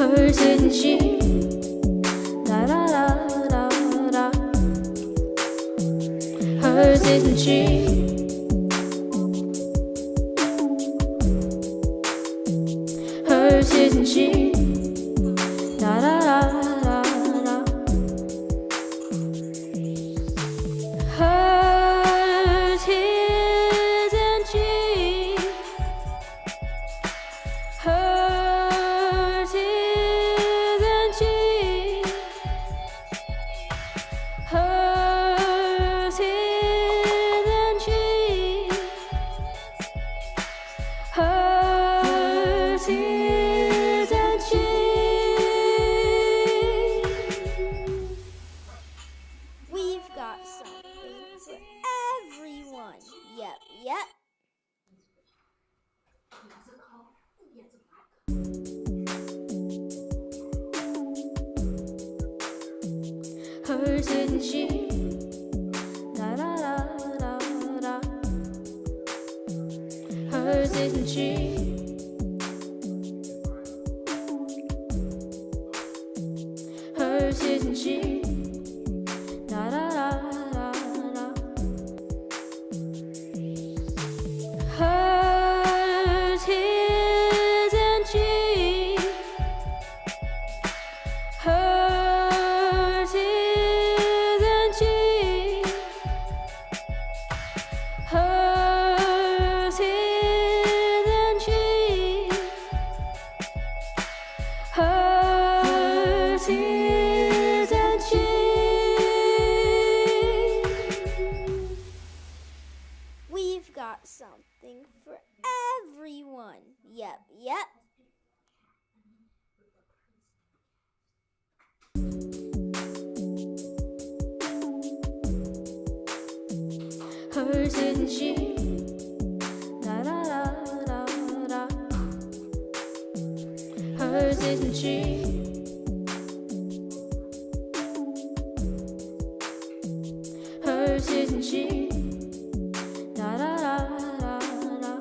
Hers isn't she? La la la la la. Hers isn't she? Hers isn't she? La la la la la. Hers isn't she? Hers isn't she? Hers isn't she? Hers isn't she? We've got something for everyone. Yep, yep. Hers isn't she? La la la la la. Hers isn't she? Hers isn't she? La la la la la. Hers isn't she? Hers isn't she? Hers isn't she? Hers isn't she? We've got something for everyone. Yep, yep. Hers isn't she? La la la la la. Hers isn't she? Hers isn't she? La la la la la.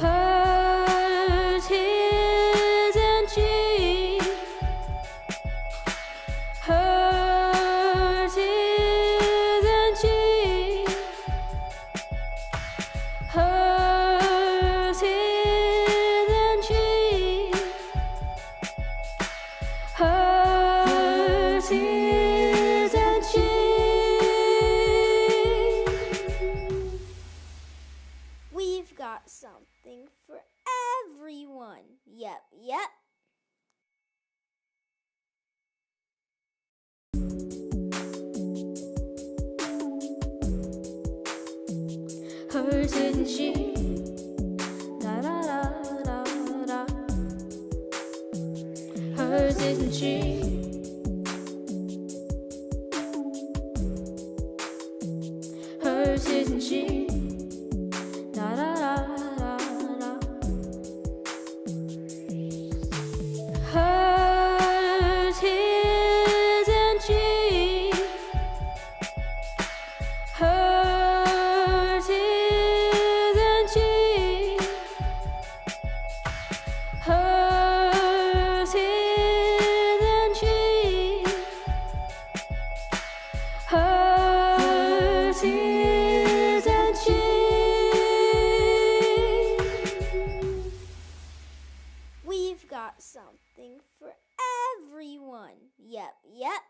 Hers isn't she? Hers isn't she? Hers isn't she? Hers isn't she? We've got something for everyone. Yep, yep. Hers isn't she? La la la la la. Hers isn't she? Hers isn't she? La la la la la. Hers isn't she? Hers isn't she? Hers isn't she? Hers isn't she? We've got something for everyone. Yep, yep.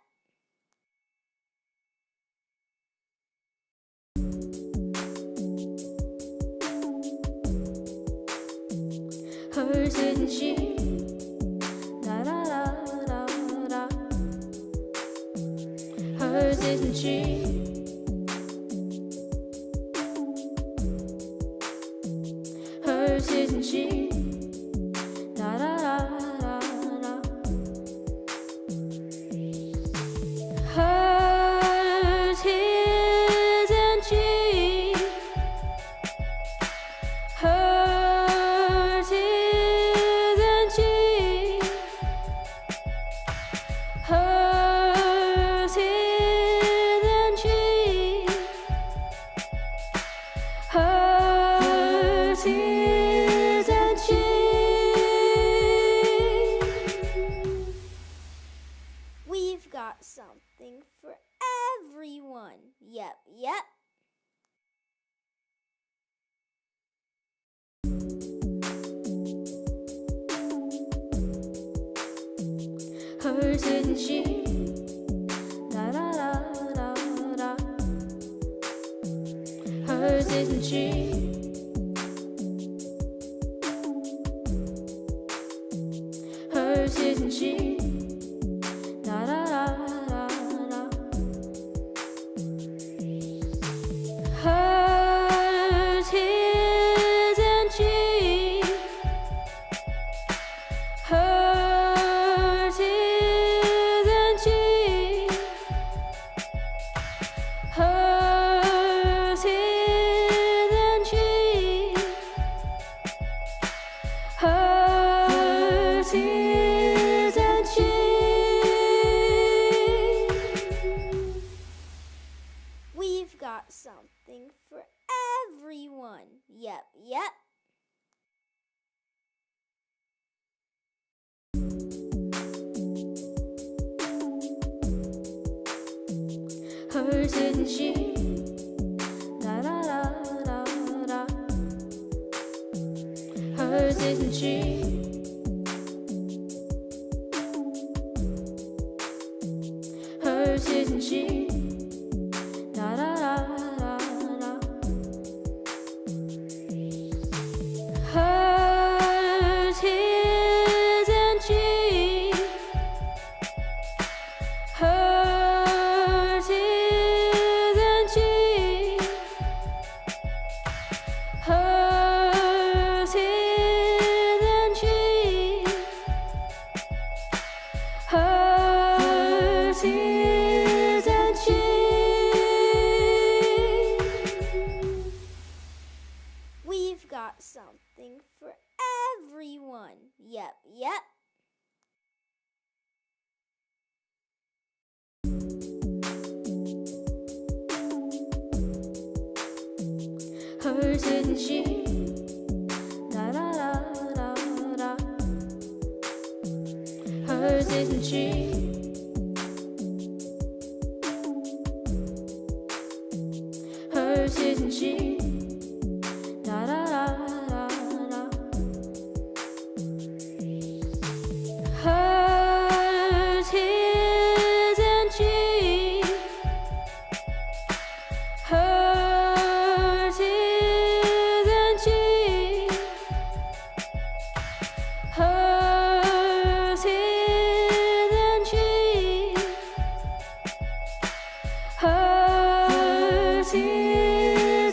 Hers isn't she? La la la la la. Hers isn't she? Hers isn't she? La la la la la. Hers isn't she? Hers isn't she? Hers isn't she? Hers isn't she? Hers isn't she? La la la la la. Hers isn't she? Hers isn't she? La la la la la. Hers isn't she? Hers isn't she? Hers isn't she? Hers isn't she? We've got something for everyone. Yep, yep. Hers isn't she? La la la la la. Hers isn't she? Hers isn't she? La la la la la. Hers isn't she? Hers isn't she? Hers isn't she? Hers isn't she? We've got something for everyone. Yep, yep. Hers isn't she? La la la la la. Hers isn't she? Hers isn't she? La la la la la. Hers isn't she? Hers isn't she? Hers isn't she? Hers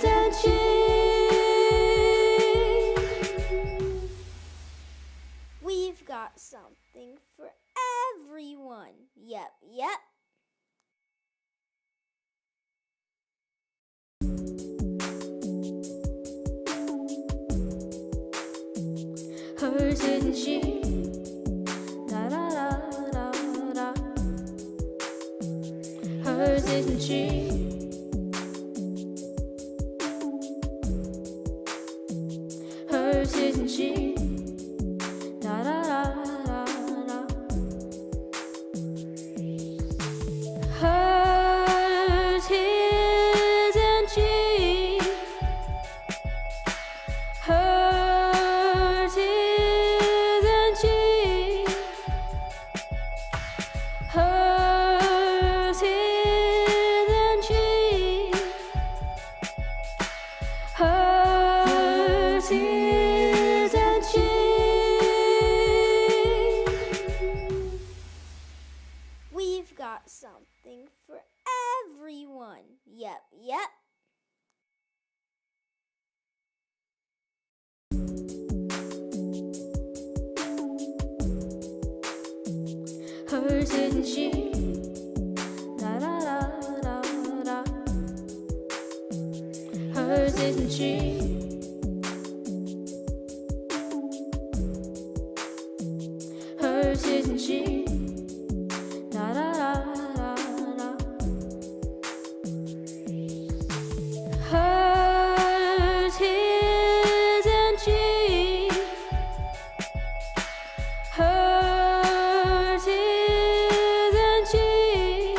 isn't she? We've got something for everyone. Yep, yep. Hers isn't she? La la la la la. Hers isn't she? Hers isn't she? La la la la la. Hers isn't she? Hers isn't she? Hers isn't she? Hers isn't she? We've got something for everyone. Yep, yep. Hers isn't she? La la la la la. Hers isn't she? Hers isn't she? La la la la la. Hers isn't she? Hers isn't she?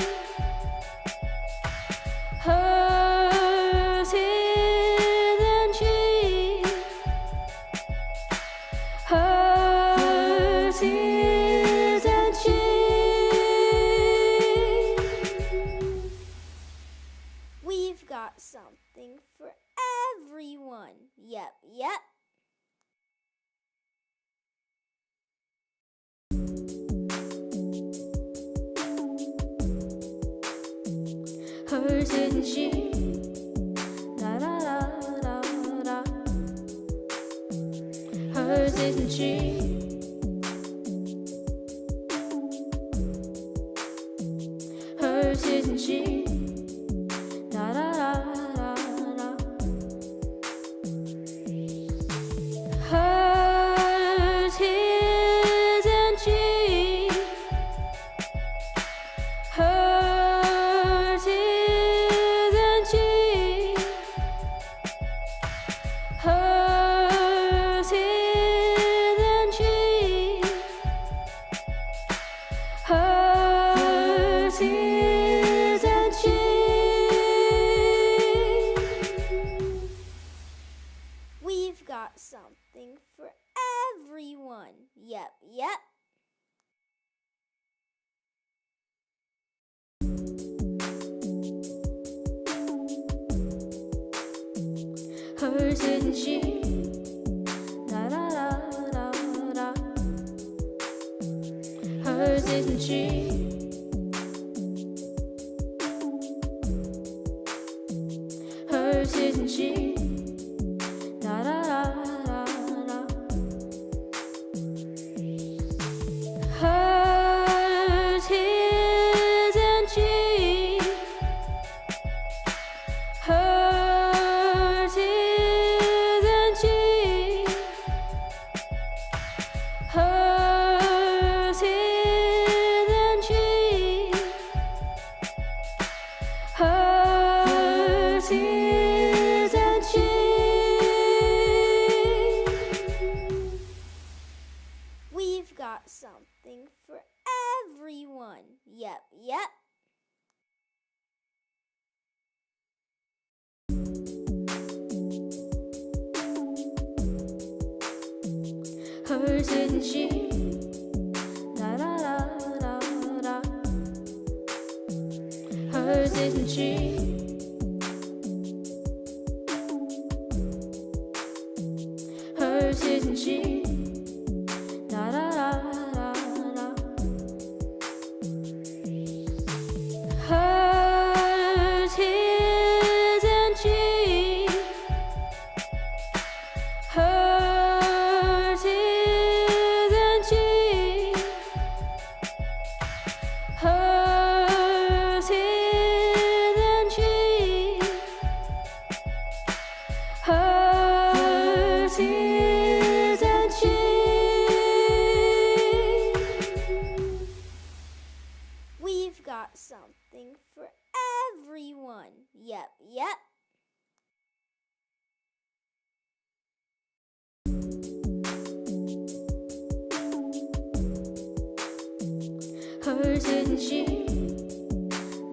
Hers isn't she? hers isn't she? La la la la la. Hers isn't she? Hers isn't she? La la la la la. Hers isn't she? Hers isn't she? Hers isn't she? Hers isn't she? We've got something for everyone. Yep, yep. Hers isn't she? La la la la la. Hers isn't she? Hers isn't she? La la la la la. Hers isn't she? Hers isn't she? Hers isn't she? Hers isn't she? We've got something for everyone. Yep, yep. Hers isn't she? La la la la la. Hers isn't she? Hers isn't she? La la la la la. Hers isn't she? Hers isn't she? Hers isn't she? Hers isn't she? We've got something for everyone. Yep, yep. Hers isn't she?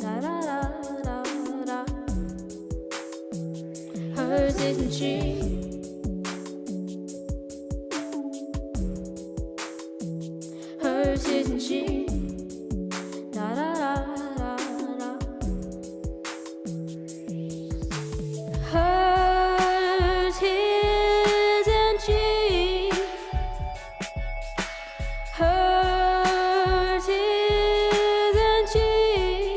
La la la la la. Hers isn't she? Hers isn't she? La la la la la. Hers isn't she? Hers isn't she?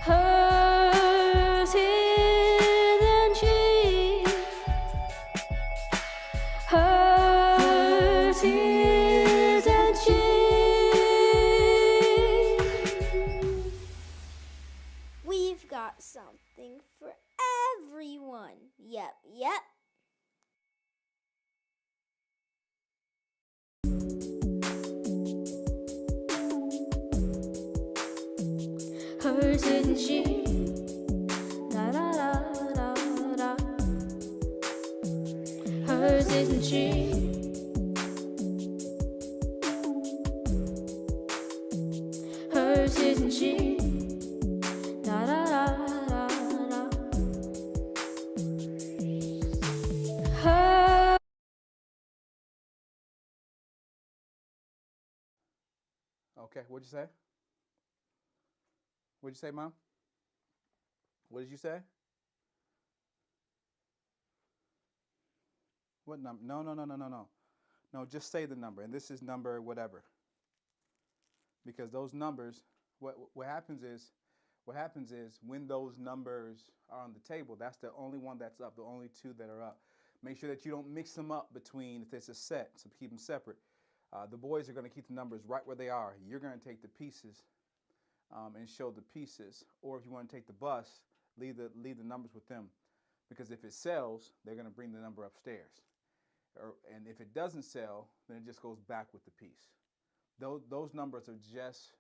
Hers isn't she? Hers isn't she? We've got something for everyone. Yep, yep. Hers isn't she? La la la la la. Hers isn't she? Hers isn't she? La la la la la. Hers. Okay, what'd you say? What'd you say, Mom? What did you say? What number? No, no, no, no, no, no. No, just say the number, and this is number whatever. Because those numbers, what happens is, what happens is when those numbers are on the table, that's the only one that's up, the only two that are up. Make sure that you don't mix them up between, if it's a set, so keep them separate. The boys are going to keep the numbers right where they are. You're going to take the pieces and show the pieces. Or if you want to take the bus, leave the numbers with them. Because if it sells, they're going to bring the number upstairs. And if it doesn't sell, then it just goes back with the piece. Those numbers are just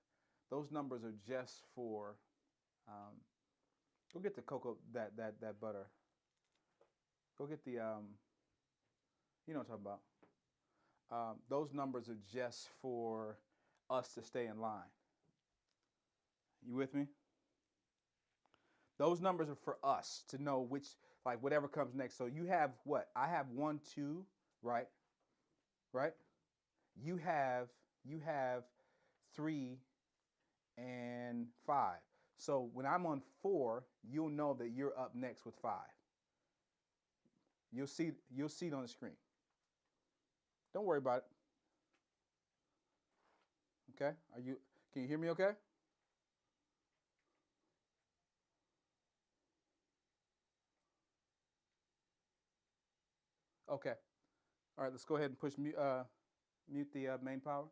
for. Go get the cocoa, that butter. Go get the you know what I'm talking about. Those numbers are just for us to stay in line. You with me? Those numbers are for us to know which, like whatever comes next. So you have what? I have 1, 2, right? Right? You have 3 and 5. So when I'm on 4, you'll know that you're up next with 5. You'll see it on the screen. Don't worry about it. Okay? Can you hear me okay? Okay. All right, let's go ahead and push mute the main power.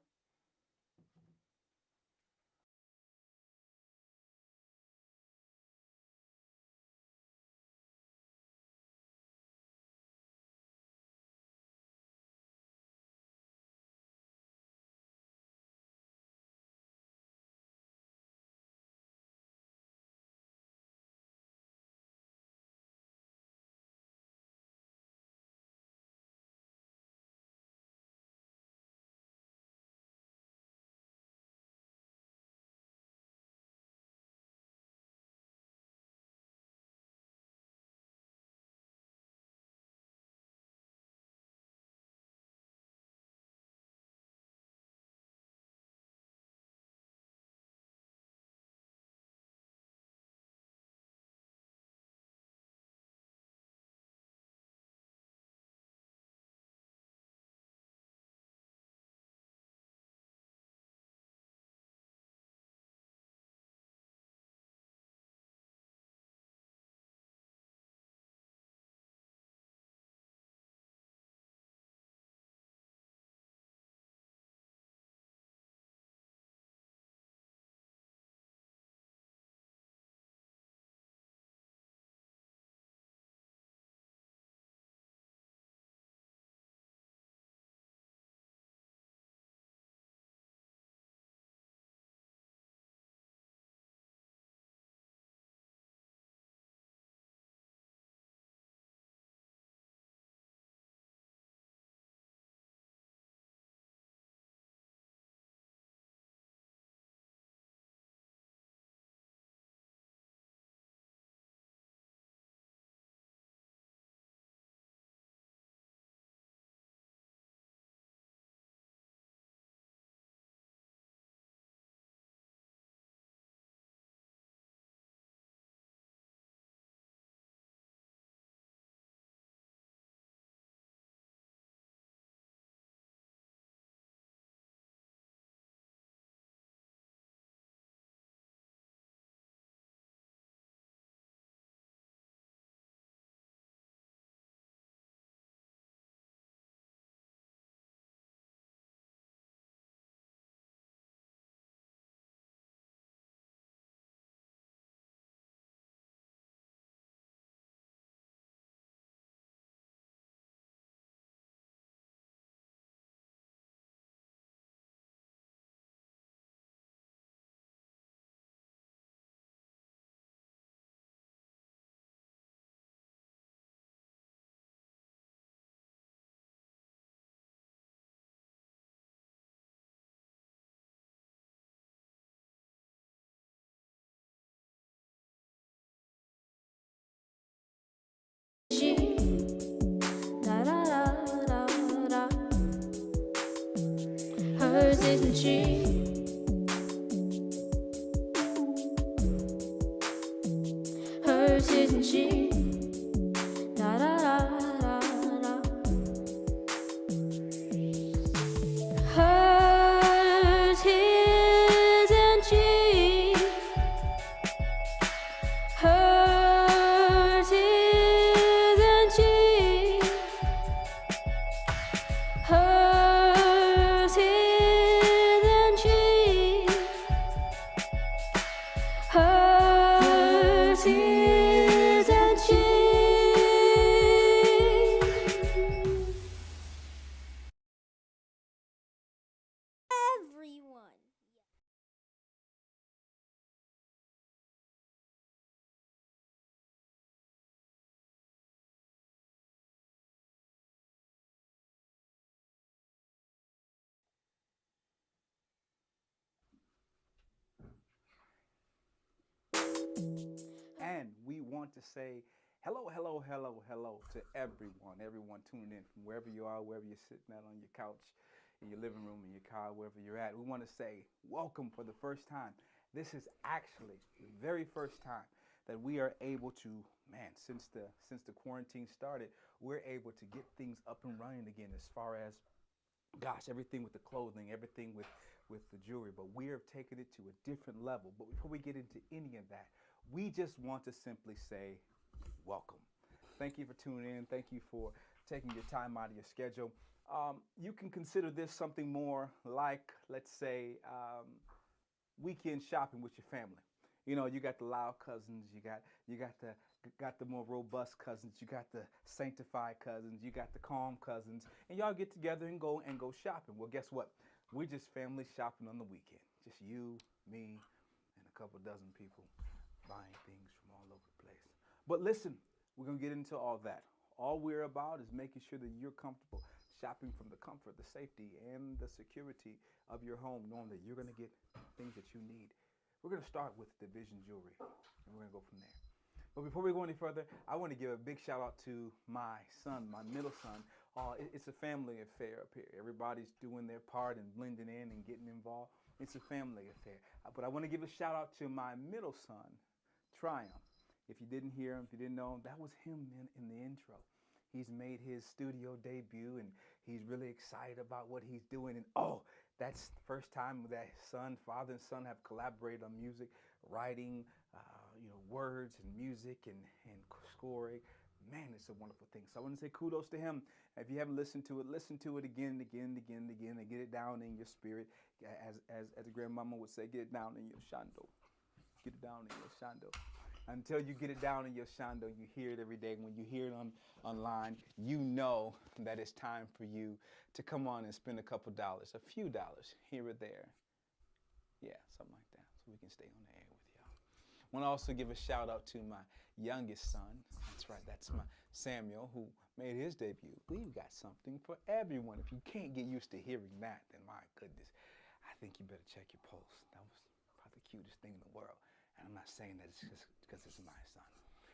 Da da da da da. Hers isn't she? Hers isn't she? Da da da da da. Hers isn't she? again, we want to say hello, hello, hello, hello to everyone tuning in from wherever you are, wherever you're sitting at on your couch, in your living room, in your car, wherever you're at. We want to say welcome for the first time. This is actually the very first time that we are able to, man, since the quarantine started, we're able to get things up and running again as far as, gosh, everything with the clothing, everything with the jewelry, but we are taking it to a different level. But before we get into any of that, we just want to simply say welcome. Thank you for tuning in. Thank you for taking your time out of your schedule. You can consider this something more like, let's say, weekend shopping with your family. You know, you got the loud cousins, you got the more robust cousins, you got the sanctified cousins, you got the calm cousins, and y'all get together and go shopping. Well, guess what? We're just family shopping on the weekend. Just you, me, and a couple dozen people buying things from all over the place. But listen, we're gonna get into all that. All we're about is making sure that you're comfortable shopping from the comfort, the safety, and the security of your home, knowing that you're gonna get things that you need. We're going to start with Division Jewelry, and we're going to go from there. But before we go any further, I want to give a big shout out to my son, my middle son. It's a family affair up here. Everybody's doing their part and blending in and getting involved. It's a family affair. But I want to give a shout out to my middle son, Triumph. If you didn't hear him, if you didn't know him, that was him in the intro. He's made his studio debut, and he's really excited about what he's doing. And that's the first time that father and son have collaborated on music, writing, words and music and scoring. Man, it's a wonderful thing. So I want to say kudos to him. If you haven't listened to it, listen to it again and again and again and again, and get it down in your spirit. As grandmama would say, get it down in your shando. Get it down in your shando. Until you get it down in your shando, you hear it every day. When you hear it online, you know that it's time for you to come on and spend a couple dollars, a few dollars here or there. Yeah, something like that, so we can stay on the air with y'all. I want to also give a shout out to my youngest son. That's right, that's my Samuel, who made his debut. We've got something for everyone. If you can't get used to hearing that, then my goodness, I think you better check your pulse. That was probably the cutest thing in the world. And I'm not saying that it's just because it's my son.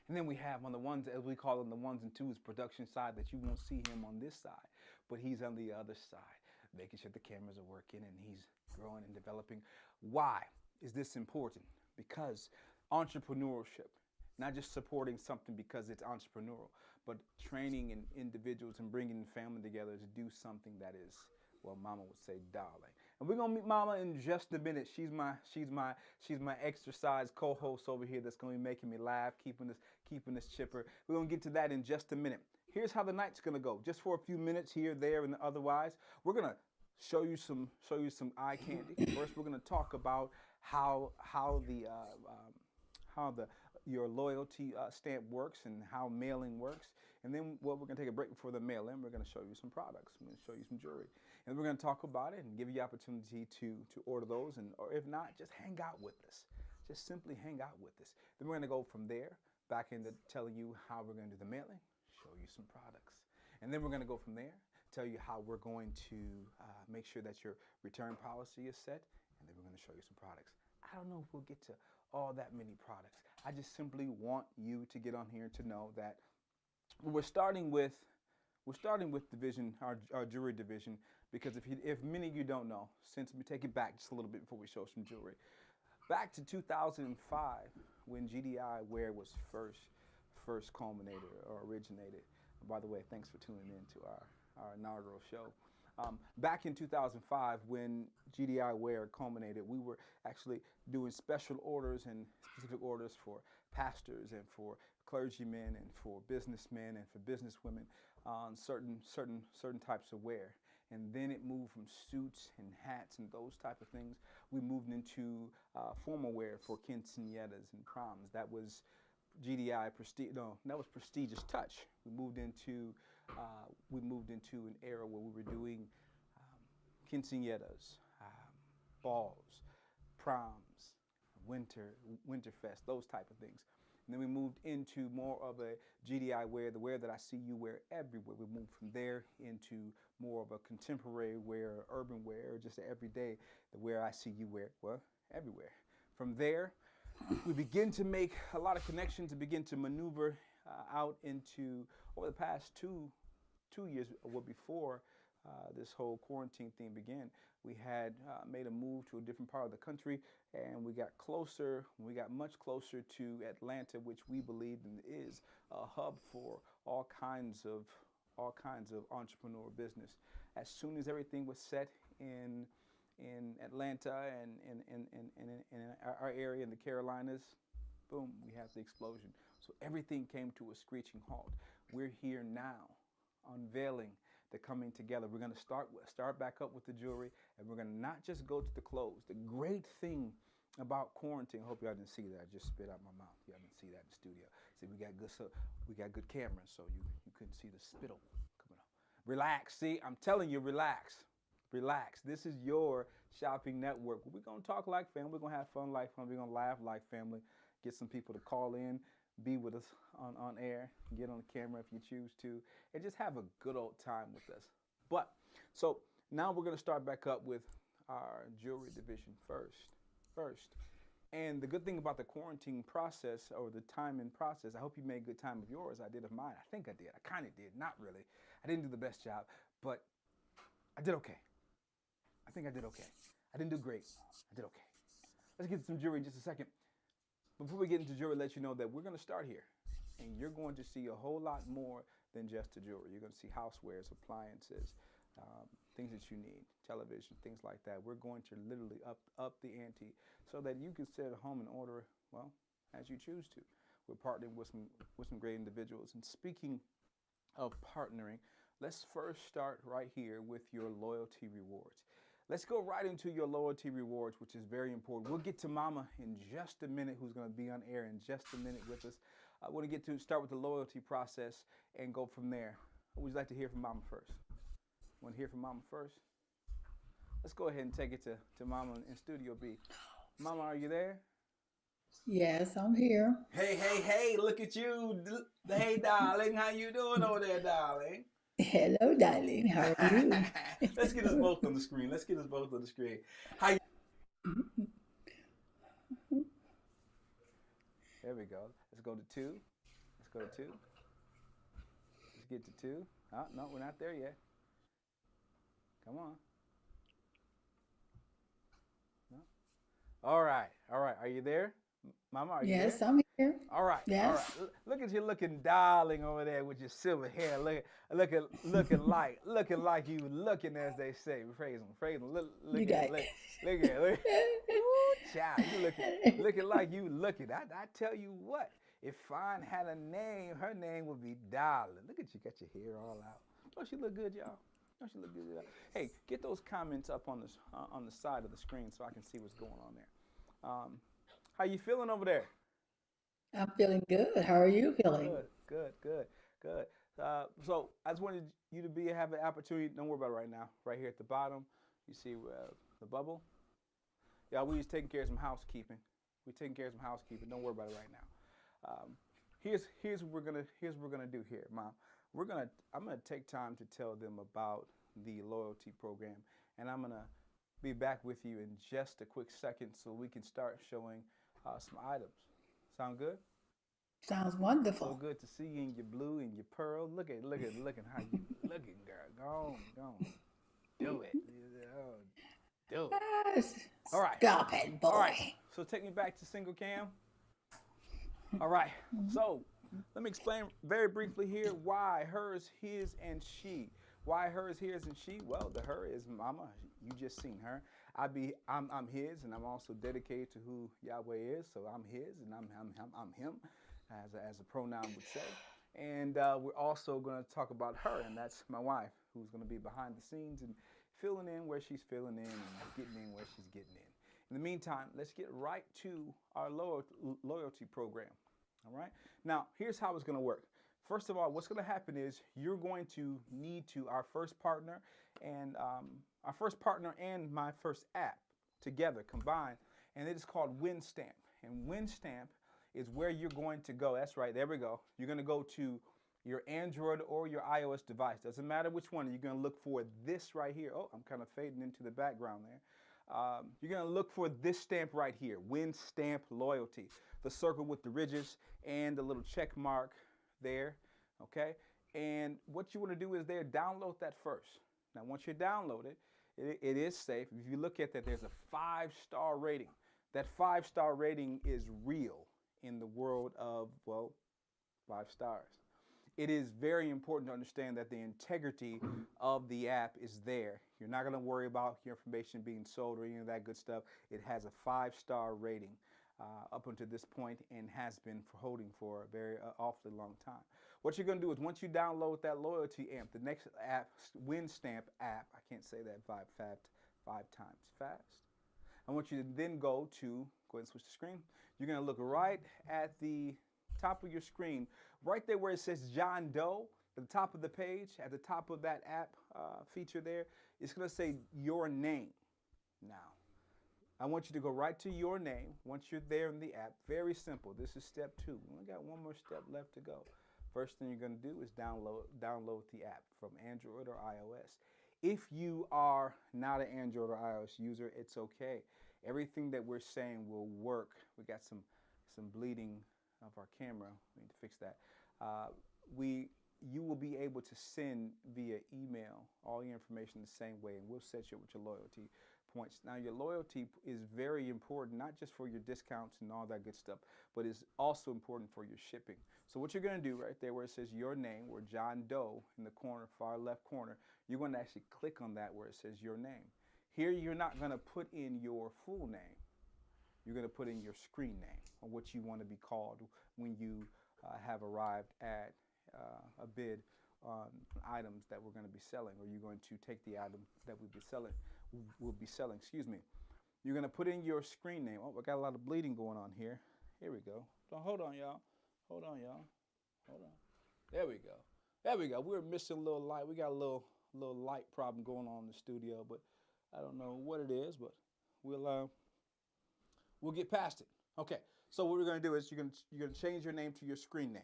And then we have on the ones, as we call them, the ones and twos production side, that you won't see him on this side, but he's on the other side, making sure the cameras are working and he's growing and developing. Why is this important? Because entrepreneurship, not just supporting something because it's entrepreneurial, but training in individuals and bringing the family together to do something that is, well, mama would say, darling. And we're gonna meet mama in just a minute. She's my exercise co-host over here that's gonna be making me laugh, keeping us chipper. We're gonna get to that in just a minute. Here's how the night's gonna go. Just for a few minutes here, there, and otherwise, we're gonna show you some eye candy. First, we're gonna talk about how your loyalty stamp works and how mailing works. And then, well, we're going to take a break before the mail-in. We're going to show you some products. I'm going to show you some jewelry. And we're going to talk about it and give you the opportunity to order those. Or if not, just hang out with us. Just simply hang out with us. Then we're going to go from there back into telling you how we're going to do the mailing, show you some products. And then we're going to go from there, tell you how we're going to make sure that your return policy is set. And then we're going to show you some products. I don't know if we'll get to all that many products. I just simply want you to get on here to know that we're starting with division, our jewelry division, because if many of you don't know, since we take it back just a little bit before we show some jewelry, back to 2005 when GDI wear was first culminated or originated. And by the way, thanks for tuning in to our inaugural show. Back in 2005, when GDI wear culminated, we were actually doing special orders and specific orders for pastors and for clergymen and for businessmen and for businesswomen on certain types of wear. And then it moved from suits and hats and those type of things. We moved into formal wear for quinceañeras and proms. That was GDI prestige. No, that was prestigious touch. We moved into an era where we were doing quinceañeras, balls, proms, winterfest, those type of things. And then we moved into more of a GDI wear, the wear that I see you wear everywhere. We moved from there into more of a contemporary wear, urban wear, just everyday, the wear I see you wear, well, everywhere. From there, we begin to make a lot of connections and begin to maneuver out into over the past two years, or before this whole quarantine thing began. We had made a move to a different part of the country, and we got closer. We got much closer to Atlanta, which we believe is a hub for all kinds of entrepreneur business. As soon as everything was set in Atlanta and in our area in the Carolinas, boom, we had the explosion. So everything came to a screeching halt. We're here now, unveiling the coming together. We're going to start back up with the jewelry, and we're going to not just go to the clothes. The great thing about quarantine, I hope y'all didn't see that. I just spit out my mouth. Y'all didn't see that in the studio. See, we got good cameras, so you couldn't see the spittle coming up. Relax. See, I'm telling you, relax. Relax. This is your shopping network. We're going to talk like family. We're going to have fun like family. We're going to laugh like family. Get some people to call in, be with us on air, get on the camera if you choose to, and just have a good old time with us. But, so now we're going to start back up with our jewelry division first. And the good thing about the quarantine process, or the timing process, I hope you made a good time of yours. I did of mine. I think I did. I kind of did. Not really. I didn't do the best job, but I did okay. I think I did okay. I didn't do great. I did okay. Let's get to some jewelry in just a second. Before we get into jewelry, let you know that we're going to start here. And you're going to see a whole lot more than just the jewelry. You're going to see housewares, appliances, things that you need, television, things like that. We're going to literally up the ante so that you can sit at home and order, well, as you choose to. We're partnering with some great individuals. And speaking of partnering, let's first start right here with your loyalty rewards. Let's go right into your loyalty rewards, which is very important. We'll get to Mama in just a minute, who's going to be on air in just a minute with us. I want to start with the loyalty process and go from there. Would you like to hear from Mama first? Want to hear from Mama first? Let's go ahead and take it to Mama in Studio B. Mama, are you there? Yes, I'm here. Hey, look at you. Hey, darling, how you doing over there, darling? Hello, darling. How are you? Let's get us both on the screen. How you? There we go. Let's go to 2. Let's get to 2. Oh, no, we're not there yet. Come on. No. All right. Are you there? Mama, are you there? Yes, I'm here. All right. Yes. Look at you looking darling over there with your silver hair. Looking like you looking, as they say. Praise him. Look at it. Ooh, child, you looking like you looking. I tell you what, if Fine had a name, her name would be Darling. Look at you, got your hair all out. Don't she look good, y'all? Hey, get those comments up on the side of the screen so I can see what's going on there. How you feeling over there? I'm feeling good. How are you feeling? Good. So I just wanted you to have an opportunity. Don't worry about it right now. Right here at the bottom, you see the bubble. Yeah, we just taking care of some housekeeping. Don't worry about it right now. Here's what we're gonna do here, Mom. I'm gonna take time to tell them about the loyalty program, and I'm gonna be back with you in just a quick second so we can start showing some items. Sound good? Sounds wonderful. So good to see you in your blue and your pearl. Look at how you looking, girl. Go on. Do it. Do it. Yes. All right. Stop it, boy. All right. So take me back to single cam. All right. So let me explain very briefly here why hers, his, and she. Why hers, his, and she? Well, the her is Mama. You just seen her. I'm his, and I'm also dedicated to who Yahweh is. So I'm his, and I'm him, as a pronoun would say. And we're also going to talk about her, and that's my wife, who's going to be behind the scenes and filling in where she's filling in and getting in where she's getting in. In the meantime, let's get right to our loyalty program. All right. Now, here's how it's going to work. First of all, what's going to happen is you're going to need our first partner and my first app together combined, and it is called WinStamp. And WinStamp is where you're going to go. That's right. There we go. You're going to go to your Android or your iOS device. Doesn't matter which one. You're going to look for this right here. Oh, I'm kind of fading into the background there. You're going to look for this stamp right here, Win Stamp Loyalty. The circle with the ridges and the little check mark there, okay? And what you want to do is download that first. Now, once you download it, it is safe. If you look at that, there's a 5-star rating. That 5-star rating is real in the world of, well, 5 stars. It is very important to understand that the integrity of the app is there. You're not going to worry about your information being sold or any of that good stuff. It has a 5-star rating up until this point and has been holding for a very awfully long time. What you're going to do is once you download that loyalty app, the next app, WinStamp app, I can't say that five times fast. I want you to then go ahead and switch the screen. You're going to look right at the top of your screen, right there where it says John Doe, at the top of the page, at the top of that app feature there, it's going to say your name. Now, I want you to go right to your name once you're there in the app. Very simple. This is step 2. We only got one more step left to go. First thing you're going to do is download the app from Android or iOS. If you are not an Android or iOS user, it's okay. Everything that we're saying will work. We got some bleeding of our camera. We need to fix that. You will be able to send via email all your information the same way, and we'll set you up with your loyalty points. Now, your loyalty is very important, not just for your discounts and all that good stuff, but it's also important for your shipping. So what you're going to do right there where it says your name, or John Doe in the corner, far left corner, you're going to actually click on that where it says your name. Here, you're not going to put in your full name. You're going to put in your screen name, or what you want to be called when you have arrived at a bid on items that we're going to be selling, or you're going to take the item that we'll be selling, excuse me. You're going to put in your screen name. Oh, I got a lot of bleeding going on here. Here we go. So hold on, y'all. Hold on, y'all. Hold on. There we go. There we go. We're missing a little light. We got a little light problem going on in the studio, but I don't know what it is, but we'll get past it. Okay. So what we're going to do is you're going to change your name to your screen name.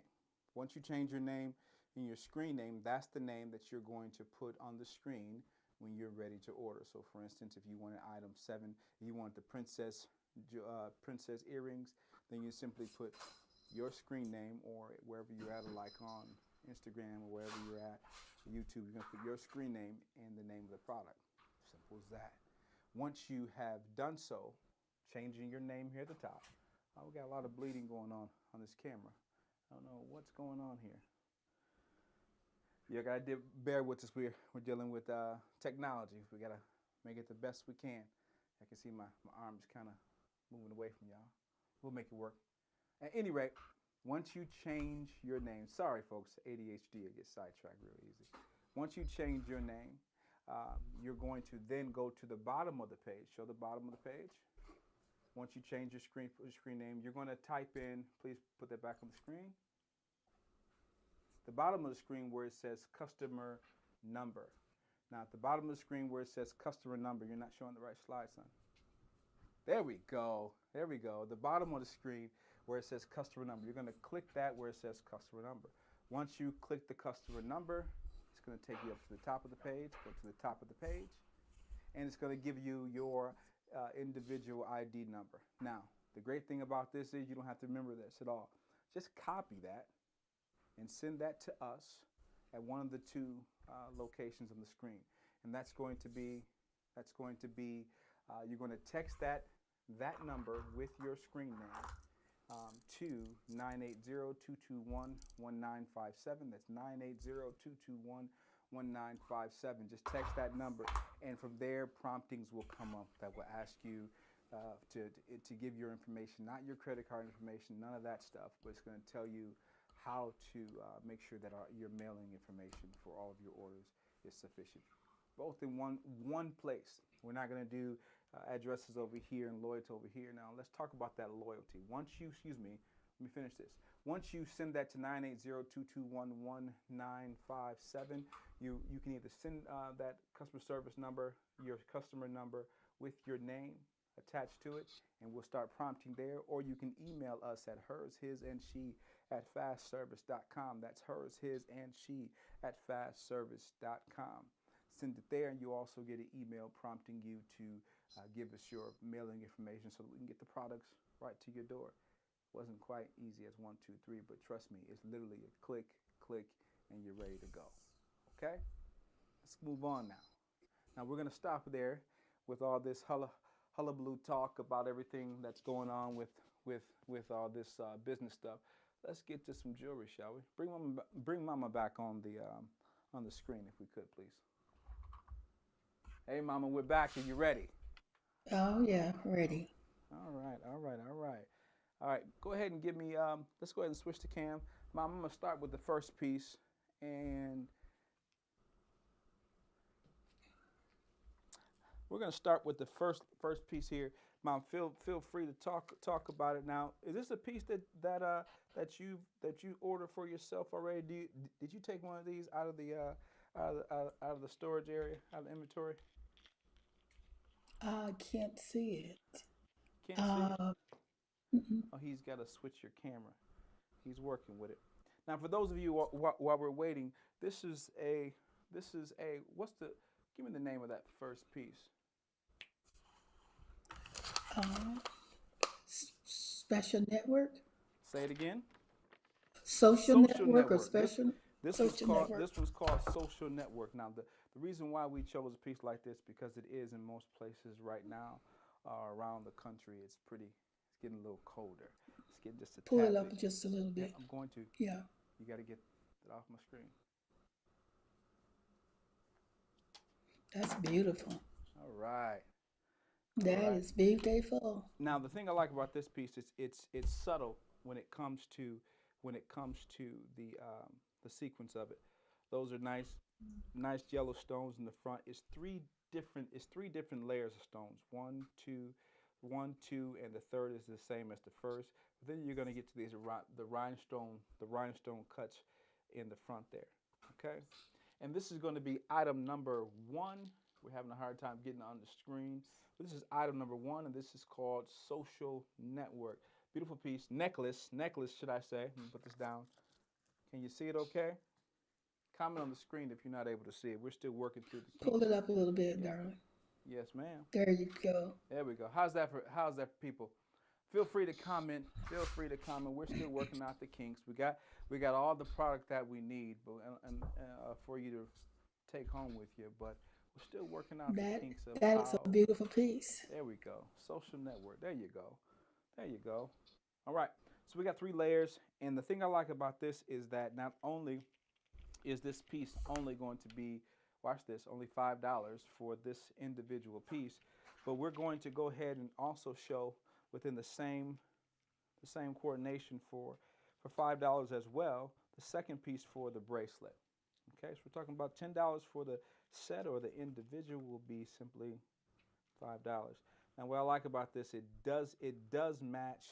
Once you change your name in your screen name, that's the name that you're going to put on the screen when you're ready to order. So for instance, if you wanted item 7, you want the princess earrings, then you simply put your screen name, or wherever you're at, like on Instagram or wherever you're at, YouTube, you're going to put your screen name and the name of the product. Simple as that. Once you have done so, changing your name here at the top. We got a lot of bleeding going on this camera. I don't know what's going on here. You gotta bear with us. We're dealing with technology. We gotta make it the best we can. I can see my arms kind of moving away from y'all. We'll make it work. At any rate, once you change your name, sorry folks, ADHD, I get sidetracked real easy. Once you change your name, you're going to then go to the bottom of the page. Show the bottom of the page. Once you change your screen name, you're going to type in, please put that back on the screen. The bottom of the screen where it says customer number. Now at the bottom of the screen where it says customer number, you're not showing the right slide, son. There we go. There we go. The bottom of the screen where it says customer number, you're going to click that where it says customer number. Once you click the customer number, it's going to take you up to the top of the page. Go to the top of the page, and it's going to give you your individual ID number. Now, the great thing about this is you don't have to remember this at all. Just copy that and send that to us at one of the 2 locations on the screen. And that's going to be, you're going to text that number with your screen name to 980-221-1957. That's 980-221-1957. Just text that number, and from there, promptings will come up that will ask you to give your information, not your credit card information, none of that stuff, but it's going to tell you how to make sure that your mailing information for all of your orders is sufficient. Both in one place. We're not going to do addresses over here and loyalty over here. Now, let's talk about that loyalty. Once you, let me finish this. Once you send that to 980-221-1957, you can either send that customer service number, your customer number, with your name attached to it, and we'll start prompting there, or you can email us at hers.his&she@fastservice.com. That's hers.his&she@fastservice.com. Send it there, and you also get an email prompting you to give us your mailing information so that we can get the products right to your door. Wasn't quite easy as 1, 2, 3, but trust me, it's literally a click, click, and you're ready to go. Okay? Let's move on now. Now we're going to stop there with all this hullabaloo talk about everything that's going on with all this business stuff. Let's get to some jewelry, shall we? Bring Mama back on the screen if we could, please. Hey, Mama, we're back. Are you ready? Oh, yeah, ready. All right, all right, all right. All right, go ahead and give me, let's go ahead and switch the cam. Mom, I'm going to start with the first piece. And we're going to start with the first piece here. Mom, feel free to talk about it now. Is this a piece that you ordered for yourself already? Did you take one of these out of the storage area, out of the inventory? I can't see it. Can't see it? Mm-mm. Oh, he's got to switch your camera. He's working with it. Now, for those of you while we're waiting, this is a give me the name of that first piece. Special network? Say it again. Social network or special? This social network. This one's called Social Network. Now, the reason why we chose a piece like this because it is in most places right now around the country. It's getting a little colder. It's getting just a Pull tad it up bit. just a little bit. Yeah, I'm going to. Yeah. You got to get it off my screen. That's beautiful. All right. That is beautiful. Now, the thing I like about this piece is it's subtle when it comes to the sequence of it. Those are nice yellow stones in the front. It's three different layers of stones. 1, 2, 1, 2, and the third is the same as the first. But then you're going to get to the rhinestone cuts in the front there. Okay, and this is going to be item number 1. We're having a hard time getting on the screen. This is item number 1, and this is called Social Network. Beautiful piece. Necklace, should I say. Let me put this down. Can you see it okay? Comment on the screen if you're not able to see it. We're still working through the kinks. Pull it up a little bit, darling. Yes, ma'am. There you go. There we go. How's that for people? Feel free to comment. We're still working out the kinks. We got all the product that we need, for you to take home with you, but we're still working out the kinks of that is a beautiful piece. There we go. Social Network. There you go. All right. So we got 3 layers, and the thing I like about this is that not only is this piece only going to be, watch this, only $5 for this individual piece, but we're going to go ahead and also show within the same coordination for $5 as well, the second piece for the bracelet. Okay, so we're talking about $10 for the set, or the individual will be simply $5. Now, what I like about this, it does match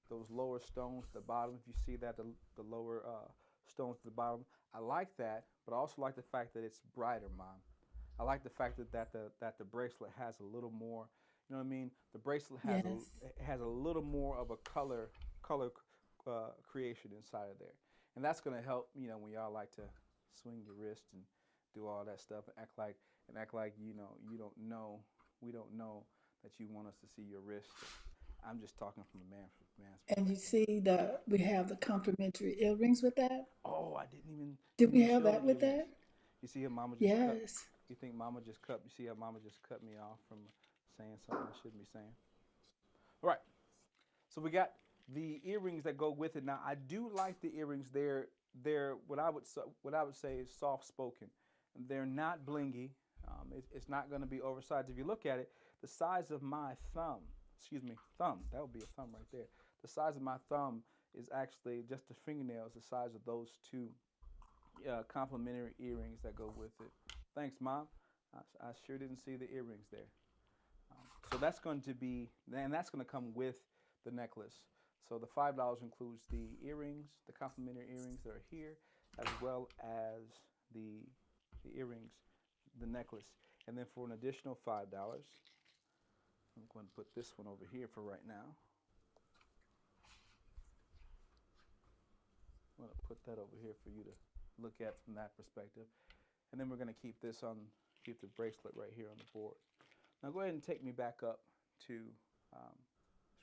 those lower stones at the bottom. If you see that, the lower stones at the bottom, I like that, but I also like the fact that it's brighter, Mom. I like the fact that the bracelet has a little more. You know what I mean? The bracelet has a little more of a color creation inside of there, and that's going to help. You know, when y'all like to swing your wrist and do all that stuff and act like we don't know that you want us to see your wrist. I'm just talking from a man's perspective. And you see we have the complimentary earrings with that. Oh, I didn't even. Did we have that with that? You see how Mama just cut? Yes. You think Mama just cut? You see how Mama just cut me off from saying something I shouldn't be saying? All right. So we got the earrings that go with it. Now, I do like the earrings. They're what I would say is soft spoken. They're not blingy. It's not going to be oversized. If you look at it, the size of my thumb. That would be a thumb right there. The size of my thumb is actually just the fingernails, the size of those 2 complimentary earrings that go with it. Thanks, Mom. I sure didn't see the earrings there. So that's going to be, and that's going to come with the necklace. So the $5 includes the earrings, the complimentary earrings that are here, as well as the earrings, the necklace. And then for an additional $5, I'm going to put this one over here for right now. I'm going to put that over here for you to look at from that perspective. And then we're going to keep the bracelet right here on the board. Now go ahead and take me back up to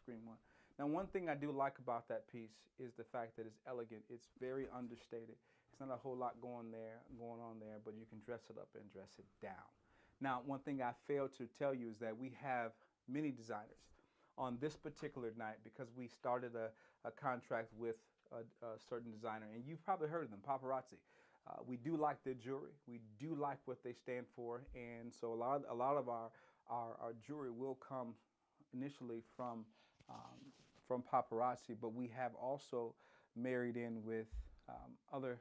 screen one. Now one thing I do like about that piece is the fact that it's elegant. It's very understated. It's not a whole lot going on there, but you can dress it up and dress it down. Now one thing I failed to tell you is that we have many designers on this particular night because we started a contract with a certain designer, and you've probably heard of them, Paparazzi. We do like their jewelry. We do like what they stand for, and so a lot of our jewelry will come initially from Paparazzi, but we have also married in with other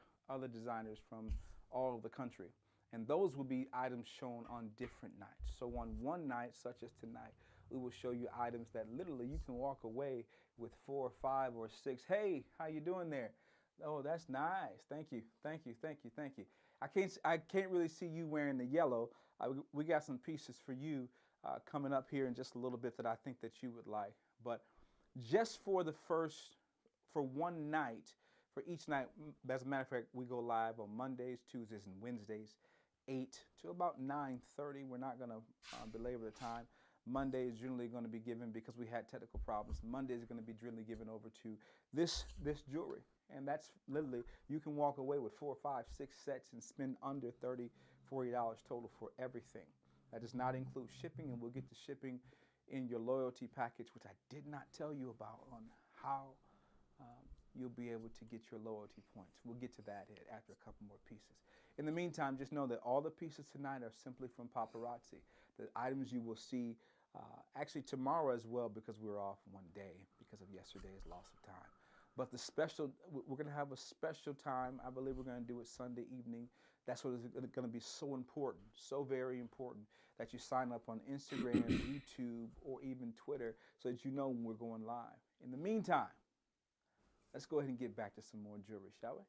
designers from all over the country, and those will be items shown on different nights. So on one night, such as tonight, we will show you items that literally you can walk away with 4 or 5 or 6. Hey, how you doing there? Oh, that's nice. Thank you, thank you, thank you, thank you. I can't really see you wearing the yellow. We got some pieces for you coming up here in just a little bit that I think that you would like. But just for one night, for each night, as a matter of fact, we go live on Mondays, Tuesdays, and Wednesdays, 8 to about 9:30. We're not going to belabor the time. Monday is generally going to be given, because we had technical problems, Monday is going to be generally given over to this jewelry. And that's literally, you can walk away with 4, 5, 6 sets and spend under $30, $40 total for everything. That does not include shipping, and we'll get to shipping in your loyalty package, which I did not tell you about on how you'll be able to get your loyalty points. We'll get to that after a couple more pieces. In the meantime, just know that all the pieces tonight are simply from Paparazzi. The items you will see actually tomorrow as well, because we're off one day because of yesterday's loss of time. But we're going to have a special time. I believe we're going to do it Sunday evening. That's what is going to be so important, so very important, that you sign up on Instagram, YouTube, or even Twitter, so that you know when we're going live. In the meantime, let's go ahead and get back to some more jewelry, shall we?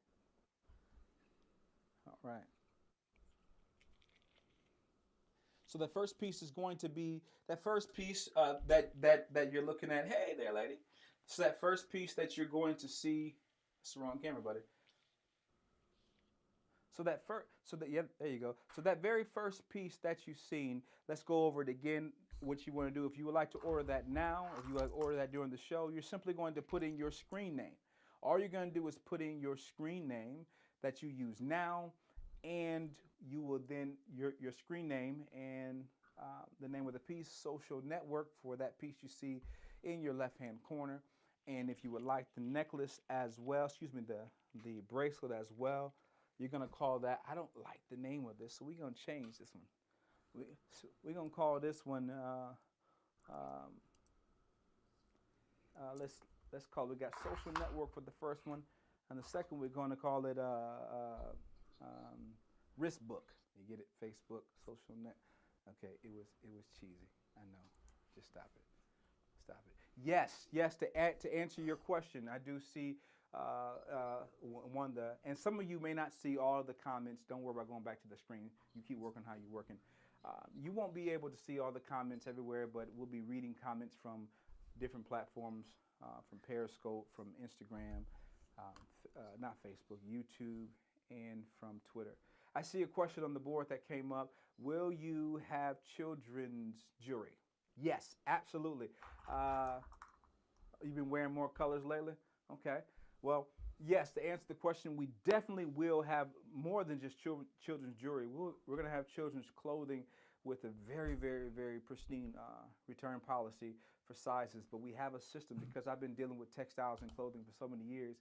All right. So the first piece is going to be that first piece that you're looking at. Hey there, lady. So that first piece that you're going to see. That's the wrong camera, buddy. Yeah, there you go. So that very first piece that you've seen, let's go over it again. What you want to do, if you would like to order that now, if you would like to order that during the show, you're simply going to put in your screen name. All you're going to do is put in your screen name that you use now, and you will then your screen name and the name of the piece, social network for that piece you see in your left-hand corner. And if you would like the necklace as well, the bracelet as well, you're going to call that, I don't like the name of this, so we're going to change this one. We're going to call this one, let's call it, we got social network for the first one, and the second we're going to call it wrist book. You get it? Facebook, social net. Okay, it was cheesy. I know. Just stop it. Stop it. Yes. To answer your question, I do see and some of you may not see all of the comments. Don't worry about going back to the screen. You keep working how you're working. You won't be able to see all the comments everywhere, but we'll be reading comments from different platforms, from Periscope, from Instagram, not Facebook, YouTube, and from Twitter. I see a question on the board that came up. Will you have children's jewelry? Yes, absolutely. You've been wearing more colors lately? Okay. Well, yes, to answer the question, we definitely will have more than just children's jewelry. We're going to have children's clothing with a very, very, very pristine return policy for sizes. But we have a system, because I've been dealing with textiles and clothing for so many years.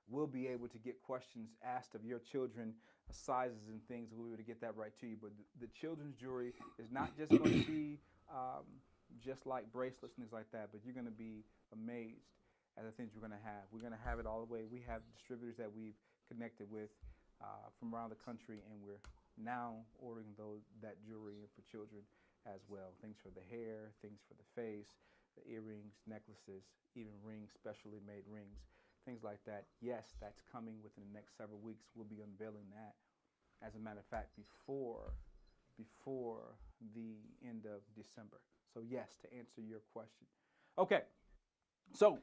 We'll be able to get questions asked of your children, sizes and things. We'll be able to get that right to you. But the children's jewelry is not just going to be just like bracelets and things like that, but you're going to be amazed at the things we're going to have. We're going to have it all the way. We have distributors that we've connected with from around the country, and we're now ordering that jewelry for children as well. Things for the hair, things for the face, the earrings, necklaces, even rings, specially made rings, things like that. Yes, that's coming within the next several weeks. We'll be unveiling that, as a matter of fact, before the end of December. So yes, to answer your question. Okay, so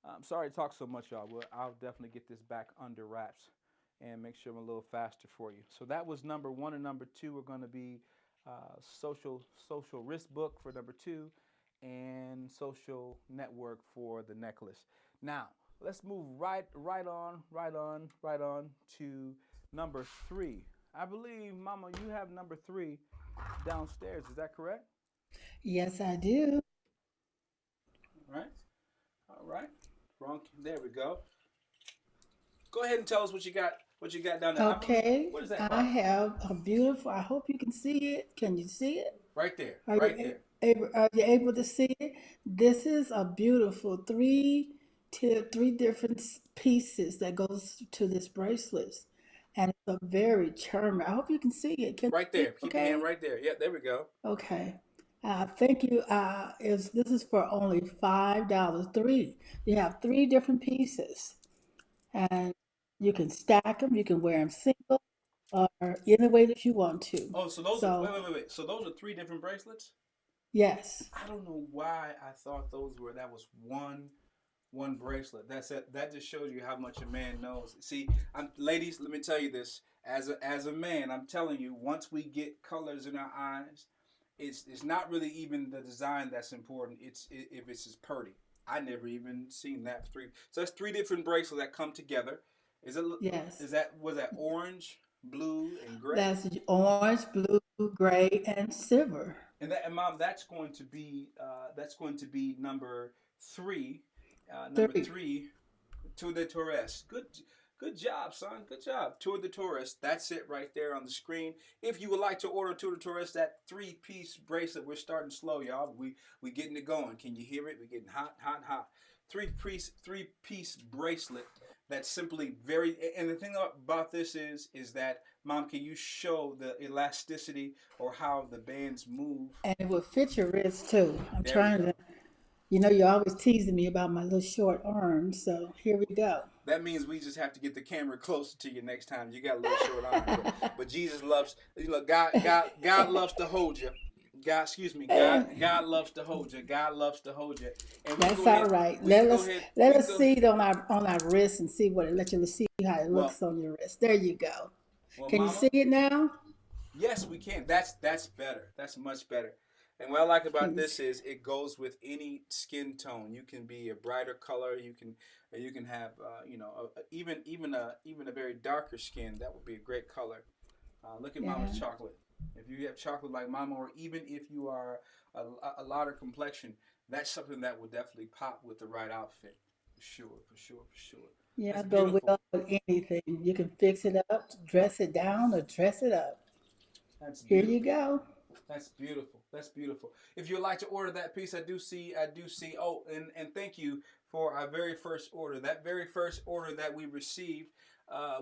I'm sorry to talk so much, y'all. I'll definitely get this back under wraps and make sure I'm a little faster for you. So that was number 1, and number 2 are going to be social wrist book for number 2, and social network for the necklace. Now let's move right on to number 3. I believe, Mama, you have number 3 downstairs. Is that correct? Yes, I do. All right. All right. Wrong. There we go. Go ahead and tell us what you got. What you got down there? I believe. Okay, What is that, I Mom? have a beautiful, I hope you can see it. Can you see it? Right there. Are you Right there. are you able to see it? This is a beautiful three different pieces that goes to this bracelet. And it's a very charming. I hope you can see it. Can Right you see there. it Keep your hand okay? right there. Yeah. There we go. Okay. Thank you. Is this is for only $5. You have three different pieces, and you can stack them. You can wear them single or any way that you want to. Oh, so those are So wait. So those are 3 different bracelets? yes, I don't know why I thought that was one bracelet. That's it. That just shows you how much a man knows. See, ladies, let me tell you this. As a man, I'm telling you, once we get colors in our eyes, it's not really even the design that's important. If it's as pretty. I never even seen that 3. So that's 3 different bracelets that come together. Is it? yes. Was that orange, blue, and gray? That's orange, blue, gray, and silver. And Mom, that's going to be number 3. Number Three. 3, Tour de Tourist. Good job, son. Good job. Tour de Tourist. That's it right there on the screen. If you would like to order Tour de Tourist, that 3-piece bracelet, we're starting slow, y'all. We getting it going. Can you hear it? We're getting hot, hot, hot. Three-piece bracelet. That's simply very. And the thing about this is that, Mom, can you show the elasticity or how the bands move? And it will fit your wrist too. I'm There we trying go. to, you're always teasing me about my little short arms. So here we go. That means we just have to get the camera closer to you next time. You got a little short arm, but Jesus loves. God loves to hold you. God loves to hold you. God loves to hold you. And we can That's go all ahead. right. We can go ahead. We Let can us go see ahead. it on our wrist and see what it let you see how it Well, looks on your wrist. There you go. well, Can you Mama. see it now? Yes, we can. That's better. That's much better. And what I like about Can you this is it goes with any skin tone. You can be a brighter color. You can have even a very darker skin. That would be a great color. Look at Mama's yeah. chocolate. If you have chocolate like Mama, or even if you are a lighter complexion, that's something that will definitely pop with the right outfit. For sure, for sure, for sure. Yeah, That's go beautiful. well with anything. You can fix it up, dress it down, or dress it up. That's Here you beautiful. go. That's beautiful. That's beautiful. If you'd like to order that piece, I do see. Oh, and thank you for our very first order. That very first order that we received,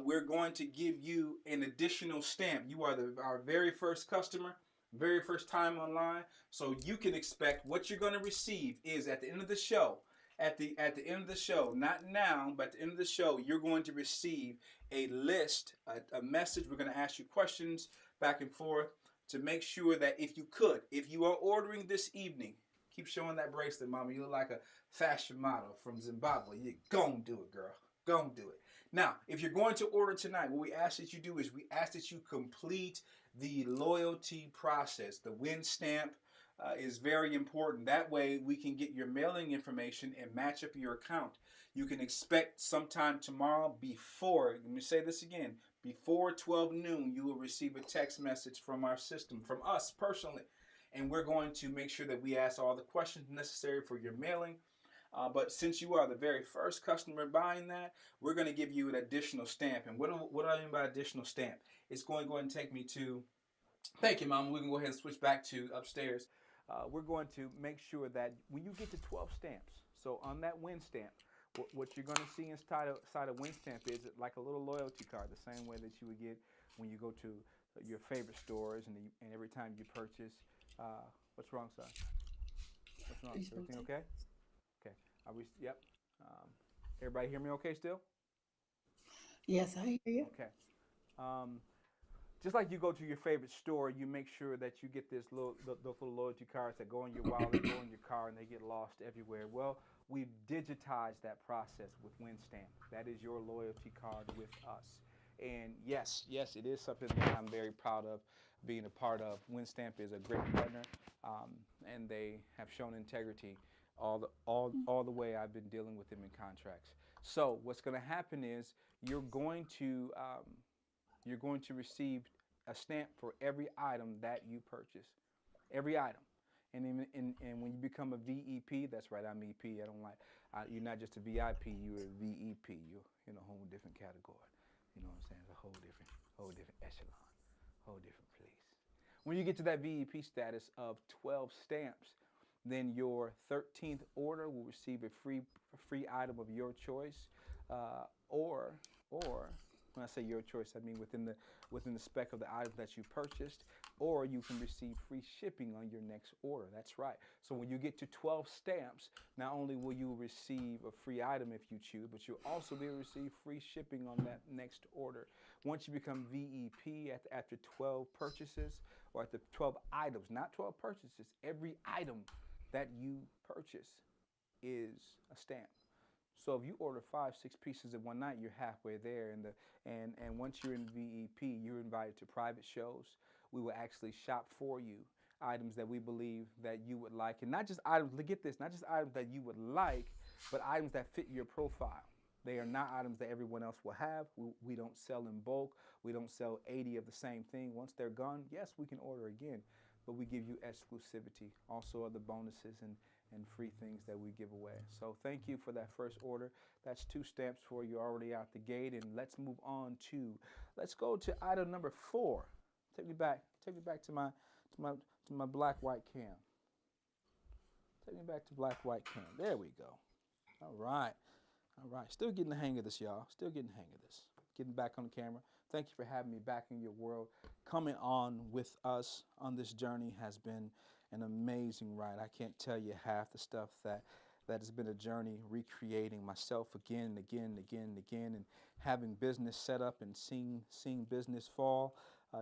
we're going to give you an additional stamp. You are our very first customer, very first time online. So you can expect what you're going to receive is at the end of the show. At the end of the show, not now, but at the end of the show, you're going to receive a list, a message. We're going to ask you questions back and forth to make sure that if you are ordering this evening, keep showing that bracelet, Mama. You look like a fashion model from Zimbabwe. You gon' do it, girl. Gon' do it. Now, if you're going to order tonight, what we ask that you do is we ask that you complete the loyalty process. The win stamp is very important. That way, we can get your mailing information and match up your account. You can expect sometime tomorrow before, let me say this again, before 12 noon, you will receive a text message from our system, from us personally. And we're going to make sure that we ask all the questions necessary for your mailing. But since you are the very first customer buying that, we're going to give you an additional stamp. And what do I mean by additional stamp? It's going to go ahead and take me to, thank you, Mama. We can go ahead and switch back to upstairs. We're going to make sure that when you get to 12 stamps, so on that win stamp, what you're going to see inside a win stamp is like a little loyalty card, the same way that you would get when you go to your favorite stores, and every time you purchase. What's wrong, son? What's wrong? Are you Is supposed everything to? okay? Okay. Are we? Yep. Everybody hear me okay still? Yes, I hear you. Okay. Um, just like you go to your favorite store, you make sure that you get those little loyalty cards that go in your wallet, go in your car, and they get lost everywhere. Well, we've digitized that process with WinStamp. That is your loyalty card with us. And yes, it is something that I'm very proud of. being a part of. Winstamp is a great partner, and they have shown integrity all the way I've been dealing with them in contracts. So what's going to happen is you're going to receive a stamp for every item that you purchase, every item. And and when you become a VEP, that's right, I'm EP. I don't like you're not just a VIP, you're a VEP. You're in a whole different category. You know what I'm saying? It's a whole different echelon, whole different place. When you get to that VEP status of 12 stamps, then your 13th order will receive a free item of your choice, or when I say your choice, I mean within the spec of the item that you purchased, or you can receive free shipping on your next order. That's right. So when you get to 12 stamps, not only will you receive a free item if you choose, but you'll also be able to receive free shipping on that next order. Once you become VEP after 12 purchases, or after 12 items, not 12 purchases, every item that you purchase is a stamp. So if you order 5, 6 pieces in one night, you're halfway there. And once you're in VEP, you're invited to private shows. We will actually shop for you items that we believe that you would like, and not just items. Get this, not just items that you would like, but items that fit your profile. They are not items that everyone else will have. We don't sell in bulk. We don't sell 80 of the same thing. Once they're gone, yes, we can order again, but we give you exclusivity, also other bonuses and free things that we give away. So thank you for that first order. That's 2 stamps for you already out the gate. And let's move on to, let's go to item number 4. Take me back to my black white cam. Take me back to black white cam. There we go. All right. Still getting the hang of this, y'all. Still getting the hang of this. Getting back on the camera. Thank you for having me back in your world. Coming on with us on this journey has been an amazing ride. I can't tell you half the stuff that has been a journey, recreating myself again and again and again and again, and having business set up and seeing business fall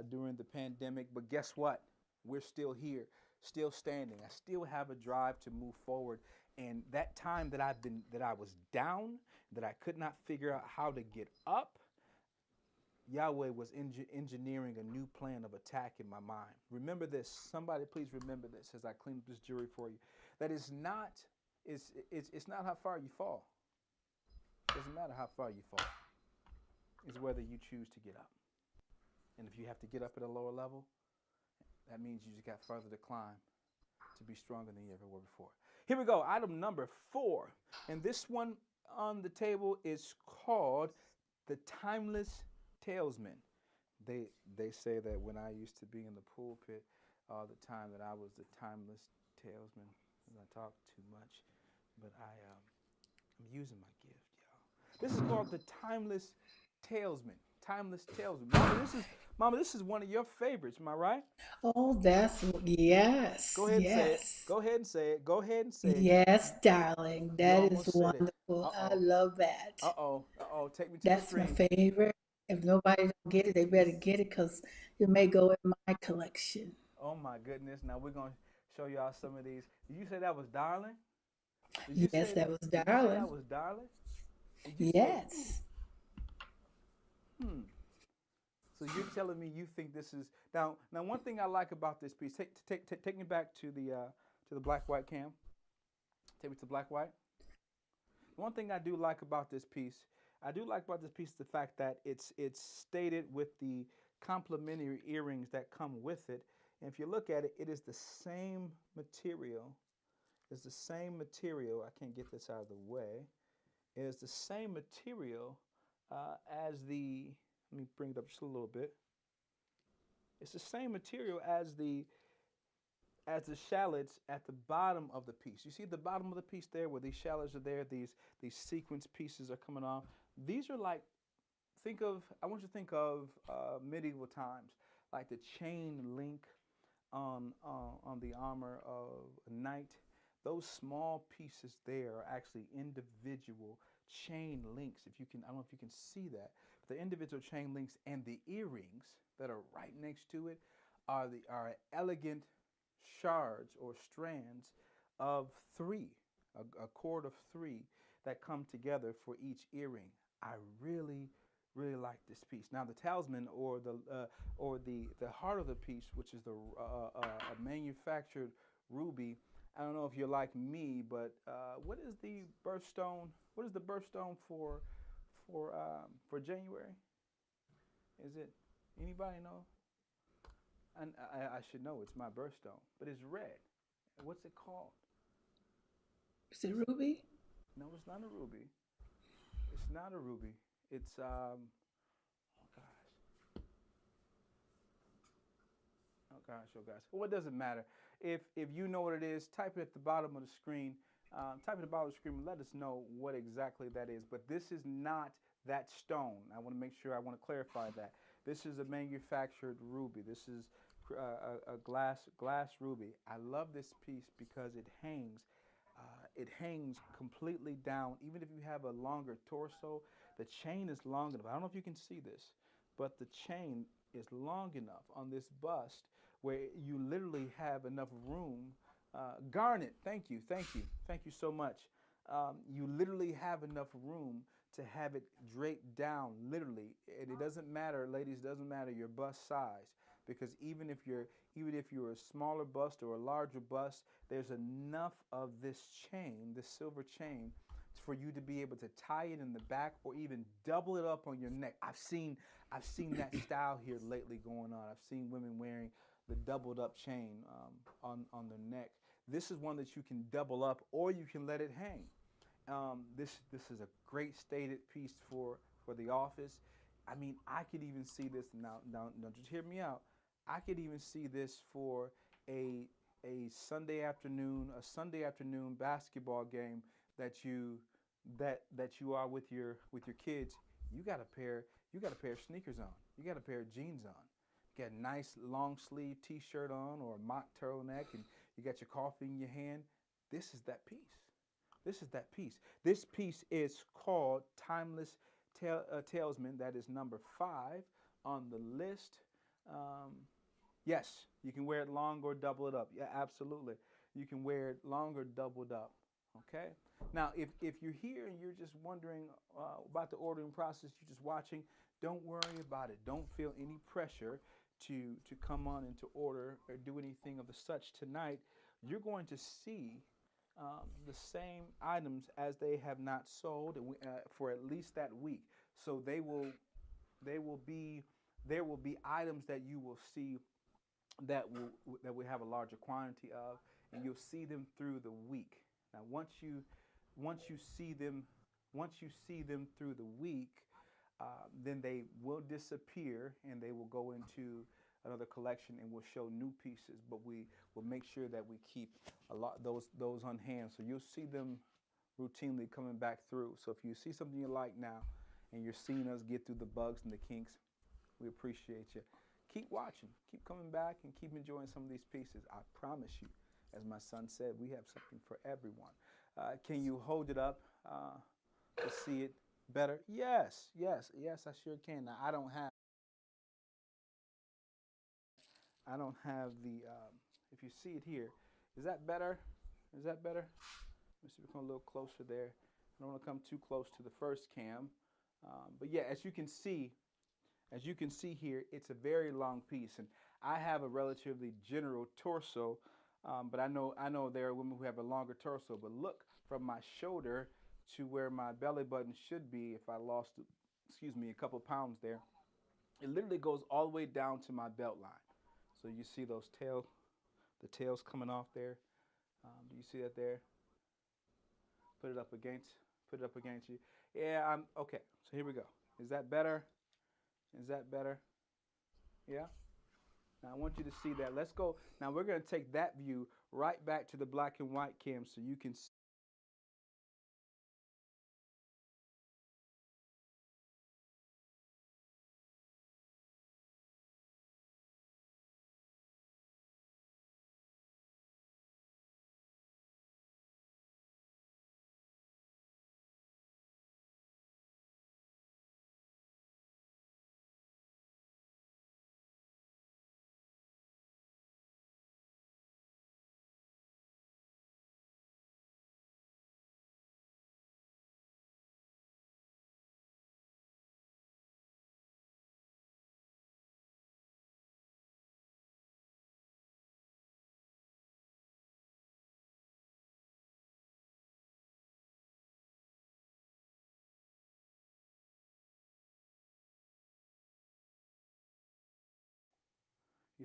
during the pandemic. But guess what? We're still here, still standing. I still have a drive to move forward. And that time that I was down, that I could not figure out how to get up, Yahweh was engineering a new plan of attack in my mind. Remember this. Somebody please remember this as I clean up this jewelry for you. That is not, it's not how far you fall. It doesn't matter how far you fall. It's whether you choose to get up. And if you have to get up at a lower level, that means you just got further to climb to be stronger than you ever were before. Here we go. Item number 4. And this one on the table is called the Timeless Talesman. They say that when I used to be in the pulpit all the time that I was the timeless talesman, and I talk too much, but I'm using my gift, y'all. This is called the Timeless Talesman. Timeless Talesman. Mama, this is one of your favorites, am I right? Oh, yes, Go ahead and say it. yes. Go ahead and say it. Go ahead and say it. Yes, darling. You That is almost said it. wonderful. I Uh-oh. love that. Uh-oh. Take me to the That's my screen. favorite. If nobody don't get it, they better get it because it may go in my collection. Oh my goodness. Now we're going to show y'all some of these. Did you say that was darling? Yes, that was Did you say that darling. was darling? Did you say, Yes. So you're telling me you think this is now one thing I like about this piece. Take me back to the black white cam. Take me to black white. One thing I do like about this piece, is the fact that it's stated with the complementary earrings that come with it. And if you look at it, it is the same material. It's the same material. I can't get this out of the way. It is the same material as the. Let me bring it up just a little bit. It's the same material as the shallots at the bottom of the piece. You see the bottom of the piece there where these shallots are there, these sequence pieces are coming off. These are like, I want you to think of medieval times, like the chain link on the armor of a knight. Those small pieces there are actually individual chain links. If you can, I don't know if you can see that, but the individual chain links and the earrings that are right next to it are elegant shards or strands of 3, a cord of 3 that come together for each earring. I really, really like this piece. Now the talisman or the heart of the piece, which is the a manufactured ruby. I don't know if you're like me, but what is the birthstone? What is the birthstone for January? Is it anybody know? And I should know. It's my birthstone, but it's red. What's it called? Is it Ruby? No, it's not a ruby. It's not a ruby. It's oh gosh, oh gosh, oh gosh. Well, it doesn't matter. If you know what it is, type it at the bottom of the screen. Type it at the bottom of the screen and let us know what exactly that is. But this is not that stone. I want to make sure. I want to clarify that. This is a manufactured ruby. This is a glass ruby. I love this piece because it hangs. It hangs completely down. Even if you have a longer torso, the chain is long enough. I don't know if you can see this, but the chain is long enough on this bust where you literally have enough room. Garnet, thank you, thank you, thank you so much. You literally have enough room to have it draped down, literally, and it doesn't matter, ladies, it doesn't matter your bust size, because even if you're a smaller bust or a larger bust, there's enough of this chain, this silver chain, for you to be able to tie it in the back or even double it up on your neck. I've seen that style here lately going on. I've seen women wearing the doubled up chain on their neck. This is one that you can double up or you can let it hang. This is a great stated piece for the office. I mean, I could even see this now just hear me out. I could even see this for a Sunday afternoon, basketball game that you are with your kids. You got a pair of sneakers on. You got a pair of jeans on. You got a nice long sleeve t-shirt on or a mock turtleneck, and you got your coffee in your hand. This is that piece. This is that piece. This piece is called Timeless Talisman. That is number 5 on the list. Yes, you can wear it long or double it up. Yeah, absolutely. You can wear it long or doubled up. Okay. Now, if you're here and you're just wondering about the ordering process, you're just watching, don't worry about it. Don't feel any pressure to come on and to order or do anything of the such tonight. You're going to see the same items as they have not sold for at least that week. So there will be items that you will see that we have a larger quantity of, and you'll see them through the week. Now, once you see them through the week, then they will disappear and they will go into another collection and we'll show new pieces. But we will make sure that we keep a lot those on hand, so you'll see them routinely coming back through. So if you see something you like now, and you're seeing us get through the bugs and the kinks, we appreciate you. Keep watching, keep coming back, and keep enjoying some of these pieces. I promise you, as my son said, we have something for everyone. Can you hold it up to see it better? Yes, yes, yes, I sure can. Now, I don't have the, if you see it here, is that better? Is that better? Let me see if we come a little closer there. I don't want to come too close to the first cam. But yeah, as you can see here, it's a very long piece, and I have a relatively general torso, but I know there are women who have a longer torso. But look from my shoulder to where my belly button should be, if I lost, a couple of pounds there, it literally goes all the way down to my belt line. So you see the tails coming off there. Do you see that there? Put it up against you. Yeah, I'm okay. So here we go. Is that better? Is that better? Yeah. Now I want you to see that. Let's go. Now we're going to take that view right back to the black and white cam so you can see.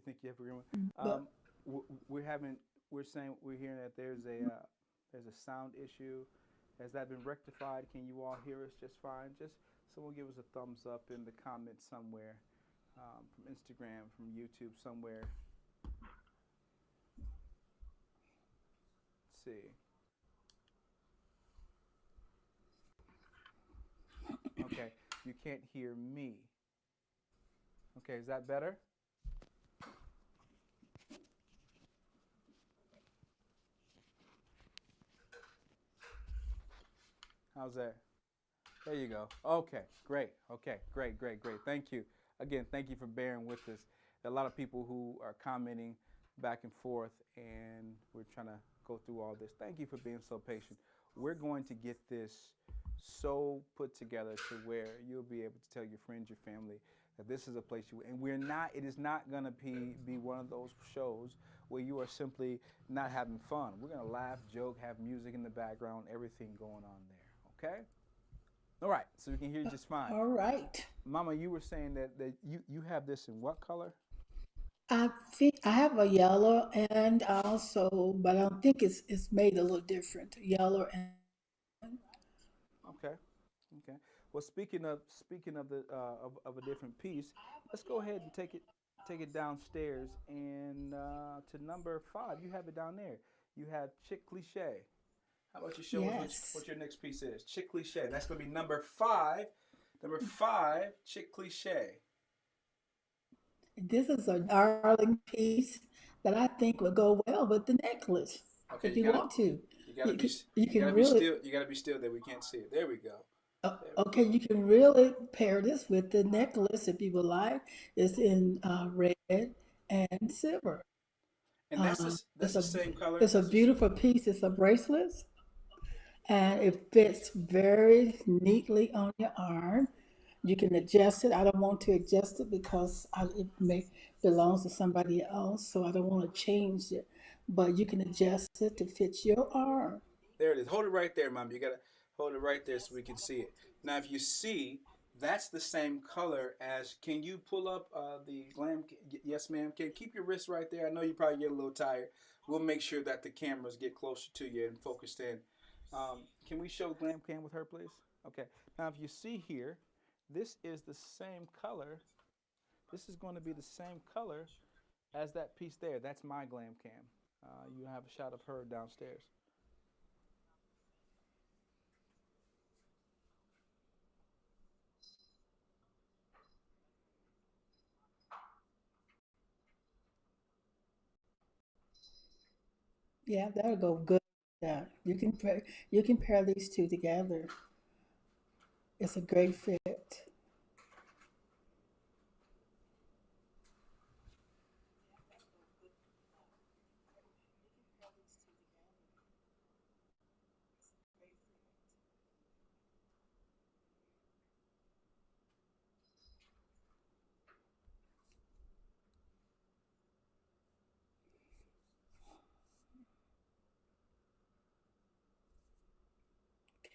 You think you have agreement? But We're having, we're saying, we're hearing that there's a sound issue. Has that been rectified? Can you all hear us just fine? Just someone give us a thumbs up in the comments somewhere, from Instagram, from YouTube, somewhere. Let's see. Okay, you can't hear me. Okay, is that better? How's that? There you go. Okay, great. Okay, great, great, great. Thank you. Again, thank you for bearing with us. There are a lot of people who are commenting back and forth, and we're trying to go through all this. Thank you for being so patient. We're going to get this so put together to where you'll be able to tell your friends, your family, that this is a place you, and we're not, it is not going to be one of those shows where you are simply not having fun. We're going to laugh, joke, have music in the background, everything going on there. Okay? All right, so we can hear you just fine. all right. Mama, you were saying that you have this in what color? I think I have a yellow and also, but I don't think it's made a little different. Yellow and Okay, okay. Well, speaking of the of a different piece, let's go ahead and take it downstairs and to number 5. You have it down there. You have Chick Cliche. How about you show us yes. what your next piece is? Chick Cliche. That's going to be number 5. Number 5, Chick Cliche. This is a darling piece that I think would go well with the necklace. Okay, If you want to, you you can gotta be really still. You gotta be still there. We can't see it. There we go. There we okay. go. You can really pair this with the necklace if you would like. It's in red and silver. And It's that's the same color. it's a beautiful piece. It's a bracelet, and it fits very neatly on your arm. You can adjust it. I don't want to adjust it because it may belongs to somebody else, so I don't want to change it. But you can adjust it to fit your arm. There it is. Hold it right there, Mom. You gotta hold it right there so we can see it. Now, if you see, that's the same color as. Can you pull up the glam? Yes, ma'am. Can keep your wrist right there. I know you probably get a little tired. We'll make sure that the cameras get closer to you and focused in. Can we show glam cam with her, please? Okay. Now, if you see here, this is the same color. This is going to be the same color as that piece there. That's my glam cam. You have a shot of her downstairs. Yeah, that'll go good. Yeah, you can pair these two together. It's a great fit.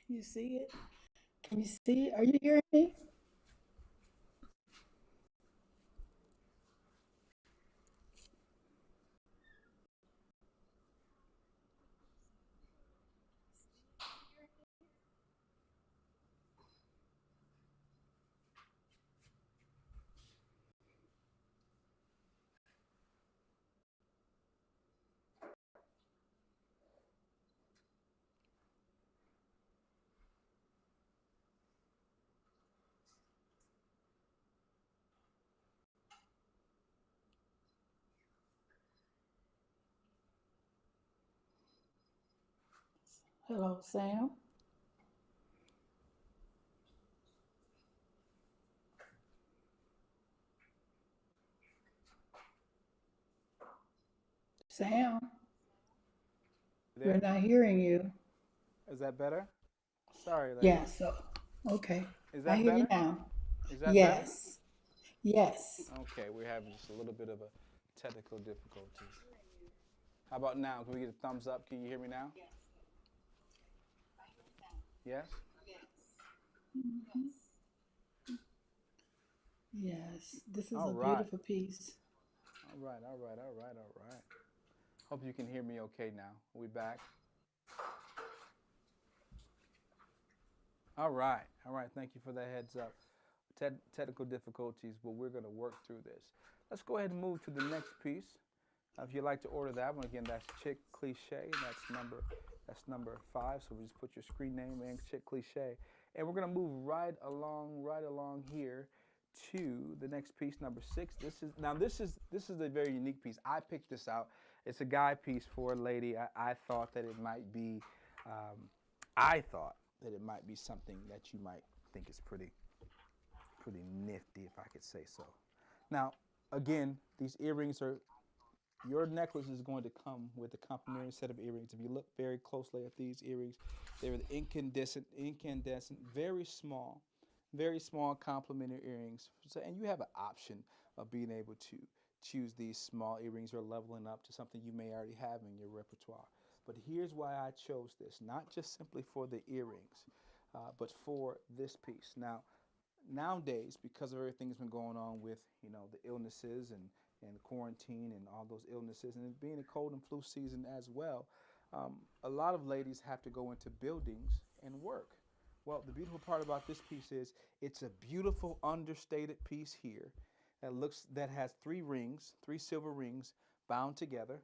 Can you see it? Can you see it? Are you hearing me? Hello, Sam. Sam, we're There. not hearing you. Is that better? Sorry, ladies. Yes. So, okay. Is I that hear you better? now. Is that better? Yes. Yes. Okay, we're having just a little bit of a technical difficulties. How about now? Can we get a thumbs up? Can you hear me now? Yes? Yes. This is All a right. beautiful piece. right, all right, all right, all right. Hope you can hear me okay now. We back? All right, all right. Thank you for that heads up. Technical difficulties, but we're going to work through this. Let's go ahead and move to the next piece. If you'd like to order that one, again, that's Chick Cliche. That's number 5. So we just put your screen name and Chick Cliche, and we're gonna move right along here to the next piece, number 6. This is a very unique piece. I picked this out. It's a guy piece for a lady. I thought that it might be, I thought that it might be something that you might think is pretty nifty, if I could say so. Now, again, these earrings are, your necklace is going to come with a complimentary set of earrings. If you look very closely at these earrings, they're incandescent, very small complimentary earrings. So, and you have an option of being able to choose these small earrings or leveling up to something you may already have in your repertoire. But here's why I chose this, not just simply for the earrings, but for this piece. Now, nowadays, because of everything that's been going on with, the illnesses and quarantine and all those illnesses, and it being a cold and flu season as well, a lot of ladies have to go into buildings and work. Well, the beautiful part about this piece is it's a beautiful understated piece here that has 3 silver rings bound together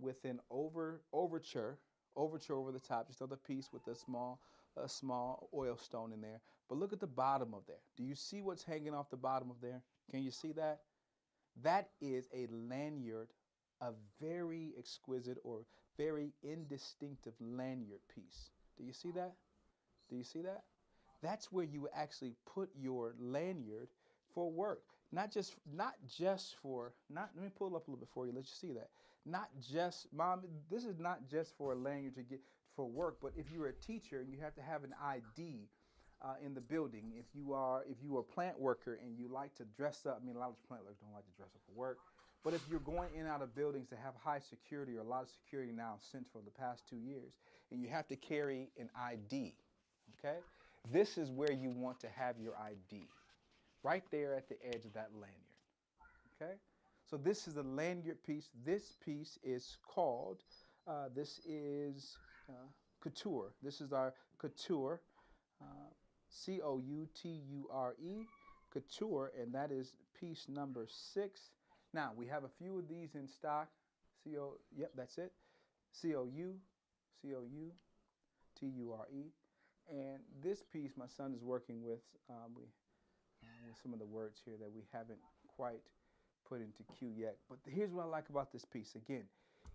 with an overture over the top, just another piece with a small oil stone in there. But look at the bottom of there. Do you see what's hanging off the bottom of there? Can you see that? That is a lanyard, a very exquisite or very indistinctive lanyard piece. Do you see that? Do you see that? That's where you actually put your lanyard for work. Not just for, not, let me pull it up a little bit for you, let you see that. Not just, Mom, this is not just for a lanyard to get for work, but if you're a teacher and you have to have an ID in the building, if you are a plant worker and you like to dress up, I mean, a lot of plant workers don't like to dress up for work, but if you're going in and out of buildings that have high security or a lot of security now since for the past 2 years, and you have to carry an ID, okay? This is where you want to have your ID, right there at the edge of that lanyard, okay? So this is a lanyard piece. This piece is called, Couture. This is our Couture, Couture, Couture, and that is piece number 6. Now, we have a few of these in stock. Yep, that's it. Couture. And this piece, my son is working with, with some of the words here that we haven't quite put into cue yet. But here's what I like about this piece. Again,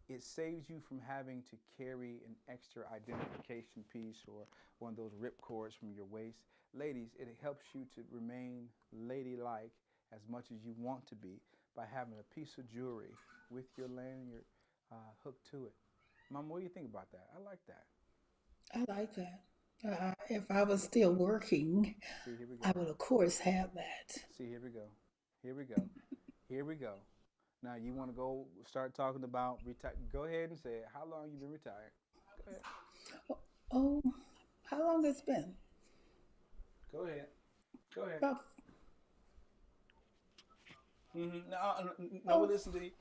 it saves you from having to carry an extra identification piece or one of those rip cords from your waist. Ladies, it helps you to remain ladylike as much as you want to be by having a piece of jewelry with your lanyard hooked to it. Mom, what do you think about that? I like that. I like that. If I was still working, See, here we I go. would, of course, have that. See, here we go. Here we go. Here we go. Now, you want to go start talking about retire? Go ahead and say it. How long you been retired? Go ahead. Oh, how long it's been? Go ahead. Go ahead. About, No, we'll listen to you.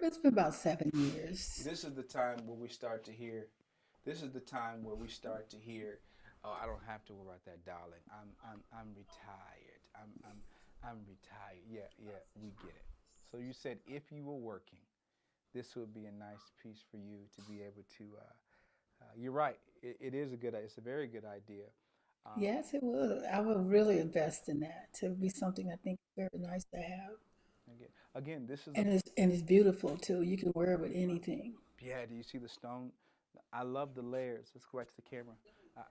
it's been about 7 years. This is the time where we start to hear. This is the time where we start to hear. Oh, I don't have to worry about that, darling. I'm retired. I'm retired. Yeah, we get it. So you said if you were working, this would be a nice piece for you to be able to. You're right. It is a good. It's a very good idea. Yes, it would. I would really invest in that. It would be something I think very nice to have. Again, this is. And it's beautiful too. You can wear it with anything. Yeah. Do you see the stone? I love the layers. Let's go back to the camera.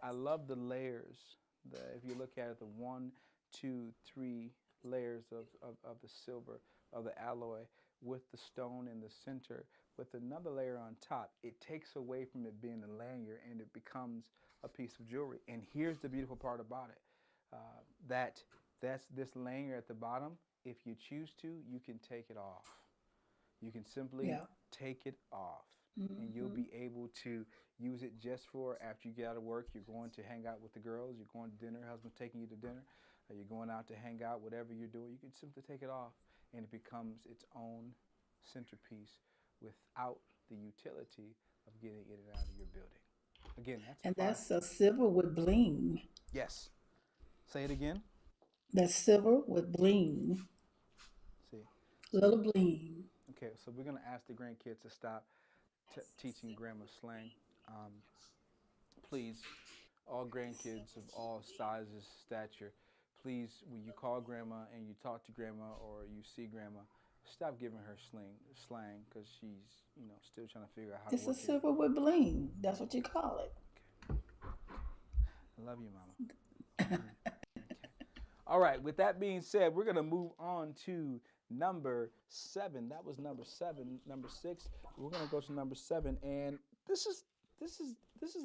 I love the layers. If you look at it, the 1, 2, 3 layers of the silver, of the alloy, with the stone in the center, with another layer on top. It takes away from it being a lanyard and it becomes a piece of jewelry. And here's the beautiful part about it. That's this lanyard at the bottom. If you choose to, you can take it off. You can simply take it off. And you'll be able to use it just for after you get out of work, you're going to hang out with the girls, you're going to dinner, husband's taking you to dinner, or you're going out to hang out, whatever you're doing, you can simply take it off. and it becomes its own centerpiece without the utility of getting in and out of your building. Again, that's a And five. that's a silver with bling. Yes. Say it again. That's silver with bling. See. So, Little bling. okay, so we're going to ask the grandkids to stop teaching grandma slang. Um, please, all grandkids of all sizes, stature, please, when you call grandma and you talk to grandma or you see grandma, stop giving her slang because she's, still trying to figure out how to It's a work it. silver with bling. That's what you call it. Okay. I love you, mama. Okay. All right, with that being said, we're going to move on to number 7. That was number 7. Number 6, we're going to go to number 7, and this is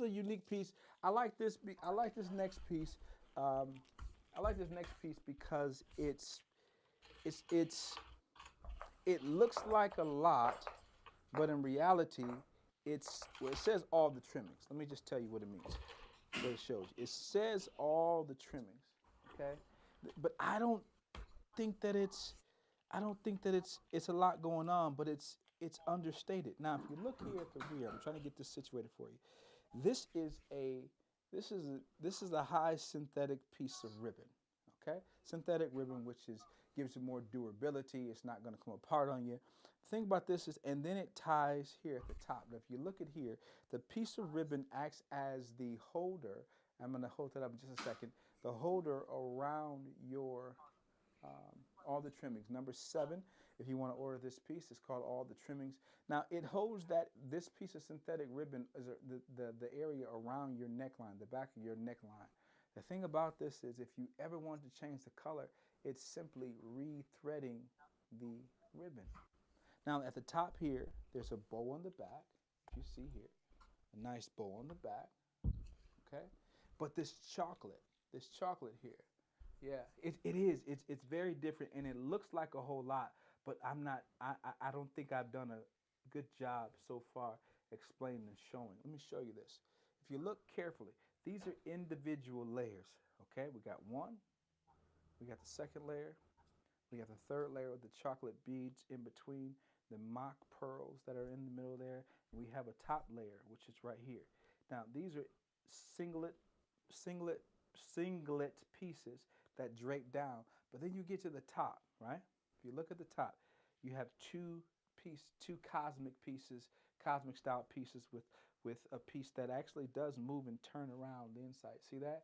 a unique piece. I like this. I like this next piece. I like this next piece because it looks like a lot, but in reality, it says all the trimmings. Let me just tell you what it means. What it shows you. It says all the trimmings. Okay, but I don't think that it's a lot going on, but it's understated. Now, if you look here at the rear, I'm trying to get this situated for you. This is a high synthetic piece of ribbon. Okay, synthetic ribbon, which gives you more durability. It's not going to come apart on you. The thing about this is, and then it ties here at the top. Now, if you look at here, the piece of ribbon acts as the holder. I'm going to hold that up in just a second. The holder around your all the trimmings. Number 7, if you want to order this piece, it's called all the trimmings. Now it holds this piece of synthetic ribbon is the area around your neckline, the back of your neckline. The thing about this is if you ever want to change the color, it's simply re-threading the ribbon. Now at the top here, there's a bow on the back, if you see here, a nice bow on the back, okay? But this chocolate here, yeah, it is. It's very different, and it looks like a whole lot, but I don't think I've done a good job so far explaining and showing. Let me show you this. If you look carefully, these are individual layers, okay? We got one, we got the second layer, we got the third layer with the chocolate beads in between, the mock pearls that are in the middle there, and we have a top layer, which is right here. Now, these are singlet pieces that drape down, but then you get to the top, right? If you look at the top, you have two cosmic style pieces with a piece that actually does move and turn around the inside. See that?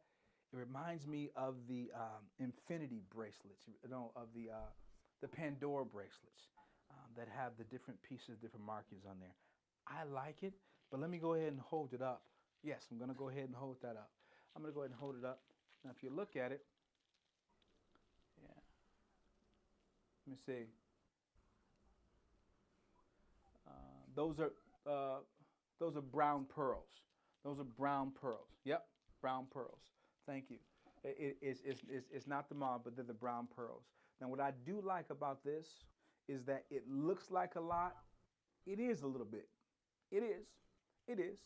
It reminds me of the infinity bracelets, of the Pandora bracelets that have the different pieces, different markings on there. I like it, but let me go ahead and hold it up. Yes, I'm going to go ahead and hold that up. I'm going to go ahead and hold it up. Now, if you look at it, yeah, let me see. Those are brown pearls. Those are brown pearls. Yep, brown pearls. Thank you. It's not the mauve, but they're the brown pearls. Now, what I do like about this is that it looks like a lot. It is a little bit. It is. It is.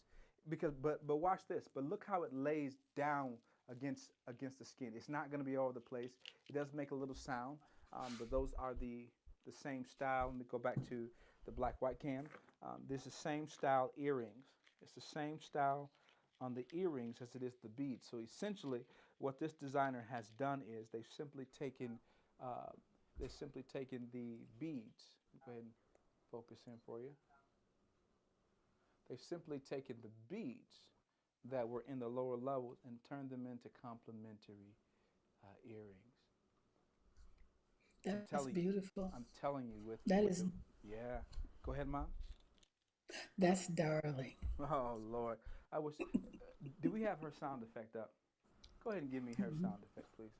But watch this. But look how it lays down against the skin. It's not going to be all over the place. It does make a little sound, but those are the same style. Let me go back to the black white cam. This is the same style earrings. It's the same style on the earrings as it is the beads. So essentially, what this designer has done is they've simply taken the beads. Go ahead and focus in for you. They've simply taken the beads that were in the lower levels and turned them into complementary earrings. That's beautiful. I'm telling you, yeah. Go ahead, Mom. That's darling. Oh Lord, I wish. Do we have her sound effect up? Go ahead and give me her sound effect, please.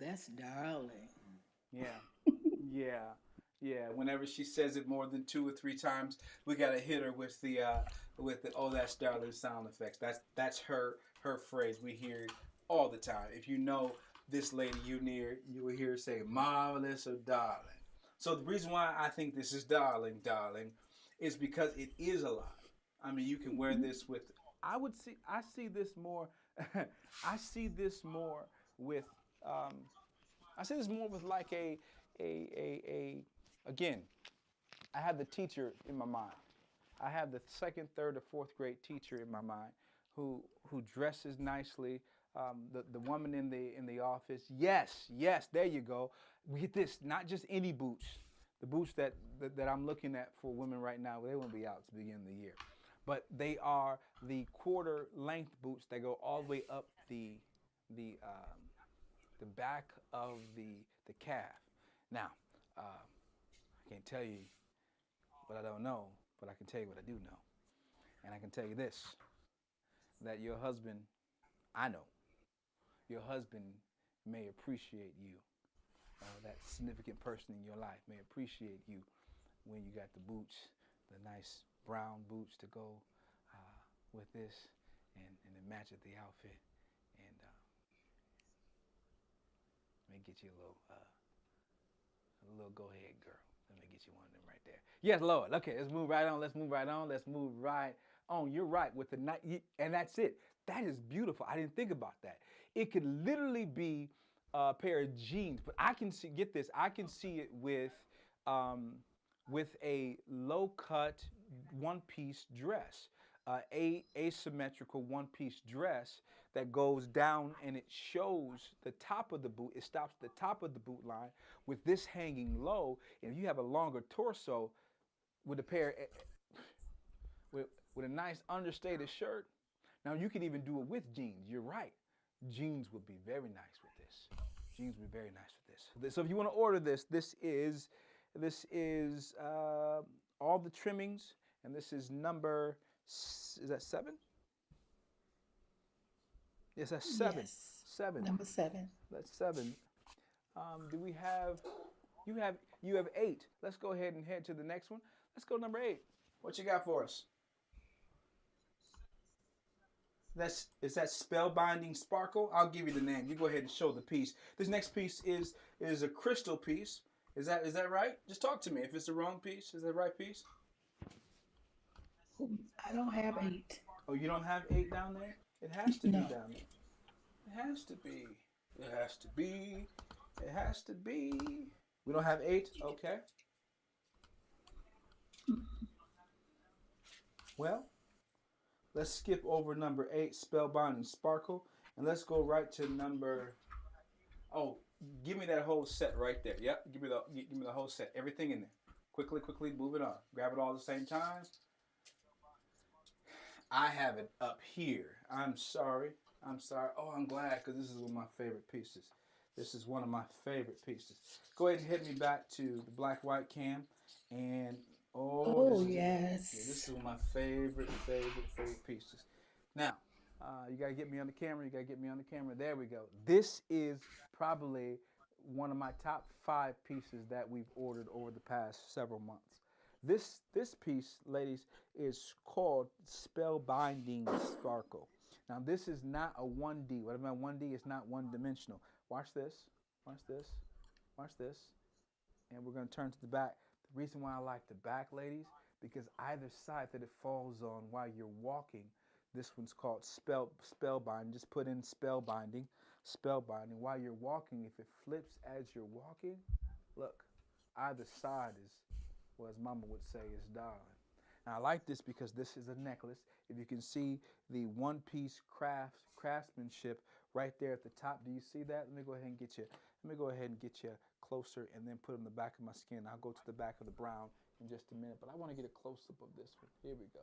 That's darling. Yeah, yeah. Whenever she says it more than 2 or 3 times, we gotta hit her with the "Oh, that's darling" sound effects. That's her phrase. We hear it all the time. If you know this lady, you will hear her say "marvelous" or "darling." So the reason why I think this is darling, is because it is a lot. I mean, you can wear this with. I see this more. I see this more with, I say this more with like again, I have the teacher in my mind. I have the second, third, or fourth grade teacher in my mind who dresses nicely. The woman in the office. Yes, yes, there you go. We get this, not just any boots. The boots that I'm looking at for women right now, they won't be out to begin the year, but they are the quarter length boots that go all the way up the back of the calf. Now, I can't tell you what I don't know, but I can tell you what I do know. And I can tell you this, that your husband, I know, your husband may appreciate you. That significant person in your life may appreciate you when you got the boots, the nice brown boots to go with this, and it matches the outfit. And may get you a little go ahead girl. Let me get you one of them right there. Yes, Lord. Okay, let's move right on. Let's move right on. Let's move right on. You're right with the night, and that's it. That is beautiful. I didn't think about that. It could literally be a pair of jeans, but I can see. Get this. I can see it with a low cut one piece dress, asymmetrical one piece dress that goes down and it shows the top of the boot. It stops the top of the boot line with this hanging low. And you have a longer torso with a pair with a nice understated shirt. Now you can even do it with jeans. You're right. Jeans would be very nice with this. Jeans would be very nice with this. So if you want to order this, this is all the trimmings, and this is number. Is that 7? Yes, that's 7. Yes. 7. Number 7. That's 7. Do we have? You have 8. Let's go ahead and head to the next one. Let's go number 8. What you got for us? Is that spellbinding sparkle? I'll give you the name. You go ahead and show the piece. This next piece is a crystal piece. Is that right? Just talk to me. If it's the wrong piece, is that the right piece? I don't have 8. Oh, you don't have 8 down there? It has to be down there. It has to be. It has to be. It has to be. We don't have 8? Okay. Well, let's skip over number 8, Spellbound and Sparkle, and let's go right to number. Oh, give me that whole set right there. Yep, give me the whole set. Everything in there. Quickly, move it on. Grab it all at the same time. I have it up here. I'm sorry. Oh, I'm glad, because this is one of my favorite pieces. This is one of my favorite pieces. Go ahead and hit me back to the black-white cam. And, yes. This is one of my favorite pieces. Now, you got to get me on the camera. There we go. This is probably one of my top 5 pieces that we've ordered over the past several months. This piece, ladies, is called Spellbinding Sparkle. Now, this is not a 1D. What I mean 1D is not one-dimensional. Watch this. And we're going to turn to the back. The reason why I like the back, ladies, because either side that it falls on while you're walking, this one's called spellbinding. Just put in spellbinding. While you're walking, if it flips as you're walking, look, either side is, well, as Mama would say, is darling. Now, I like this because this is a necklace. If you can see the one-piece craftsmanship right there at the top. Do you see that? Let me go ahead and get you closer and then put it on the back of my skin. I'll go to the back of the brown in just a minute, but I want to get a close-up of this one. Here we go.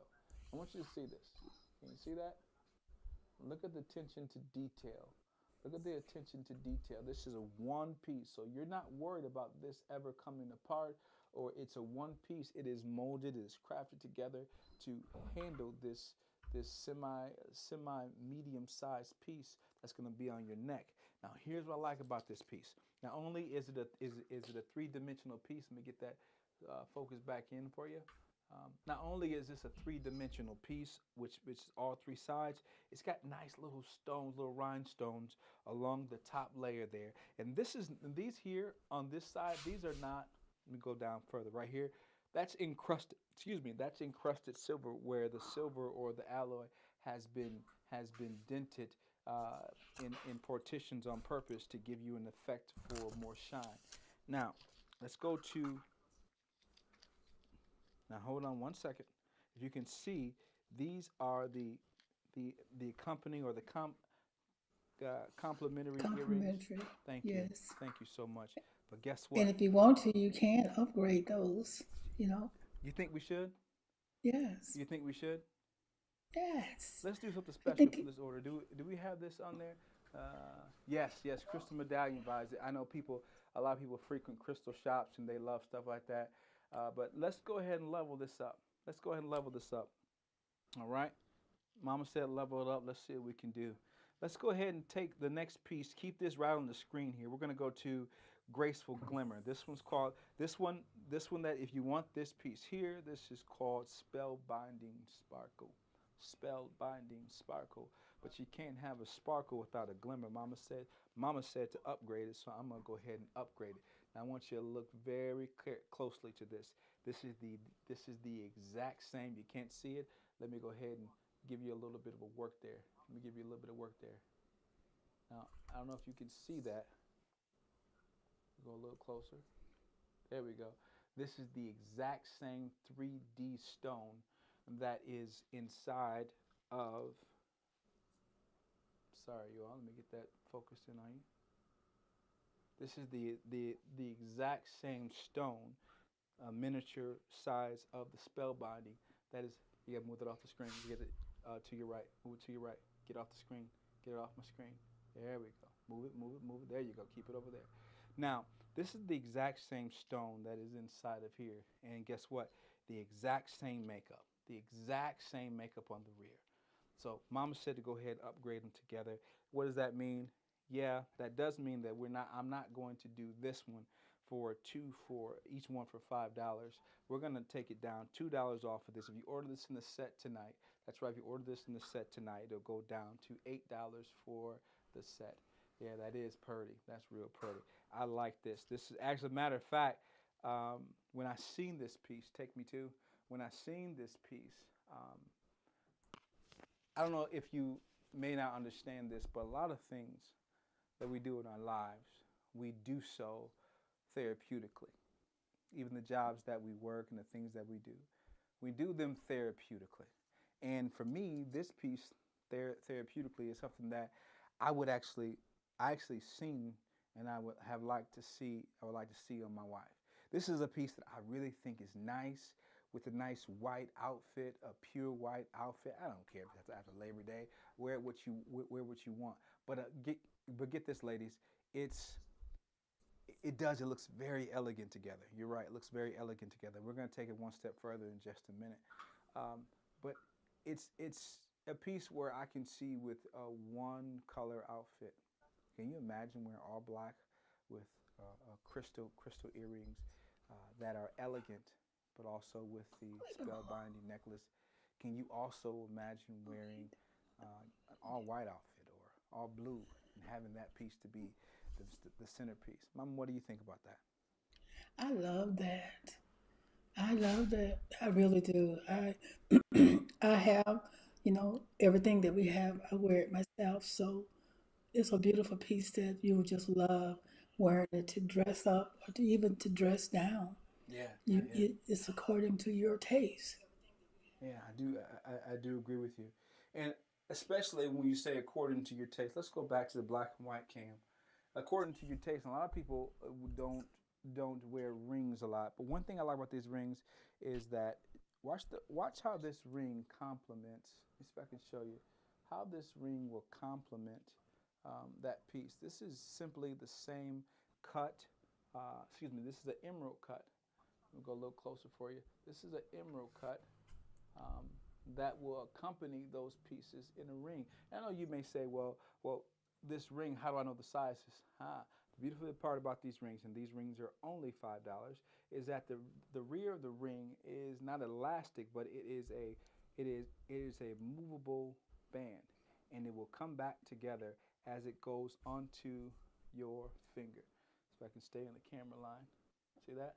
I want you to see this. Can you see that? Look at the attention to detail. Look at the attention to detail. This is a one piece, so you're not worried about this ever coming apart, or it's a one piece. It is molded, it is crafted together to handle this semi medium sized piece that's going to be on your neck. Now, here's what I like about this piece. Not only is it a three-dimensional piece. Let me get that focus back in for you. Not only is this a three-dimensional piece, which is all 3 sides, it's got nice little stones, little rhinestones along the top layer there. And these here on this side, these are not, let me go down further right here. That's encrusted silver, where the silver or the alloy has been dented uh, in partitions on purpose to give you an effect for more shine. Now, let's go to, now hold on one second. If you can see, these are the accompanying or the complementary earrings. Complimentary. Thank you. Yes. Thank you so much. But guess And what? if you want to, you can upgrade those, you know. You think we should? Yes. You think we should? Yes. Let's do something I special think for this order. Do we have this on there? Yes, yes. Crystal medallion vibes. I know people. A lot of people frequent crystal shops and they love stuff like that. But let's go ahead and level this up. Let's go ahead and level this up. All right. Mama said level it up. Let's see what we can do. Let's go ahead and take the next piece. Keep this right on the screen here. We're going to go to Graceful Glimmer. This one's called, this one that if you want this piece here, this is called Spellbinding Sparkle. Spellbinding Sparkle. But you can't have a sparkle without a glimmer. Mama said to upgrade it, so I'm going to go ahead and upgrade it. Now I want you to look very closely to this. This is the exact same. You can't see it. Let me go ahead and give you a little bit of a work there. Let me give you a little bit of work there. Now, I don't know if you can see that. Go a little closer. There we go. This is the exact same 3D stone that is inside of, sorry, you all, let me get that focused in on you. This is the exact same stone, miniature size of the spellbinding. That is, you gotta move it off the screen. You get it to your right. Move it to your right. Get off the screen. Get it off my screen. There we go. Move it, move it, move it. There you go. Keep it over there. Now, this is the exact same stone that is inside of here. And guess what? The exact same makeup. The exact same makeup on the rear. So Mama said to go ahead and upgrade them together. What does that mean? Yeah, that does mean that I'm not going to do this one for each one for $5. We're gonna take it down $2 off of this. If you order this in the set tonight, that's right. If you order this in the set tonight, it'll go down to $8 for the set. Yeah, that is pretty. That's real pretty. I like this. This is actually, matter of fact, when I seen this piece, take me to, when I seen this piece, um, I don't know if you may not understand this, but a lot of things that we do in our lives, we do so therapeutically. Even the jobs that we work and the things that we do them therapeutically. And for me, this piece therapeutically is something that I would actually, I actually seen and I would like to see on my wife. This is a piece that I really think is nice with a nice white outfit, a pure white outfit. I don't care if that's after Labor Day. Wear what you want. But get this, ladies. It's it looks very elegant together. You're right, it looks very elegant together. We're going to take it one step further in just a minute. But it's a piece where I can see with a one color outfit. Can you imagine wearing all black with crystal earrings that are elegant, but also with the spellbinding necklace? Can you also imagine wearing an all white outfit or all blue and having that piece to be the centerpiece? Mama, what do you think about that? I love that. I love that. I really do. I have, everything that we have. I wear it myself, so it's a beautiful piece that you would just love wearing it to dress up or to even to dress down. Yeah, yeah, yeah. It's according to your taste. Yeah, I do. I do agree with you, and especially when you say according to your taste. Let's go back to the black and white cam. According to your taste, and a lot of people don't wear rings a lot. But one thing I like about these rings is that watch how this ring complements. Let's see if I can show you how this ring will complement that piece. This is simply the same cut. Excuse me. This is an emerald cut. We'll go a little closer for you. This is an emerald cut um, that will accompany those pieces in a ring. And I know you may say, well, this ring, how do I know the sizes? The beautiful part about these rings, and these rings are only $5, is that the rear of the ring is not elastic, but it is a movable band, and it will come back together as it goes onto your finger. So I can stay in the camera line. See that?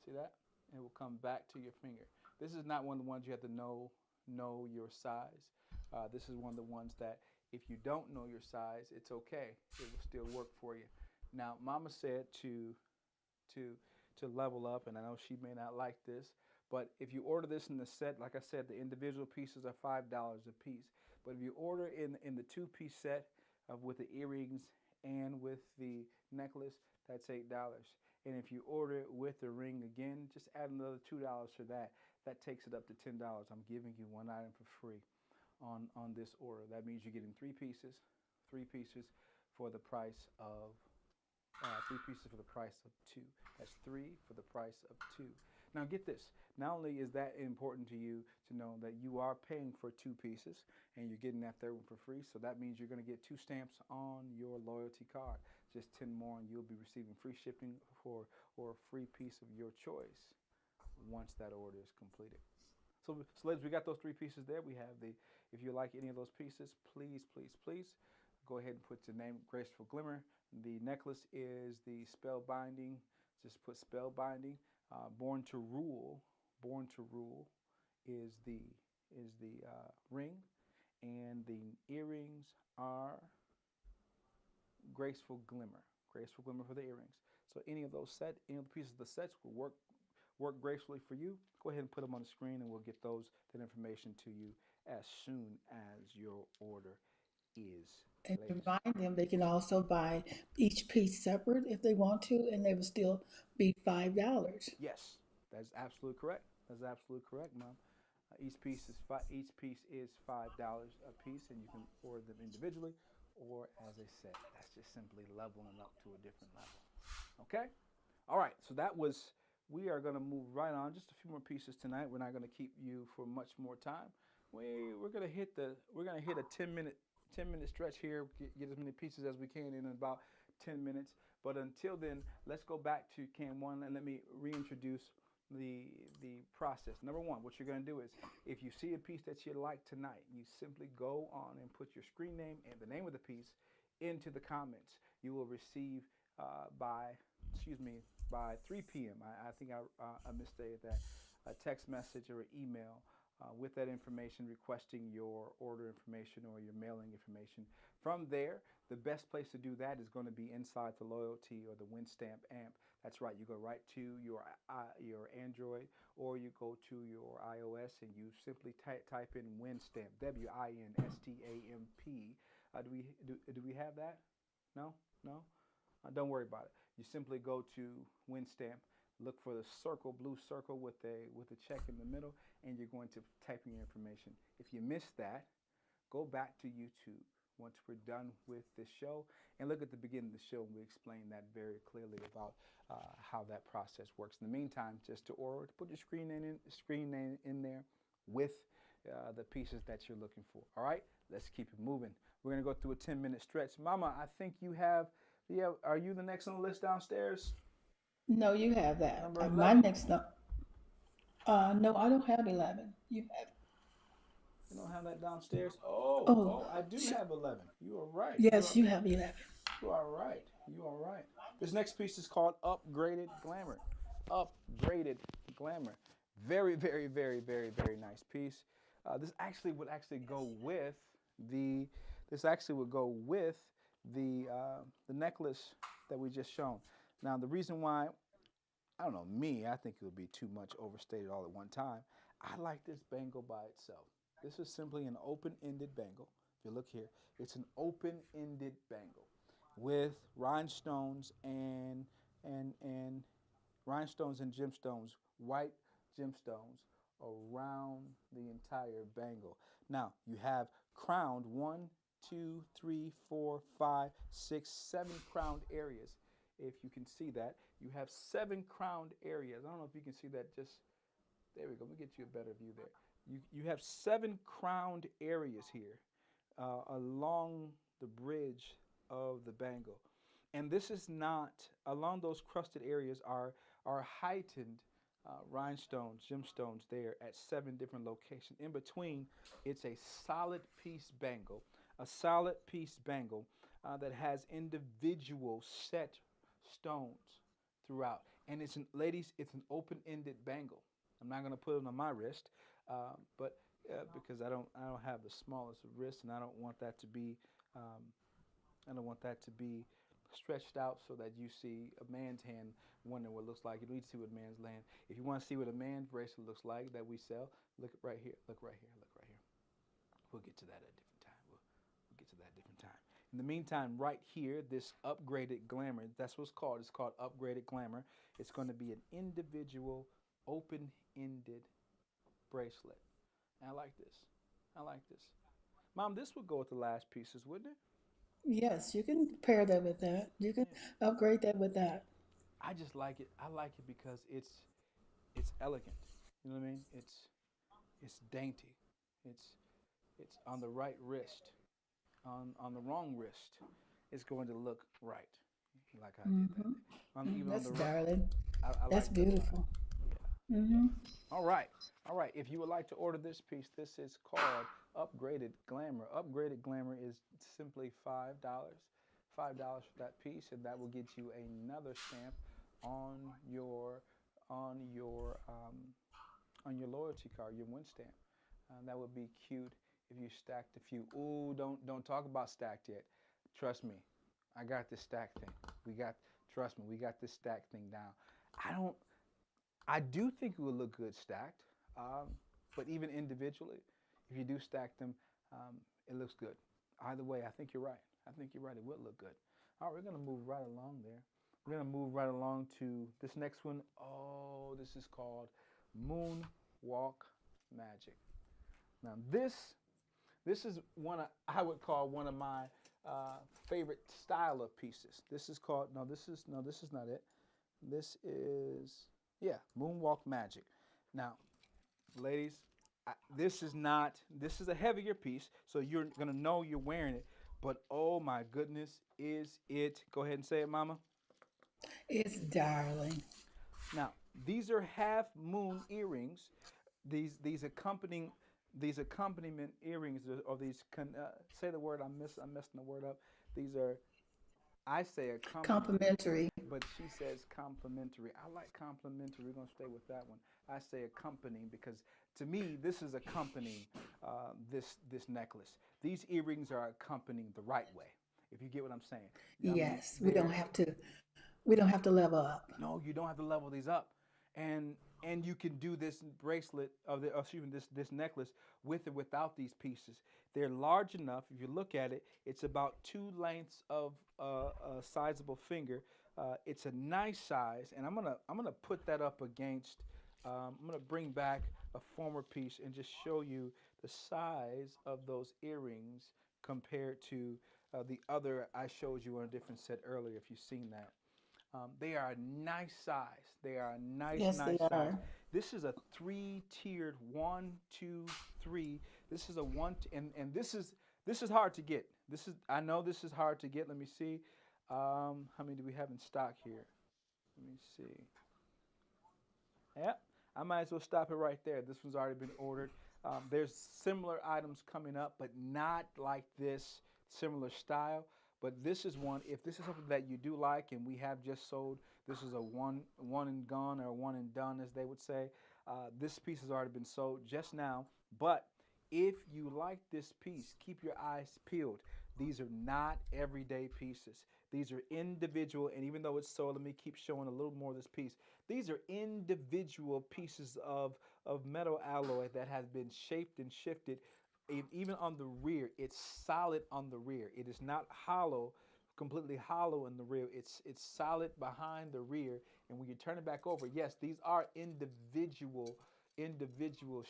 See that? And it will come back to your finger. This is not one of the ones you have to know your size. This is one of the ones that If you don't know your size, it's okay. It will still work for you. Now, Mama said to to level up, and I know she may not like this, but if you order this in the set, like I said, the individual pieces are $5 a piece. But if you order in the two-piece set with the earrings and with the necklace, that's $8. And if you order it with the ring again, just add another $2 for that. That takes it up to $10. I'm giving you one item for free on this order. That means you're getting three pieces for the price of three pieces for the price of two. That's three for the price of two. Now get this. Not only is that important to you to know that you are paying for two pieces and you're getting that third one for free, so that means you're going to get 2 stamps on your loyalty card. Just 10 more and you'll be receiving free shipping for or a free piece of your choice once that order is completed. So ladies, we got those 3 pieces there. We have the, if you like any of those pieces, please, please, please go ahead and put your name, Graceful Glimmer. The necklace is the Spellbinding. Just put Spellbinding. Born to Rule is the ring, and the earrings are Graceful Glimmer. Graceful Glimmer for the earrings. So any of those any of the pieces of the sets will work gracefully for you. Go ahead and put them on the screen, and we'll get that information to you as soon as your order is And placed. remind them they can also buy each piece separate if they want to, and they will still be $5. Yes, that's absolutely correct. That's absolutely correct, Mom. Each piece is $5 a piece, and you can order them individually or as a set. That's just simply leveling up to a different level. Okay. All right. So that was. We are going to move right on. Just a few more pieces tonight. We're not going to keep you for much more time. We're going to hit a 10-minute stretch here. Get as many pieces as we can in about 10 minutes. But until then, let's go back to Cam 1 and let me reintroduce the process. Number 1, what you're going to do is, if you see a piece that you like tonight, you simply go on and put your screen name and the name of the piece into the comments. You will receive by 3 p.m. I think I misstated that. A text message or an email with that information requesting your order information or your mailing information. From there, the best place to do that is going to be inside the Loyalty or the WinStamp amp. That's right. You go right to your Android, or you go to your iOS and you simply type in WinStamp, WINSTAMP. Do we have that? No? Don't worry about it. You simply go to WinStamp, look for the blue circle with a check in the middle, and you're going to type in your information. If you missed that, go back to YouTube once we're done with this show and look at the beginning of the show, and we explain that very clearly about how that process works. In the meantime, just to put your screen name in there with the pieces that you're looking for. All right, let's keep it moving. We're going to go through a 10-minute stretch. Mama, I think you have. Yeah, are you the next on the list downstairs? No, you have that. Number My 11? next no. No, I don't have 11. You have. You don't have that downstairs? Oh, I do have 11. You are right. yes, you have 11. You are right. You are right. This next piece is called Upgraded Glamour. Upgraded Glamour. Very, very, very, very, very nice piece. This actually would go with the. This actually would go with the necklace that we just shown. Now, the reason why, I don't know, I think it would be too much overstated all at one time. I like this bangle by itself. This is simply an open-ended bangle. If you look here, it's an open-ended bangle with rhinestones and rhinestones and gemstones, white gemstones around the entire bangle. Now, you have crowned 1, 2, 3, 4, 5, 6, 7 crowned areas. If you can see that, you have 7 crowned areas. I don't know if you can see that. Just there we go. Let me get you a better view there. You have 7 crowned areas here along the bridge of the bangle, and this is not along those crusted areas are heightened rhinestones, gemstones there at 7 different locations. In between, it's a solid piece bangle, that has individual set stones throughout. And ladies, it's an open-ended bangle. I'm not going to put it on my wrist, but because I don't have the smallest of wrists, and I don't want that to be um, I don't want that to be stretched out so that you see a man's hand, wondering what it looks like. You need to see what a man's hand. If you want to see what a man's bracelet looks like that we sell, look right here, look right here, look right here. We'll get to that at a different time. We'll get to that at a different time. In the meantime, right here, this upgraded glamour, that's what it's called. It's called upgraded glamour. It's going to be an individual, open-ended bracelet. And I like this. I like this. Mom, this would go with the last pieces, wouldn't it? Yes, you can pair that with that. You can Yeah. upgrade that with that. I just like it. I like it because it's elegant. You know what I mean? It's dainty. It's it's on the right wrist. On the wrong wrist, it's going to look right, like I did that. Hmm. Even on That's the right, darling. I That's like that a lot. beautiful. Yeah, yeah. Hmm. All right, all right. If you would like to order this piece, this is called Upgraded Glamour. Upgraded Glamour is simply $5. $5 for that piece, and that will get you another stamp on your on your um, on your loyalty card, your win stamp. That would be cute if you stacked a few. Ooh, don't talk about stacked yet. Trust me, I got this stack thing. We got Trust me, we got this stack thing down. I don't. I do think it would look good stacked, um, but even individually, if you do stack them, um, it looks good. Either way, I think you're right. I think you're right. It would look good. All right, we're gonna move right along there. We're gonna move right along to this next one. Oh, this is called Moonwalk Magic. Now this is I would call one of my favorite style of pieces. This is called this is not it. This is yeah, Moonwalk Magic. Now, ladies, this is not this is a heavier piece, so you're gonna know you're wearing it. But oh my goodness, is it? Go ahead and say it, Mama. It's darling. Now, these are half moon earrings. These accompanying these accompaniment earrings or these say the word I'm messing the word up. These are I say accompanying, Complimentary. but she says complimentary. I like complimentary. We're gonna stay with that one. I say accompanying because to me this is accompanying this necklace. These earrings are accompanying the right way. If you get what I'm saying, I mean Yes, they're we don't have to level up. no, you don't have to level these up, and you can do this bracelet of the excuse me this necklace with or without these pieces. They're large enough. If you look at it, it's about two lengths of a sizable finger. It's a nice size, and I'm gonna put that up against. I'm gonna bring back a former piece and just show you the size of those earrings compared to the other I showed you on a different set earlier. If you've seen that. They are a nice size. They are a nice, Yes, they nice size. are. This is a three-tiered one, two, three. This is a one, and this is hard to get. This is I know this is hard to get. Let me see. How many do we have in stock here? Let me see. Yep. I might as well stop it right there. This one's already been ordered. There's similar items coming up, but not like this similar style. But this is one. If this is something that you do like, and we have just sold, this is a one and gone or one and done, as they would say. This piece has already been sold just now. But if you like this piece, keep your eyes peeled. These are not everyday pieces. These are individual, and even though it's sold, let me keep showing a little more of this piece. These are individual pieces of metal alloy that has been shaped and shifted. Even on the rear, it's solid on the rear. It is not hollow, completely hollow in the rear. It's solid behind the rear. And when you turn it back over, yes, these are individual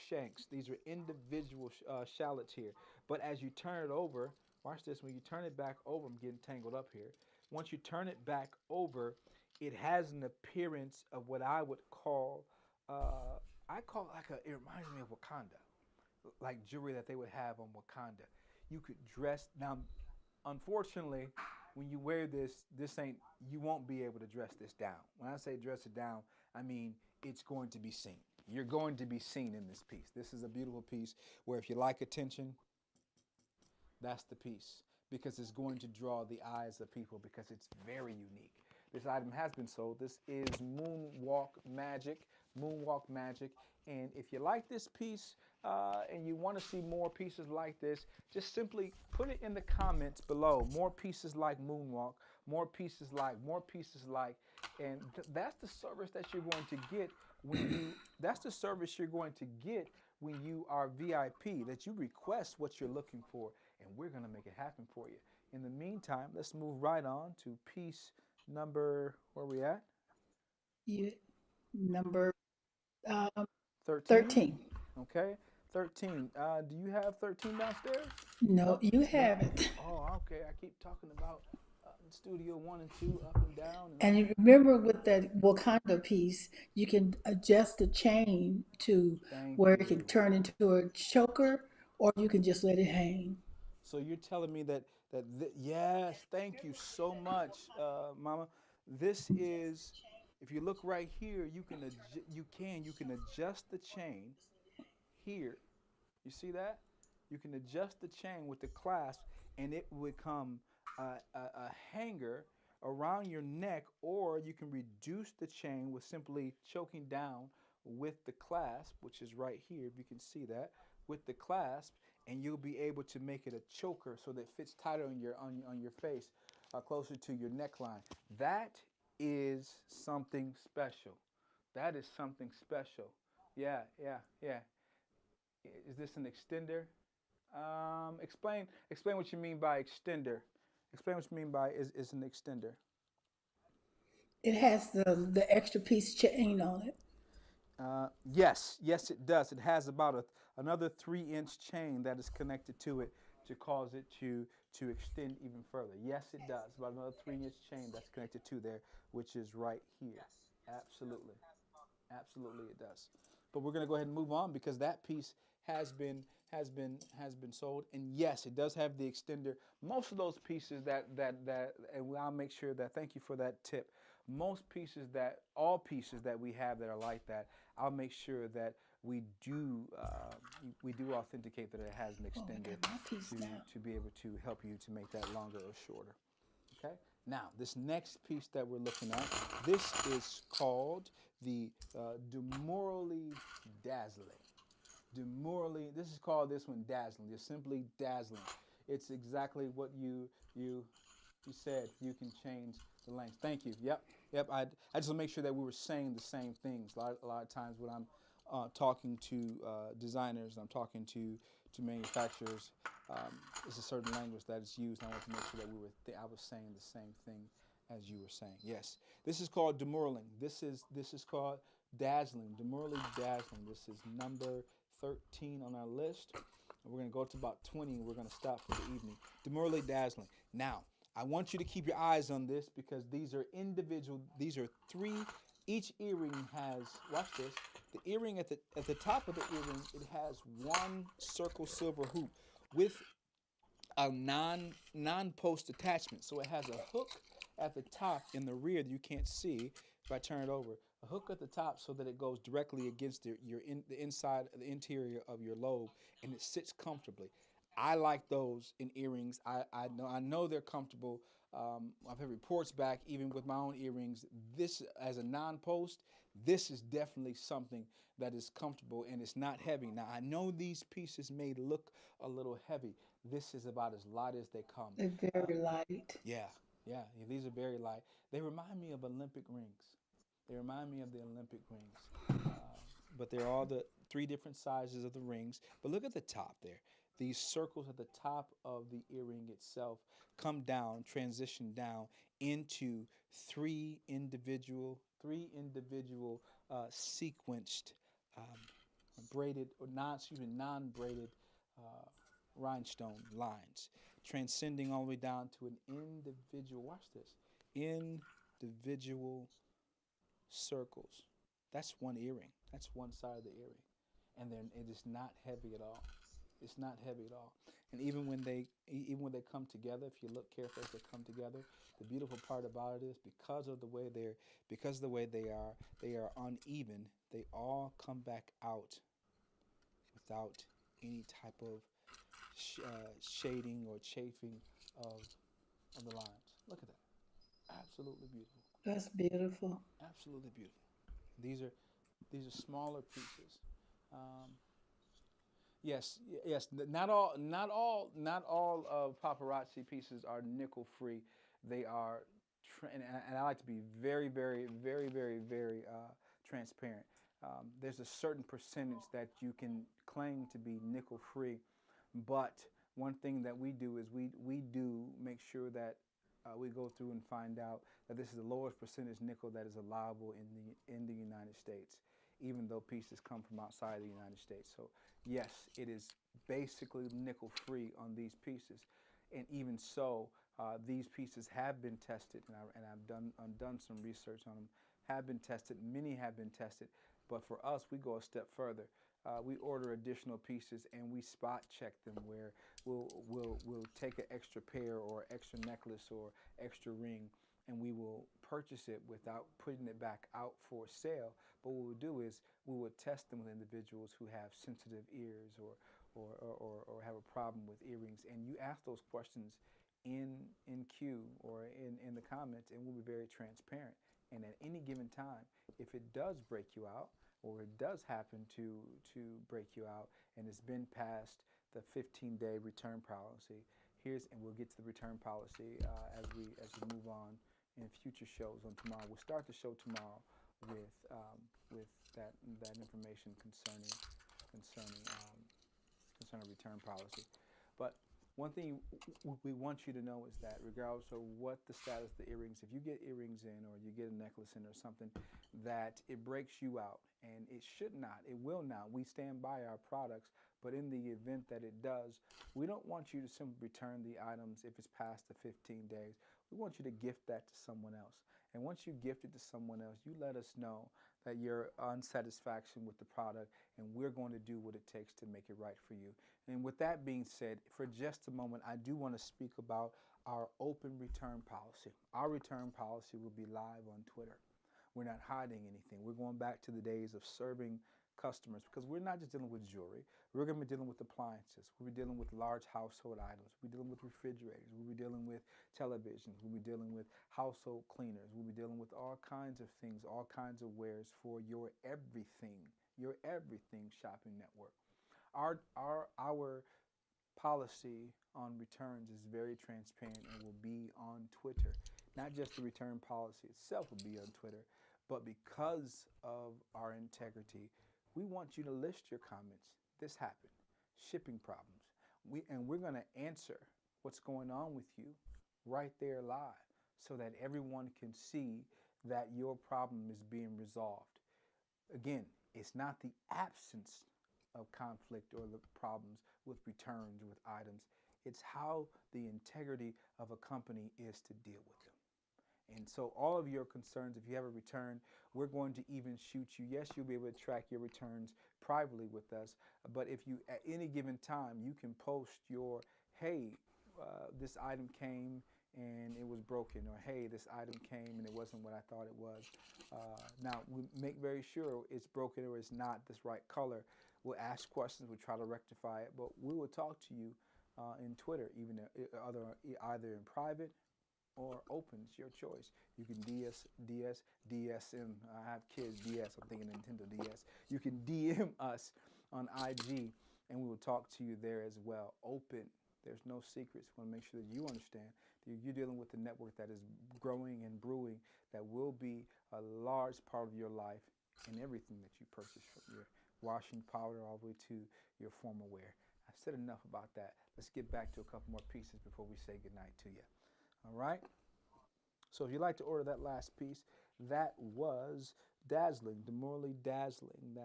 shanks. These are individual shallots here. But as you turn it over, watch this. When you turn it back over, I'm getting tangled up here. Once you turn it back over, it has an appearance of what I would call, I call it like a. It reminds me of Wakanda, like jewelry that they would have on Wakanda. You could dress now. Unfortunately, when you wear this ain't you won't be able to dress this down. When I say dress it down, I mean it's going to be seen. You're going to be seen in this piece. This is a beautiful piece where if you like attention, that's the piece because it's going to draw the eyes of people because it's very unique. This item has been sold. This is Moonwalk Magic Moonwalk Magic. And if you like this piece and you want to see more pieces like this, just simply put it in the comments below. More pieces like Moonwalk, more pieces like, more pieces like. And that's the service that you're going to get when you, that's the service you're going to get when you are VIP, that you request what you're looking for, and we're going to make it happen for you. In the meantime, let's move right on to piece number, where are we at? You number um, 13? 13. Okay, 13. Do you have 13 downstairs? No, No? you No? haven't. Oh, okay. I keep talking about studio 1 and 2, up and down and And up. you remember with that Wakanda piece, you can adjust the chain to Thank where it can you. turn into a choker, or you can just let it hang. So you're telling me yes, thank you so much, Mama. This is, if you look right here, you can adjust the chain here. You see that? You can adjust the chain with the clasp, and it will become a hanger around your neck, or you can reduce the chain with simply choking down with the clasp, which is right here, if you can see that, with the clasp, and you'll be able to make it a choker so that it fits tighter on your face, closer to your neckline. That is something special. That is something special. Yeah, yeah, yeah. Is this an extender? Explain what you mean by extender. Explain what you mean by is an extender. It has the extra piece chain on it. Yes, yes, it does. It has about another 3-inch chain that is connected to it to cause it to extend even further. Yes, it does. About another 3-inch chain that's connected to there, which is right here. Absolutely. Absolutely, it does. But we're going to go ahead and move on because that piece has been has been sold. And yes, it does have the extender. Most of those pieces and I'll make sure that, thank you for that tip. Most pieces that all pieces that we have that are like that, I'll make sure that we do authenticate that it has an Oh, I extender got my piece to now. be able to help you to make that longer or shorter. Okay. Now, this next piece that we're looking at, this is called the Demorally Dazzling. Demorally, this is called this one dazzling. Just simply dazzling. It's exactly what you said. You can change the length. Thank you. Yep, yep. I just want to make sure that we were saying the same things. A lot of times when I'm talking to designers, I'm talking to manufacturers. It's a certain language that is used. And I want to make sure that I was saying the same thing as you were saying. Yes, this is called demurling. This is called dazzling. Demurely dazzling. This is number 13 on our list. And we're going to go to about 20 and we're going to stop for the evening. Demurely dazzling. Now, I want you to keep your eyes on this because these are individual. These are three. Each earring has, watch this, the earring at the top of the earring, it has one circle silver hoop with a non-post attachment. So it has a hook at the top in the rear that you can't see if I turn it over. A hook at the top so that it goes directly against the inside, the interior of your lobe, and it sits comfortably. I like those in earrings. I know they're comfortable. I've had reports back even with my own earrings. This as a non-post, this is definitely something that is comfortable and it's not heavy. Now I know these pieces may look a little heavy. This is about as light as they come. They're Uh, very light. yeah, yeah, yeah, these are very light. They remind me of Olympic rings. They remind me of the Olympic rings. Uh, but they're all the three different sizes of the rings. But look at the top there. These circles at the top of the earring itself come down, transition down into three individual sequenced braided or non-braided uh, rhinestone lines, transcending all the way down to an individual. Watch this, individual circles. That's one earring. That's one side of the earring, and then it is not heavy at all. It's not heavy at all. And even when they come together, if you look carefully as they come together, the beautiful part about it is because of the way they are uneven. They all come back out without any type of shading or chafing of the lines. Look at that. Absolutely beautiful. That's beautiful. Absolutely beautiful. These are These are smaller pieces. Um, yes, yes. Not all of paparazzi pieces are nickel free. They are, and I like to be very, very, very, very, very transparent. There's a certain percentage that you can claim to be nickel free, but one thing that we do is we do make sure that we go through and find out that this is the lowest percentage nickel that is allowable in the United States, even though pieces come from outside the United States. So yes, it is basically nickel free on these pieces, and even so, these pieces have been tested, and I've done some research on them. Have been tested. Many have been tested, but for us, we go a step further. We order additional pieces and we spot check them, where we'll take an extra pair or extra necklace or extra ring, and we will purchase it without putting it back out for sale. But what we'll do is we will test them with individuals who have sensitive ears or have a problem with earrings. And you ask those questions in queue or in the comments, and we'll be very transparent. And at any given time, if it does break you out, or it does happen to break you out, and it's been past the 15-day return policy, and we'll get to the return policy as we move on in future shows on tomorrow. We'll start the show tomorrow with that information concerning return policy. But one thing we want you to know is that regardless of what the status of the earrings, if you get earrings in or you get a necklace in or something, that it breaks you out, and it should not, it will not. We stand by our products, but in the event that it does, we don't want you to simply return the items if it's past the 15 days. We want you to gift that to someone else. And once you gift it to someone else, you let us know that your unsatisfaction with the product, and we're going to do what it takes to make it right for you. And with that being said, for just a moment, I do want to speak about our open return policy. Our return policy will be live on Twitter. We're not hiding anything. We're going back to the days of serving customers, because we're not just dealing with jewelry. We're going to be dealing with appliances. We'll be dealing with large household items. We'll be dealing with refrigerators. We'll be dealing with televisions. We'll be dealing with household cleaners. We'll be dealing with all kinds of things, all kinds of wares for your everything shopping network. Our policy on returns is very transparent and will be on Twitter. Not just the return policy itself will be on Twitter, but because of our integrity, we want you to list your comments. This happened. Shipping problems. We're going to answer what's going on with you right there live, so that everyone can see that your problem is being resolved. Again, it's not the absence of conflict or the problems with returns with items. It's how the integrity of a company is to deal with them. And so all of your concerns, if you have a return, we're going to even shoot you. Yes, you'll be able to track your returns privately with us. But if you, at any given time, you can post your, hey, this item came and it was broken, or hey, this item came and it wasn't what I thought it was. Now, we make very sure it's broken or it's not this right color. We'll ask questions, we'll try to rectify it, but we will talk to you in Twitter, either in private or open. It's your choice. You can DSM. I have kids, DS. I'm thinking Nintendo DS. You can DM us on IG, and we will talk to you there as well. Open. There's no secrets. We want to make sure that you understand that you're dealing with a network that is growing and brewing, that will be a large part of your life in everything that you purchase, from your washing powder all the way to your formal wear. I've said enough about that. Let's get back to a couple more pieces before we say goodnight to you. All right? So if you'd like to order that last piece, that was dazzling, demurely dazzling.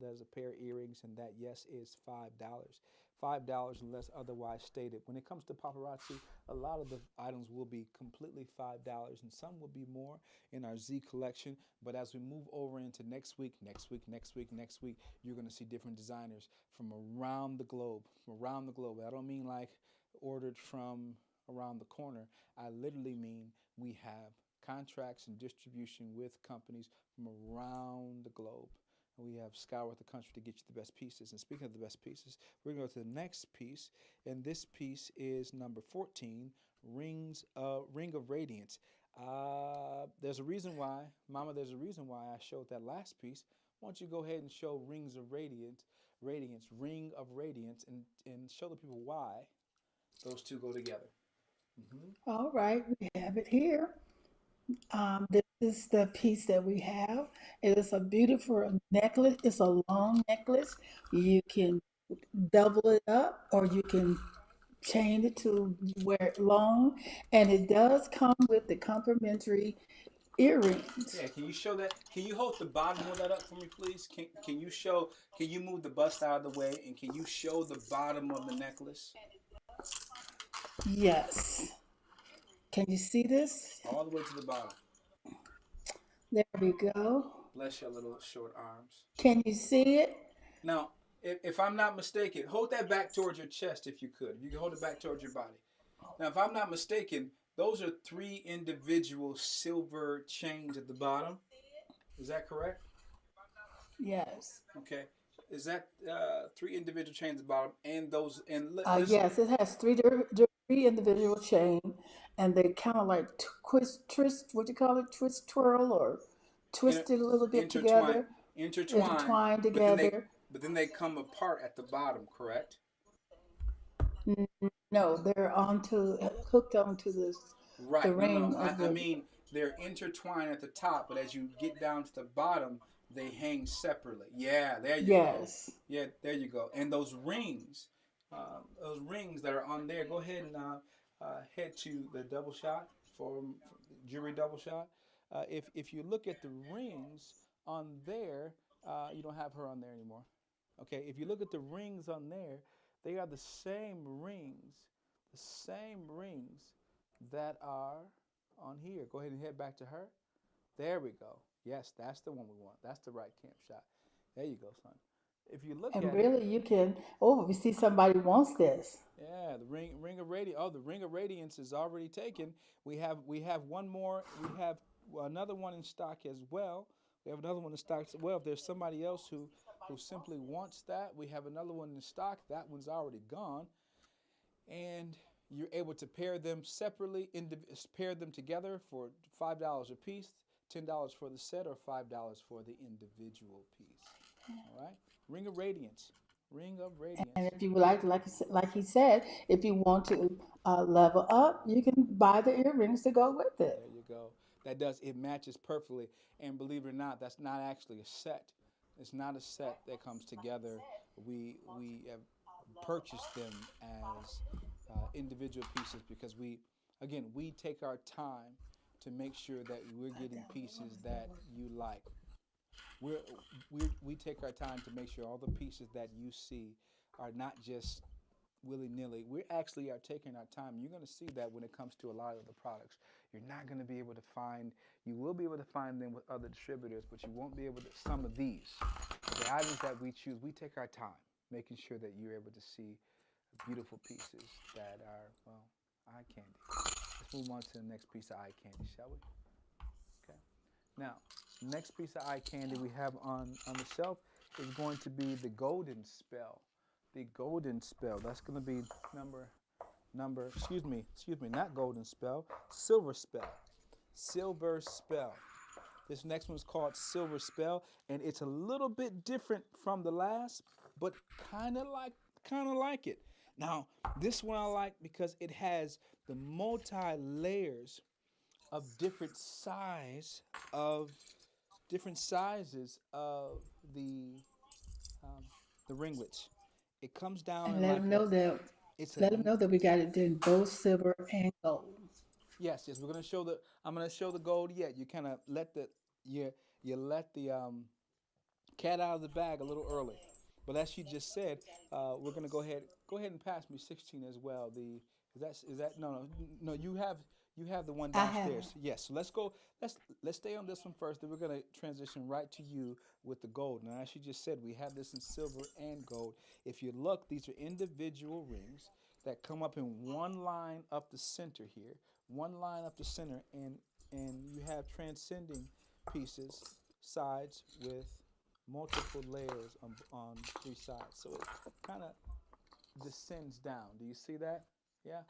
There's a pair of earrings, and that, yes, is $5. $5 unless otherwise stated. When it comes to paparazzi, a lot of the items will be completely $5, and some will be more in our Z collection. But as we move over into next week, you're going to see different designers from around the globe. I don't mean like ordered from around the corner. I literally mean we have contracts and distribution with companies from around the globe. And we have scoured the country to get you the best pieces. And speaking of the best pieces, we're going to go to the next piece. And this piece is number 14, Ring of Radiance. There's a reason why, Mama. There's a reason why I showed that last piece. Why don't you go ahead and show rings of radiance, ring of radiance, and show the people why those two go together. Hmm. All right, we have it here. This is the piece that we have. It is a beautiful necklace. It's a long necklace. You can double it up or you can chain it to wear it long. And it does come with the complimentary earrings. Yeah, can you show that? Can you hold the bottom of that up for me, please? Can you show? Can you move the bust out of the way, and can you show the bottom of the necklace Yes. Can you see this? all the way to the bottom? There we go. Bless your little short arms. Can you see it? Now, if I'm not mistaken, hold that back towards your chest if you could. You can hold it back towards your body. Now, if I'm not mistaken, those are three individual silver chains at the bottom. Is that correct? Yes. Okay. Is that three individual chains at the bottom? And those, and listen. Yes, it has three individual chain, and they kind of like twist, what do you call it? Twist, twirl, or twist it a little bit Intertwine, together, intertwine, intertwined together. but then they come apart at the bottom, correct? No, they're hooked onto the Right. No, ring no. of I the. mean, they're intertwined at the top, but as you get down to the bottom, they hang separately. Yeah, there you go. Yes. Yeah, there you go. And those rings that are on there, go ahead and head to the double shot for jewelry double shot. If you look at the rings on there, you don't have her on there anymore. Okay, if you look at the rings on there, they are the same rings that are on here. Go ahead and head back to her. There we go. Yes, that's the one we want. That's the right camp shot. There you go, son. If you look And at it, really, you can. Oh, we see somebody wants this. yeah, the ring of radiance. Oh, the ring of radiance is already taken. We have one more. We have another one in stock as well. We have another one in stock as well. If there's somebody else who simply wants that, we have another one in stock. That one's already gone, and you're able to pair them separately, pair them together for $5 a piece, $10 for the set, or $5 for the individual piece. All right, ring of radiance, ring of And radiance. if you would like he said, if you want to level up, you can buy the earrings to go with it. There you go. That does, it matches perfectly. And believe it or not, that's not actually a set. It's not a set that comes together. We have purchased them as individual pieces because we take our time to make sure that we're getting pieces that you like. We're, we take our time to make sure all the pieces that you see are not just willy nilly. We actually are taking our time. You're going to see that when it comes to a lot of the products. You're not going to be able to find, you will be able to find them with other distributors, but you won't be able to, some of these. The items that we choose, we take our time making sure that you're able to see beautiful pieces that are, well, eye candy. Let's move on to the next piece of eye candy, shall we? Okay. Now, next piece of eye candy we have on the shelf is going to be the Golden Spell. The Golden Spell. That's going to be excuse me, not Golden Spell, Silver Spell. Silver Spell. This next one's called Silver Spell, and it's a little bit different from the last, but kind of like it. Now, this one I like because it has the multi layers of of different sizes of um, the ringlets. It comes down And in like a it's a let them know that we got it in both silver and gold. yes. We're gonna show the I'm gonna show the gold. Yeah, you kind of let the you let the cat out of the bag a little early. But as she just said, we're gonna go ahead and pass me 16 as well. The is that no you have the one I have downstairs. Yes. So let's go. Let's stay on this one first. Then we're gonna transition right to you with the gold. Now, as she just said, we have this in silver and gold. If you look, these are individual rings that come up in one line up the center here, one line up the center, and you have transcending pieces, sides with multiple layers on three sides. So it kind of descends down. Do you see that? Yeah.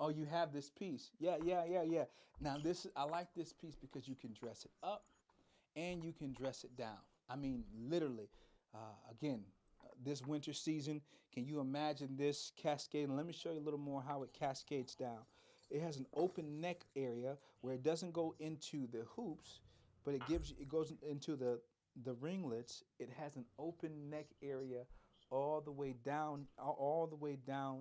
Oh, you have this piece. Yeah, yeah, yeah, yeah. Now this I like this piece because you can dress it up and you can dress it down. I mean, literally. Again, this winter season, can you imagine this cascading? Let me show you a little more how it cascades down. It has an open neck area where it doesn't go into the hoops, but it goes into the ringlets. It has an open neck area all the way down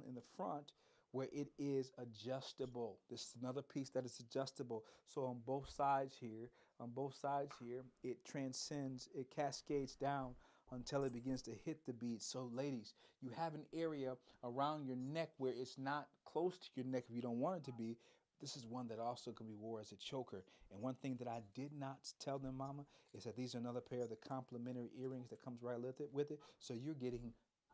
in the front where it is adjustable. This is another piece that is adjustable. So on both sides here, it transcends, it cascades down until it begins to hit the bead. So ladies, you have an area around your neck where it's not close to your neck if you don't want it to be. This is one that also can be worn as a choker. And one thing that I did not tell them, mama, is that these are another pair of the complimentary earrings that comes right with it. So you're getting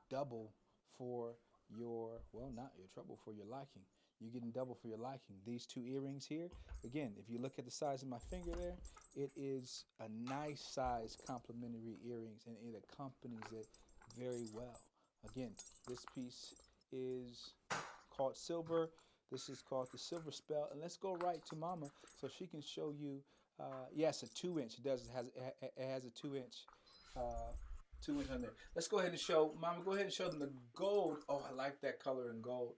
double for your, well, not your trouble, for your liking. You're getting double for your liking. These two earrings here, again, if you look at the size of my finger there, it is a nice size complimentary earrings and it accompanies it very well. Again, this piece is called silver. This is called the silver spell. And let's go right to mama so she can show you. Yes, a 2 inch. It has a 2 inch. Uh, 2 inch on there. Let's go ahead and show mama. Go ahead and show them the gold. Oh, I like that color in gold.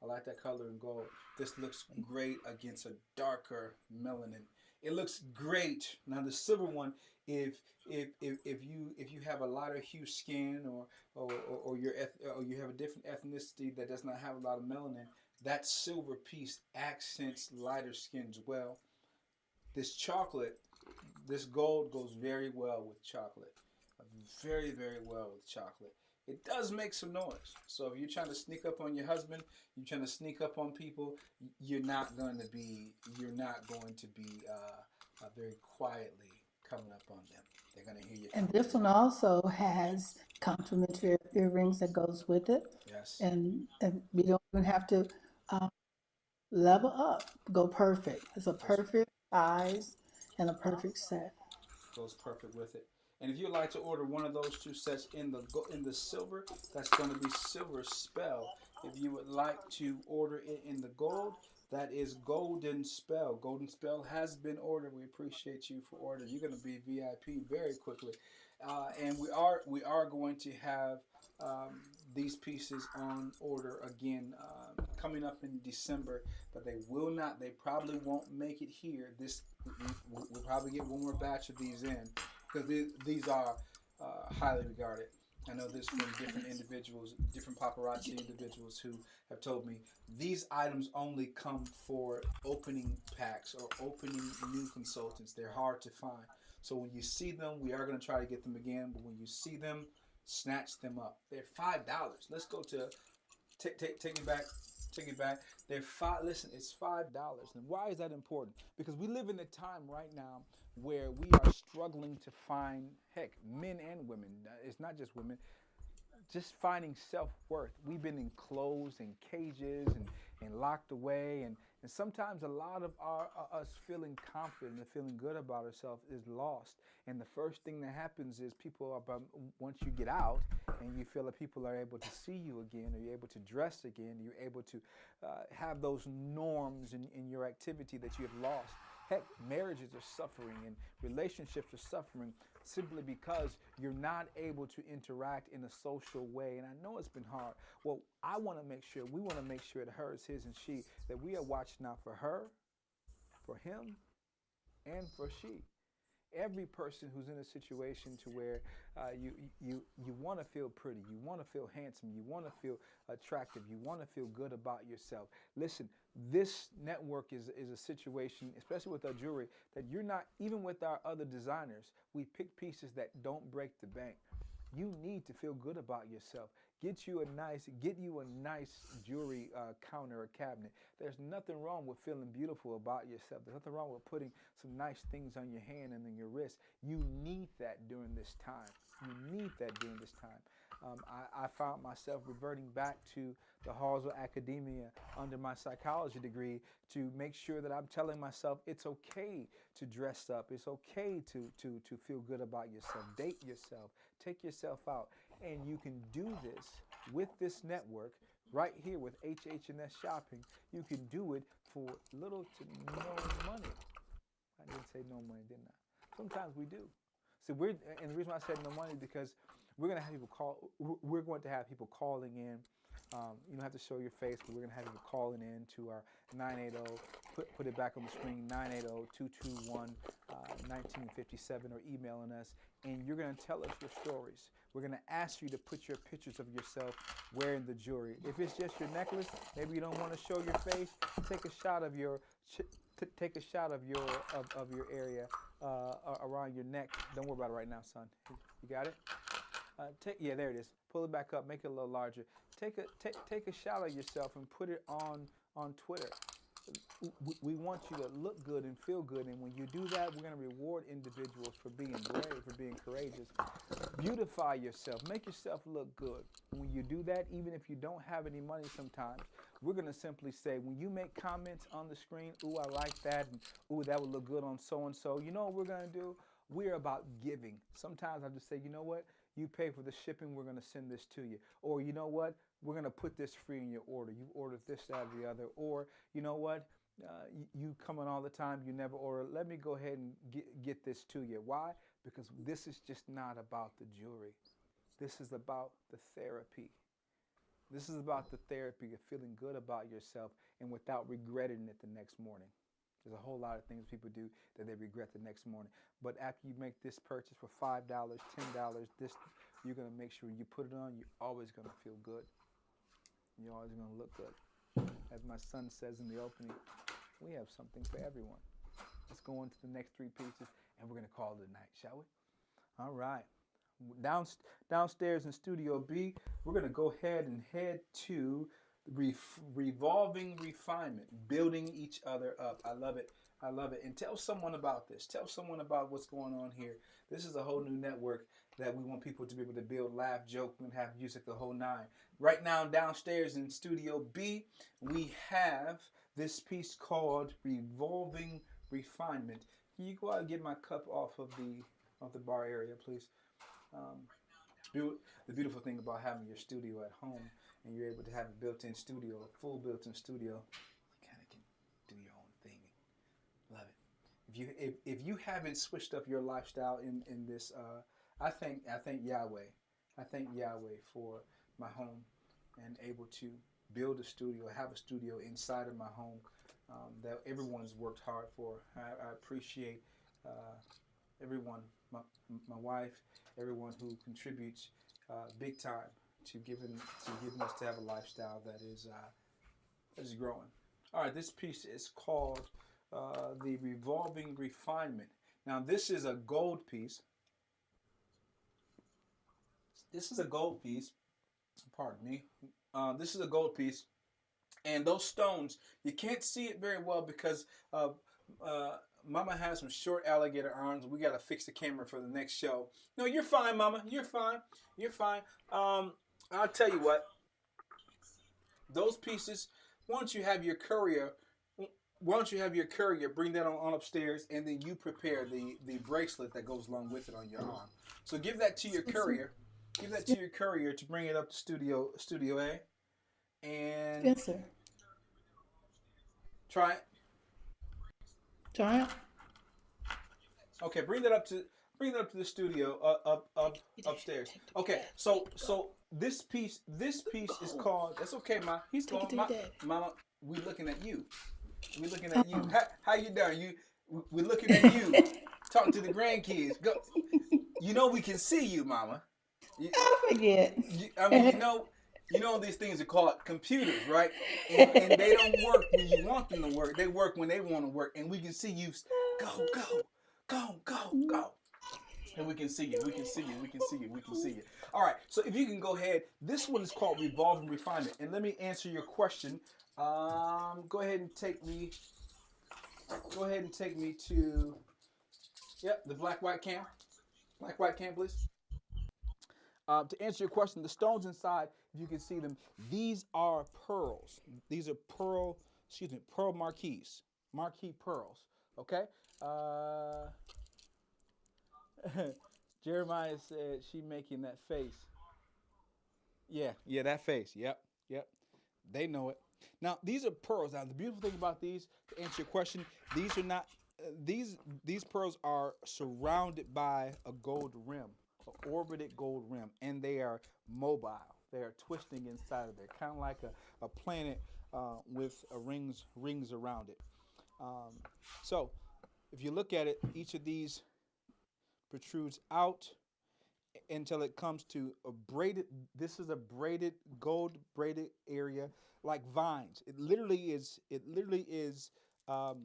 I like that color in gold. This looks great against a darker melanin. It looks great. Now the silver one, if if you have a lighter hue skin or or you have a different ethnicity that does not have a lot of melanin, that silver piece accents lighter skins well. This chocolate, this gold goes very well with chocolate. Very, very well with chocolate. It does make some noise. So if you're trying to sneak up on your husband, you're trying to sneak up on people, you're not going to be very quietly coming up on them. They're going to hear you And coming this through. one also has complimentary earrings that goes with it. Yes, And we don't even have to uh, level up, go perfect. It's a goes perfect size and a perfect set. goes perfect with it. And if you'd like to order one of those two sets in the silver, that's going to be Silver Spell. If you would like to order it in the gold, that is Golden Spell. Golden Spell has been ordered. We appreciate you for ordering. You're going to be VIP very quickly, and we are going to have um, these pieces on order again coming up in December. But they will not. They probably won't make it here. We'll probably get one more batch of these in because these are highly regarded. I know this from different individuals, different paparazzi individuals who have told me these items only come for opening packs or opening new consultants. They're hard to find. So when you see them, we are going to try to get them again. But when you see them, snatch them up. They're $5. Let's go to take it back. Take it back. They're five. Listen, it's $5. And why is that important? Because we live in a time right now where we are struggling to find, heck, men and women. It's not just women, just finding self-worth. We've been enclosed in cages and locked away, and sometimes a lot of us feeling confident and feeling good about ourselves is lost. And the first thing that happens is once you get out and you feel that people are able to see you again, or you're able to dress again, you're able to have those norms in your activity that you have lost. Heck, marriages are suffering and relationships are suffering simply because you're not able to interact in a social way. And I know it's been hard. Well, we want to make sure that hers, his, and she, that we are watching out for her, for him, and for she. Every person who's in a situation to where you want to feel pretty, you want to feel handsome, you want to feel attractive, you want to feel good about yourself. Listen, this network is a situation, especially with our jewelry, that you're not, even with our other designers, we pick pieces that don't break the bank. You need to feel good about yourself. Get you a nice jewelry counter or cabinet. There's nothing wrong with feeling beautiful about yourself. There's nothing wrong with putting some nice things on your hand and on your wrist. You need that during this time. You need that during this time. I found myself reverting back to the halls of academia under my psychology degree to make sure that I'm telling myself it's okay to dress up. It's okay to feel good about yourself. Date yourself. Take yourself out. And you can do this with this network right here with Hh&S Shopping. You can do it for little to no money. I didn't say no money, didn't I? Sometimes we do. So and the reason why I said no money is because we're going to have people call. We're going to have people calling in. You don't have to show your face, but we're going to have people calling in to our 980. Put it back on the screen, 980-221-1957, or emailing us, and you're going to tell us your stories. We're going to ask you to put your pictures of yourself wearing the jewelry. If it's just your necklace, maybe you don't want to show your face. Take a shot of your area around your neck. Don't worry about it right now, son. You got it? Yeah, there it is. Pull it back up, make it a little larger. Take a shot of yourself and put it on Twitter. We want you to look good and feel good, and when you do that, we're going to reward individuals for being brave, for being courageous. Beautify yourself, make yourself look good. When you do that, even if you don't have any money sometimes, we're going to simply say, when you make comments on the screen, ooh, I like that, and ooh, that would look good on so-and-so, you know what we're going to do? We're about giving. Sometimes I just say, you know what? You pay for the shipping, we're going to send this to you. Or you know what? We're going to put this free in your order. You ordered this, that, or the other. Or you know what? You come in all the time, you never order. Let me go ahead and get this to you. Why? Because this is just not about the jewelry. This is about the therapy. This is about the therapy of feeling good about yourself and without regretting it the next morning. There's a whole lot of things people do that they regret the next morning. But after you make this purchase for $5, $10, you're going to make sure you put it on, you're always going to feel good. You're always going to look good. As my son says in the opening, we have something for everyone. Let's go on to the next three pieces, and we're going to call it a night, shall we? All right. Downstairs in Studio B, we're going to go ahead and head to Revolving Refinement, building each other up. I love it. I love it. And tell someone about this. Tell someone about what's going on here. This is a whole new network that we want people to be able to build, laugh, joke, and have music the whole nine. Right now, downstairs in Studio B, we have this piece called Revolving Refinement. Can you go out and get my cup off of the bar area, please? The beautiful thing about having your studio at home, and you're able to have a built-in studio, a full built-in studio, you kind of can do your own thing. Love it. If you haven't switched up your lifestyle in this, I thank Yahweh. I thank Yahweh for my home and able to build a studio, have a studio inside of my home that everyone's worked hard for. I appreciate everyone, my wife, everyone who contributes big time to giving us to have a lifestyle that is growing. All right, this piece is called the Revolving Refinement. Now, this is a gold piece. This is a gold piece. Pardon me. This is a gold piece. And those stones, you can't see it very well because Mama has some short alligator arms. We got to fix the camera for the next show. No, you're fine, Mama. You're fine. You're fine. I'll tell you what. Those pieces, once you have your courier, bring that on upstairs, and then you prepare the bracelet that goes along with it on your arm. So give that to your courier. Give that to your courier to bring it up to Studio A. And Spencer, try it. try it. Okay, bring that up to the studio upstairs. Okay, so this piece is called. That's okay, Ma. He's going. Mama, we looking at you. We looking at you. How you doing? We're looking at you. Talking to the grandkids. Go. You know we can see you, Mama. I forget. You know these things are called computers, right? And they don't work when you want them to work. They work when they want to work. And we can see you. Go. And we can see you. We can see you. All right. So if you can go ahead. This one is called Revolving Refinement. And let me answer your question. Go ahead and take me to the black-white cam. Black-white cam, please. To answer your question, the stones inside, if you can see them, these are pearls. These are pearl marquise pearls. Okay. Jeremiah said she making that face. Yeah, that face. Yep. They know it. Now these are pearls. Now the beautiful thing about these, to answer your question, these are not these pearls are surrounded by a gold rim, an orbited gold rim, and they are mobile. They are twisting inside of there, kind of like a planet with rings around it. Um, so if you look at it, each of these protrudes out until it comes to a braided. This is a braided gold braided area like vines. It literally is. It literally is um,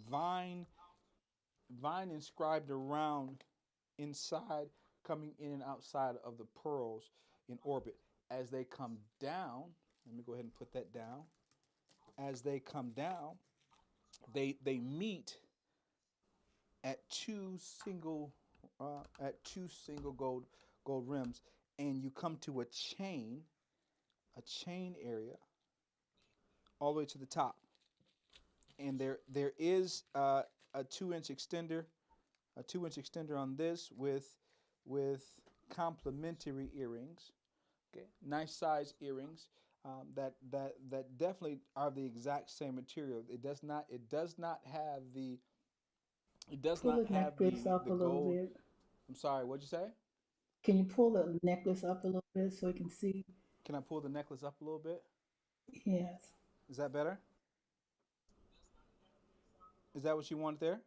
vine inscribed around inside, coming in and outside of the pearls in orbit as they come down. Let me go ahead and put that down. As they come down, they meet at two single gold rims, and you come to a chain area all the way to the top. And there is a 2 inch extender, on this with complementary earrings. Okay, nice size earrings. That definitely are the exact same material. It does Pull not the have necklace up the a little gold. bit. I'm sorry, what'd you say? Can you pull the necklace up a little bit so we can see? Can I pull the necklace up a little bit? Yes. Is that better? Is that what you want there?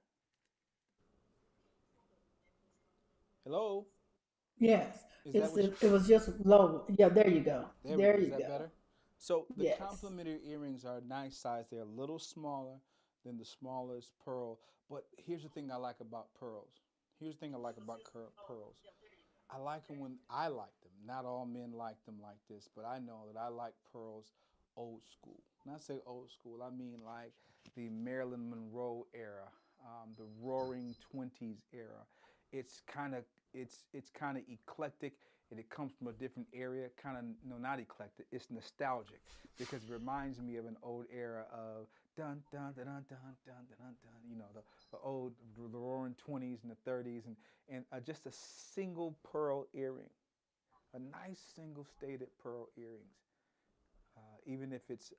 Hello? Yes. Is that what you, It was just low. Yeah, there you go. there we go. There Is you that go. better? So the Yes. complementary earrings are a nice size. They're a little smaller than the smallest pearl. But here's the thing I like about pearls. Here's the thing I like about pearls. I like them when I like them. Not all men like them like this, but I know that I like pearls old school. When I say old school, I mean like the Marilyn Monroe era, the Roaring Twenties era. It's kind of it's kind of eclectic, and it comes from a different area. Kind of no, not eclectic. It's nostalgic because it reminds me of an old era of dun dun dun dun dun dun dun dun. You know the old the Roaring Twenties and the Thirties, and just a single pearl earring, a nice single stated pearl earrings, even if it's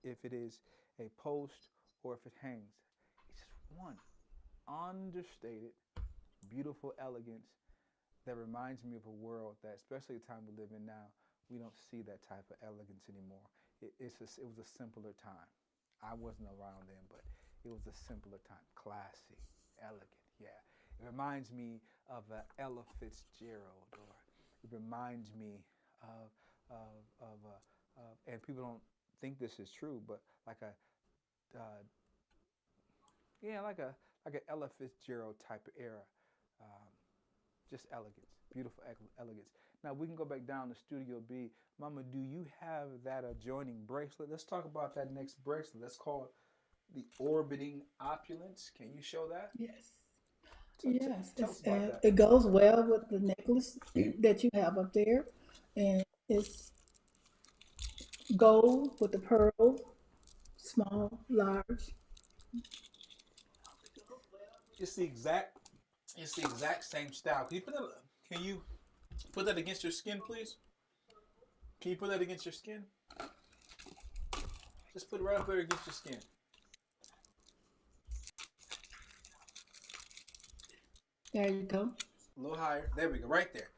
if it is a post or if it hangs. It's just one understated, beautiful elegance that reminds me of a world that, especially the time we live in now, we don't see that type of elegance anymore. It was a simpler time. I wasn't around then, but it was a simpler time. Classy, elegant, yeah. It reminds me of Ella Fitzgerald, or it reminds me of and people don't think this is true, but like a yeah, like a Ella Fitzgerald type of era. Um, just elegance, beautiful elegance. Now we can go back down to Studio B. Mama, do you have that adjoining bracelet? Let's talk about that next bracelet. That's called the Orbiting Opulence. Can you show that? Yes. Tell, tell, Yes. tell us about that. It goes well with the necklace that you have up there, and it's gold with the pearls, small, large. It's the exact same style. Can you put that against your skin, please? Can you put that against your skin? Just put it right up there against your skin. There you go. A little higher. There we go. Right there.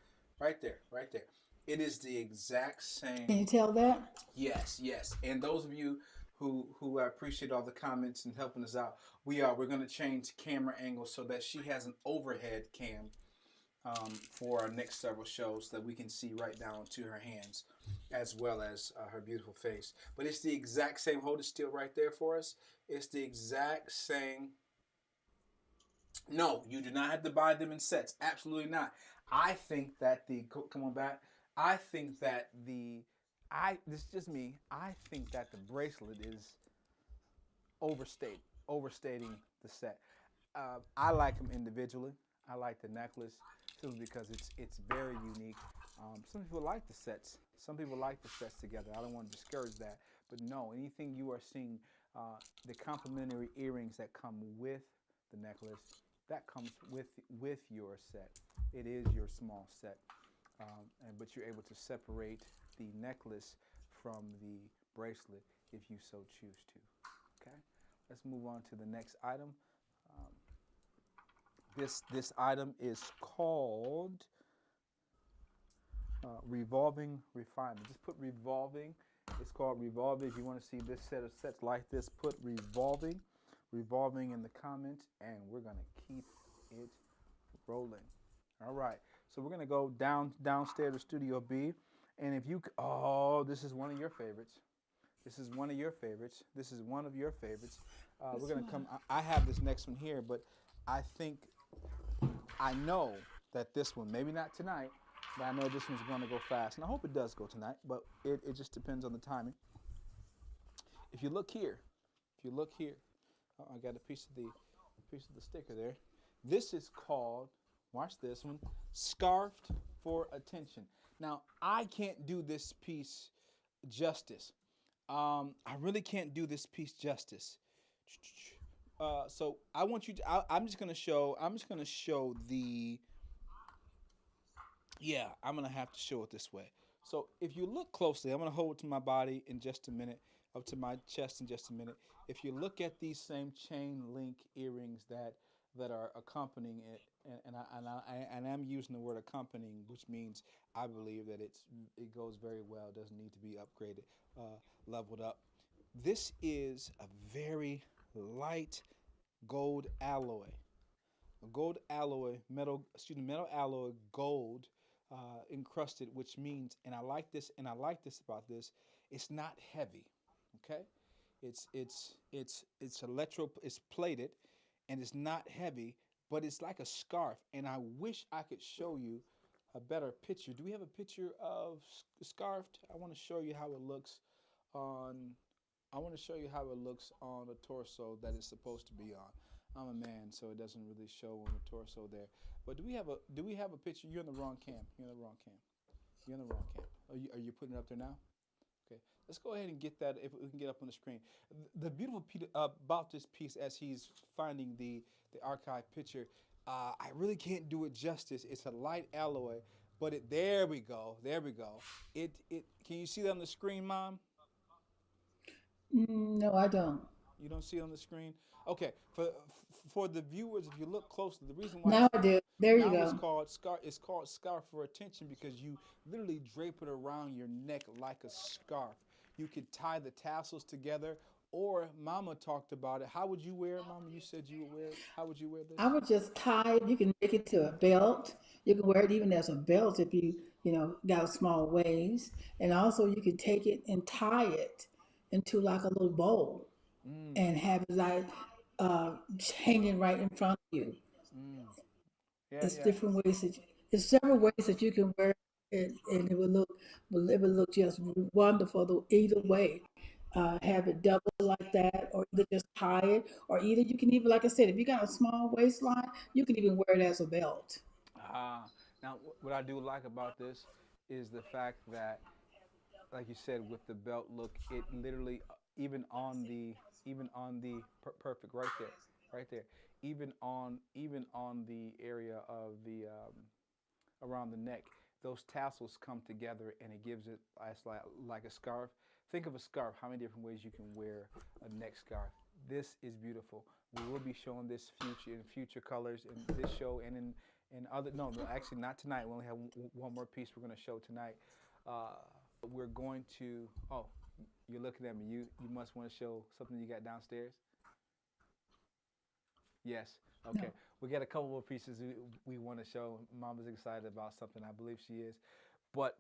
Right there. Right there. It is the exact Can same. you tell that? Yes, yes. And those of you who I appreciate all the comments and helping us out, we're going to change camera angles so that she has an overhead cam for our next several shows so that we can see right down to her hands as well as her beautiful face. But it's the exact same. Hold it still right there for us. It's the exact same. No, you do not have to buy them in sets. Absolutely not. I think that come on back. I think that this is just me. I think that the bracelet is overstating the set. I like them individually. I like the necklace simply because it's very unique. Some people like the sets. Some people like the sets together. I don't want to discourage that, but no, anything you are seeing, the complementary earrings that come with the necklace, that comes with your set. It is your small set, but you're able to separate the necklace from the bracelet if you so choose to. Okay, let's move on to the next item. Um, this item is called Revolving Refinement. Just put revolving. It's called revolving. If you want to see this set of sets like this, put revolving in the comments, and we're gonna keep it rolling. All right. So we're gonna go downstairs to Studio B, and if you oh, this is one of your favorites. This is one of your favorites. This is one of your favorites. We're This gonna one. come. I have this next one here, but I think I know that this one, maybe not tonight, but I know this one's going to go fast. And I hope it does go tonight, but it just depends on the timing. If you look here, if you look here, oh, I got a piece of the sticker there. This is called, watch this one, Scarfed for Attention. Now, I can't do this piece justice. I really can't do this piece justice. So I want you to. I'm just gonna show. I'm just gonna show the. Yeah, I'm gonna have to show it this way. So if you look closely, I'm gonna hold it to my body in just a minute, up to my chest in just a minute. If you look at these same chain link earrings that are accompanying it, and I'm using the word accompanying, which means I believe that it goes very well. It doesn't need to be upgraded, leveled up. This is a very light gold alloy, a gold alloy metal, metal alloy gold encrusted, which means, and I like this about this, it's not heavy. Okay, it's plated, and it's not heavy, but it's like a scarf. And I wish I could show you a better picture. Do we have a picture of scarfed? I want to show you how it looks on. I want to show you how it looks on a torso that it's supposed to be on. I'm a man, so it doesn't really show on the torso there. But do we have a picture? You're in the wrong cam. You're in the wrong cam. You're in the wrong cam. Are you putting it up there now? Okay. Let's go ahead and get that if we can get up on the screen. The beautiful piece about this piece, as he's finding the archive picture, I really can't do it justice. It's a light alloy, but there we go. There we go. It can you see that on the screen, Mom? No, I don't. You don't see it on the screen? Okay, for the viewers, if you look closely, the reason why Now it's I do. There you now go. it's called scarf for attention because you literally drape it around your neck like a scarf. You could tie the tassels together, or Mama talked about it. How would you wear it, Mama? You said you would wear it. How would you wear this? I would just tie it. You can make it to a belt. You can wear it even as a belt if you got a small waist. And also you can take it and tie it into like a little bowl Mm, and have it like uh, hanging right in front of you. mm. Yeah, It's yeah. different ways that there's several ways that you can wear it, and it would look just wonderful either way. Have it double like that, or either just tie it, or either you can even, like I said, if you got a small waistline, you can even wear it as a belt. Ah, now what I do like about this is the fact that, like you said, with the belt look, it literally even on the perfect right there, right there, even on the area of the around the neck, those tassels come together and it gives it as like a scarf. Think of a scarf. How many different ways you can wear a neck scarf? This is beautiful. We will be showing this future in future colors in this show and in other. No, no, actually not tonight. We only have one more piece we're going to show tonight. We're going to. Oh, you're looking at me. You must want to show something you got downstairs. Yes. No, Okay. We got a couple more pieces we want to show. Mama's excited about something. I believe she is. But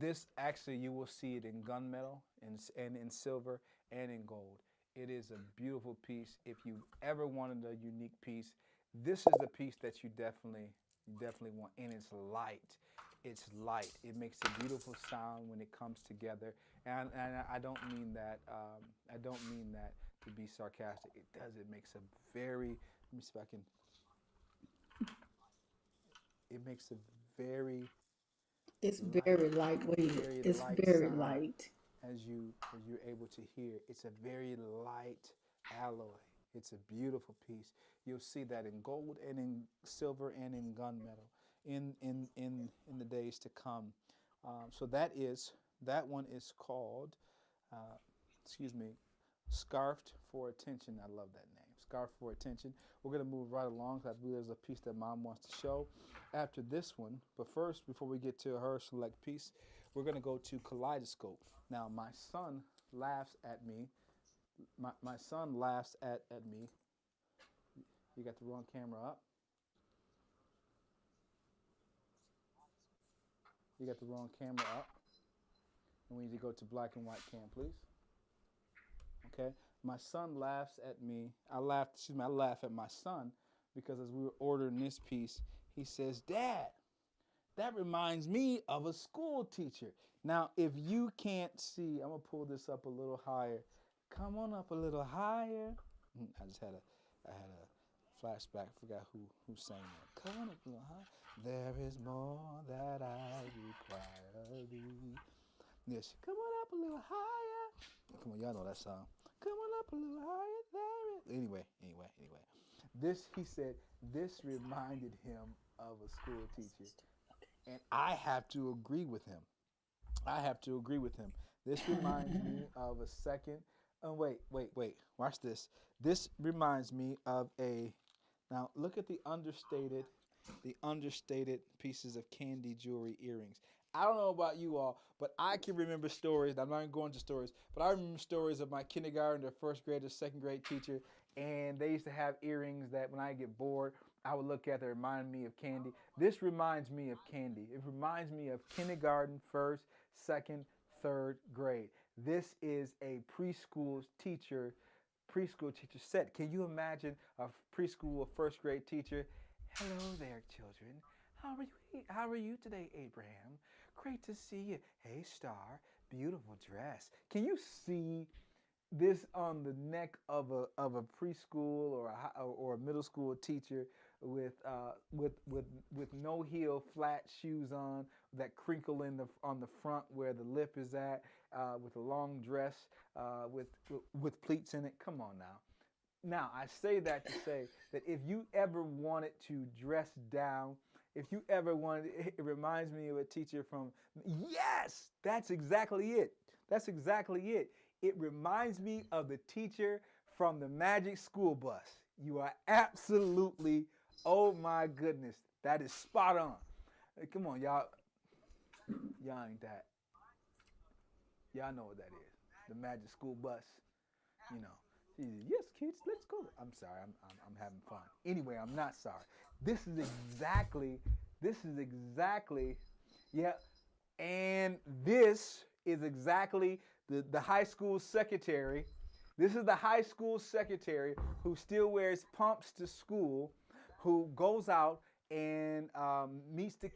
this actually, you will see it in gunmetal and in silver and in gold. It is a beautiful piece. If you ever wanted a unique piece, this is the piece that you definitely want. And it's light. It's light. It makes a beautiful sound when it comes together. And I don't mean that. I don't mean that to be sarcastic. It does. It makes a very. Let me see if I can. It makes a very it's light, very lightweighted. very It's light very sound light. as you're able to hear. It's a very light alloy. It's a beautiful piece. You'll see that in gold and in silver and in gunmetal in the days to come. So That one is called, uh, excuse me, Scarfed for Attention. I love that name, Scarfed for Attention. We're going to move right along because I believe there's a piece that Mom wants to show after this one. But first, before we get to her select piece, we're going to go to Kaleidoscope. Now, my son laughs at me. My son laughs at me. You got the wrong camera up. You got the wrong camera up. And we need to go to black and white cam, please. Okay. My son laughs at me. I laugh at my son because as we were ordering this piece, he says, "Dad, that reminds me of a school teacher." Now, if you can't see, I'm gonna pull this up a little higher. Come on up a little higher. I had a flashback. I forgot who sang that. Come on up a little higher. There is more that I require of thee. Yes, come on up a little higher. Come on, y'all know that song. Come on up a little higher. There. Anyway. This, he said, this reminded him of a school teacher. And I have to agree with him. This reminds me of a second. Oh, wait. Watch this. This reminds me of now look at the understated pieces of candy jewelry earrings. I don't know about you all, but I can remember stories. I'm not going to go into stories, but I remember stories of my kindergarten or first grade or second grade teacher, and they used to have earrings that when I get bored, I would look at that remind me of candy. This reminds me of candy. It reminds me of kindergarten, first, second, third grade. This is a preschool teacher set. Can you imagine a preschool or first grade teacher? "Hello there, children. How are you today, Abraham? Great to see you. Hey, Star, beautiful dress." Can you see this on the neck of a preschool or a middle school teacher with no heel, flat shoes on, that crinkle on the front where the lip is at, with a long dress with pleats in it? Come on now. Now, I say that to say that if you ever wanted to dress down, if you ever wanted, it reminds me of a teacher from, yes, that's exactly it. It reminds me of the teacher from the Magic School Bus. You are absolutely, oh my goodness, that is spot on. Hey, come on, y'all ain't that. Y'all know what that is. The Magic School Bus, you know. Yes, kids, let's go. I'm sorry, I'm having fun. Anyway, I'm not sorry. This is exactly, yeah. And this is exactly the high school secretary. This is the high school secretary who still wears pumps to school, who goes out and meets the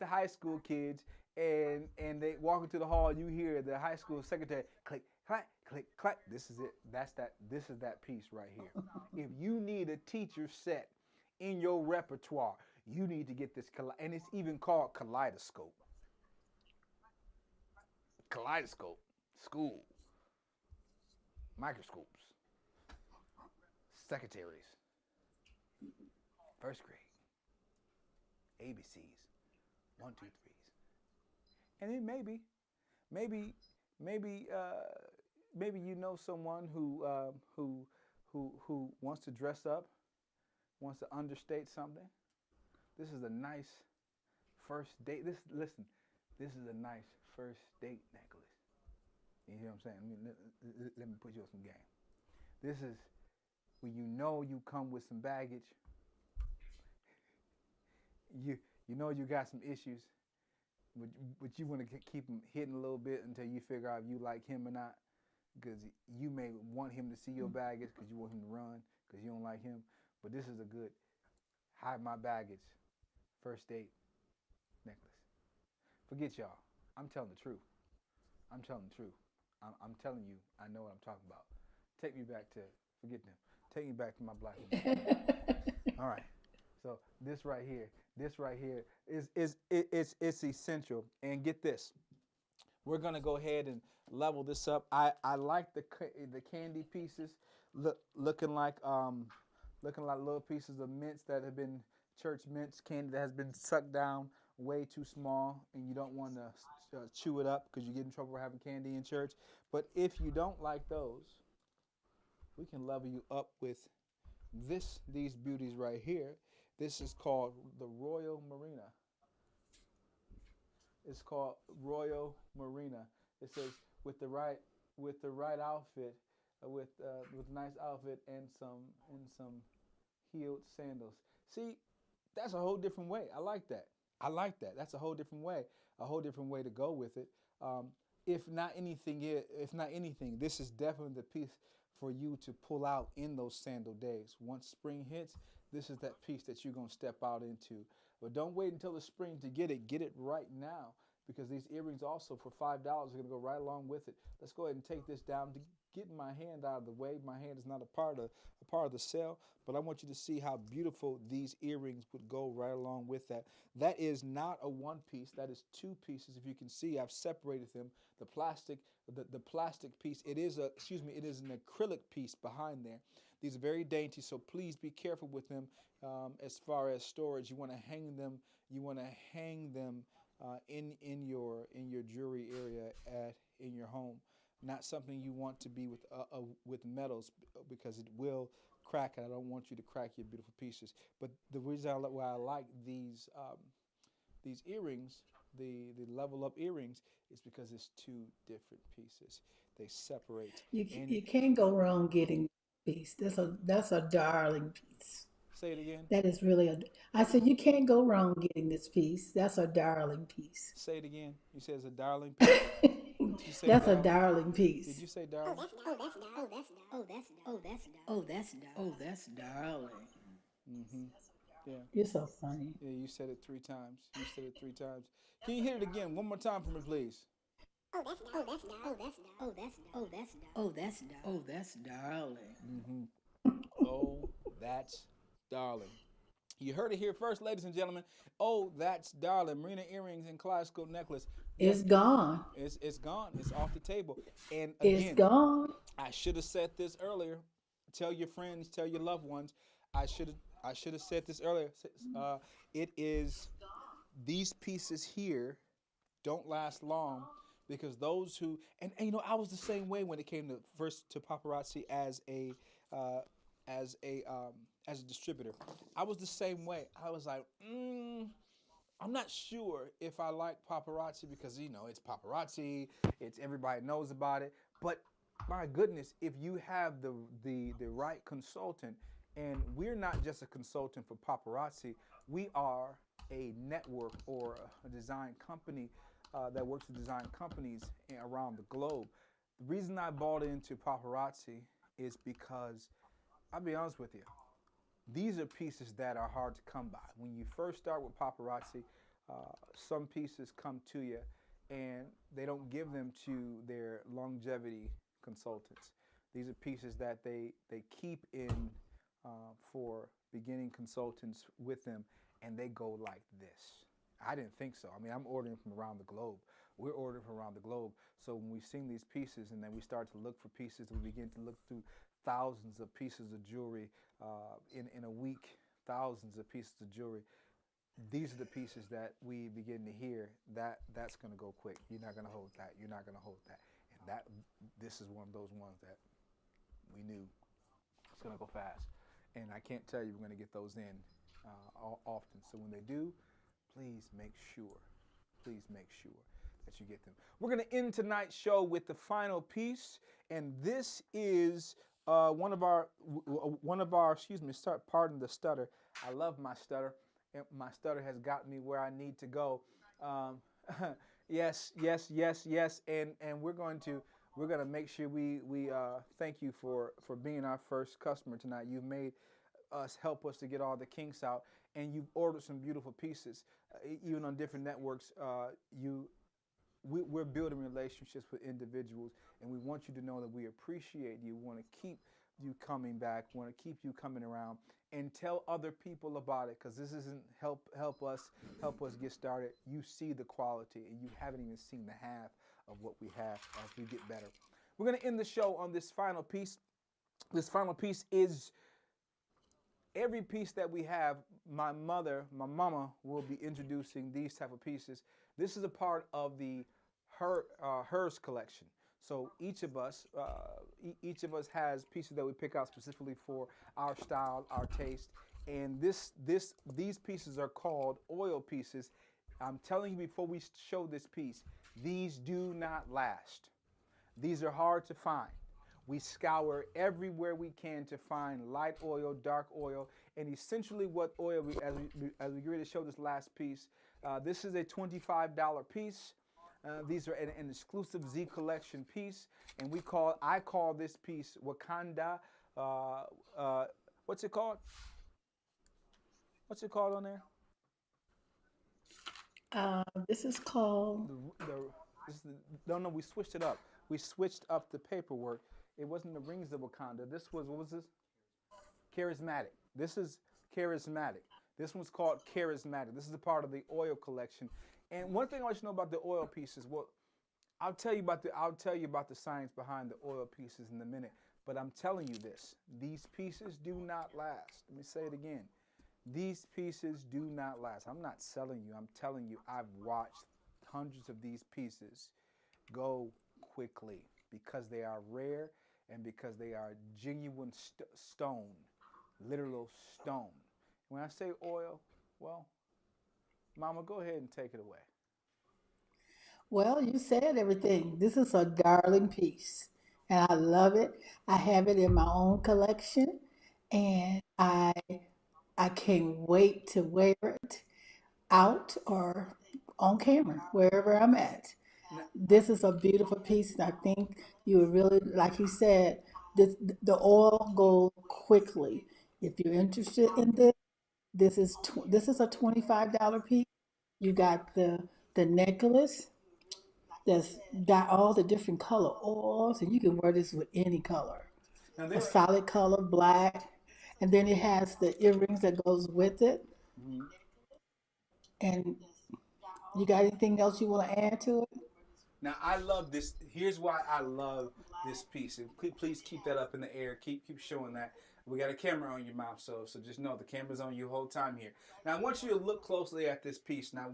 high school kids, and they walk into the hall. You hear the high school secretary click, clack, click, clack. This is it. This is that piece right here. If you need a teacher set in your repertoire, you need to get this, and it's even called Kaleidoscope. Kaleidoscope, school, microscopes, secretaries, first grade, ABCs, 1, 2, 3s, and then maybe you know someone who wants to dress up, wants to understate something. This is a nice first date. This is a nice first date necklace. You hear what I'm saying? I mean, let me put you on some game. This is when you know you come with some baggage. You know you got some issues, but you want to keep him hidden a little bit until you figure out if you like him or not. Because you may want him to see your baggage because you want him to run because you don't like him. But this is a good hide my baggage first date necklace. Forget y'all. I'm telling the truth. I'm telling you, I know what I'm talking about. Take me back to, forget them. Take me back to my black woman. All right. So this right here is it's essential. And get this. We're gonna go ahead and level this up. I like the candy pieces looking like little pieces of mints that have been church mints, candy that has been sucked down way too small, and you don't want to chew it up because you get in trouble for having candy in church. But if you don't like those, we can level you up with these beauties right here. This is called the Royal Marina. It's called Royal Marina. It says with the right outfit, with a nice outfit and some heeled sandals. See, that's a whole different way. I like that. I like that. That's a whole different way. A whole different way to go with it. If not anything, this is definitely the piece for you to pull out in those sandal days. Once spring hits, this is that piece that you're gonna step out into. But don't wait until the spring to get it. Get it right now because these earrings also for $5 are gonna go right along with it. Let's go ahead and take this down to get my hand out of the way. My hand is not a part of the sale, but I want you to see how beautiful these earrings would go right along with that. That is not a one piece. That is two pieces. If you can see, I've separated them. The plastic piece. It is an acrylic piece behind there. These are very dainty, so please be careful with them. As far as storage, you want to hang them. You want to hang them in your jewelry area in your home. Not something you want to be with metals because it will crack, and I don't want you to crack your beautiful pieces. But the reason why I like these earrings, the level up earrings, is because it's two different pieces. They separate. You can't go wrong getting this piece. That's a darling piece. Say it again. That is really a. I said you can't go wrong getting this piece. That's a darling piece. Say it again. You said it's a darling piece. Did you say That's a darling? darling piece. Did you say darling? That's darling. Mm-hmm. Yeah. You're so funny. Yeah, you said it 3 times. You said it 3 times. Can you hit it again one more time for me, please? That's darling. Mm-hmm. Oh, that's darling. You heard it here first, ladies and gentlemen. Oh, that's darling. Marina earrings and Kaleidoscope necklace. It's gone. It's gone. It's off the table. And It's again, gone. I should have said this earlier. Tell your friends, tell your loved ones. I should have said this earlier. It is these pieces here don't last long because those who and you know I was the same way when it came to paparazzi uh, as a as a distributor. I was the same way. I was like, I'm not sure if I like paparazzi because you know it's paparazzi. It's everybody knows about it. But my goodness, if you have the right consultant, and we're not just a consultant for paparazzi, we are a network or a design company that works with design companies around the globe. The reason I bought into paparazzi is because I'll be honest with you. These are pieces that are hard to come by. When you first start with paparazzi, some pieces come to you and they don't give them to their longevity consultants. These are pieces that they keep in for beginning consultants with them, and they go like this. I didn't think so. I mean, I'm ordering from around the globe. We're ordering from around the globe. So when we sing these pieces and then we start to look for pieces, we begin to look through thousands of pieces of jewelry in a week, thousands of pieces of jewelry. These are the pieces that we begin to hear that's going to go quick. You're not going to hold that. You're not going to hold that. And this is one of those ones that we knew it's going to go fast. And I can't tell you we're going to get those in often. So when they do, please make sure that you get them. We're going to end tonight's show with the final piece, and this is one of our pardon the stutter. I love my stutter. My stutter has gotten me where I need to go. Yes, and we're going to make sure we thank you for being our first customer tonight. You've made us help us to get all the kinks out, and you've ordered some beautiful pieces, even on different networks. We're building relationships with individuals, and we want you to know that we appreciate you. We want to keep you coming back. We want to keep you coming around, and tell other people about it, because this isn't help us get started. You see the quality, and you haven't even seen the half of what we have as we get better. We're going to end the show on this final piece. This final piece is every piece that we have, my mama will be introducing these type of pieces. This is a part of the hers collection. So each of us has pieces that we pick out specifically for our style, our taste, and these pieces are called oil pieces. I'm telling you before we show this piece, these do not last. These are hard to find. We scour everywhere we can to find light oil, dark oil, and essentially what oil, as we get ready to show this last piece, this is a $25 piece. These are an exclusive Z collection piece, and I call this piece Wakanda. Uh, uh, what's it called? What's it called on there? This is called, The this is the, no, no, we switched it up. We switched up the paperwork. It wasn't the rings of Wakanda. This was, what was this? Charismatic. This is charismatic. This one's called charismatic. This is a part of the oil collection. And one thing I want you to know about the oil pieces, well, I'll tell you about the science behind the oil pieces in a minute. But I'm telling you this: these pieces do not last. Let me say it again. These pieces do not last. I'm not selling you. I'm telling you. I've watched hundreds of these pieces go quickly because they are rare and because they are genuine stone, literal stone. When I say oil, well, Mama, go ahead and take it away. well, you said everything. This is a darling piece, and I love it. I have it in my own collection, and I can't wait to wear it out or on camera, wherever I'm at. Now, This is a beautiful piece, and I think you would really, like he said, this, the oil goes quickly. If you're interested in this, this is a $25 piece. You got the necklace that's got all the different color oils, and you can wear this with any color, now a there. solid color, black, and then it has the earrings that goes with it. Mhm. And you got anything else you want to add to it? Now I love this. Here's why I love this piece. And please keep that up in the air. Keep showing that. We got a camera on your mouth, so just know the camera's on you the whole time here. Now I want you to look closely at this piece. Now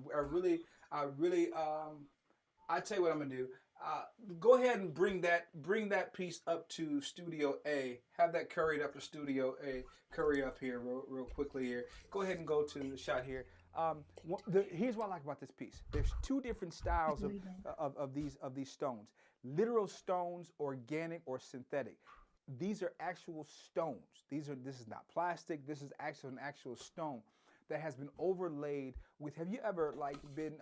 I tell you what I'm gonna do. Uh, Go ahead and bring that piece up to Studio A. Have that curried up to Studio A. Curry up here real quickly here. Go ahead and go to the shot here. Here's what I like about this piece. There's two different styles of these stones: literal stones, organic or synthetic. These are actual stones. This is not plastic. This is actually an actual stone that has been overlaid with. Have you ever like been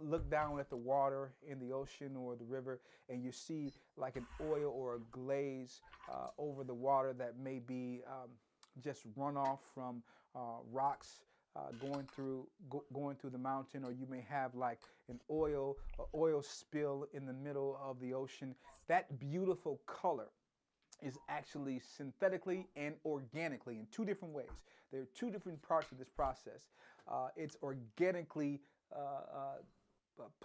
looked down at the water in the ocean or the river, and you see like an oil or a glaze over the water that may be just runoff from rocks going through the mountain, or you may have like an oil spill in the middle of the ocean. That beautiful color is actually synthetically and organically in two different ways. There are two different parts of this process. It's organically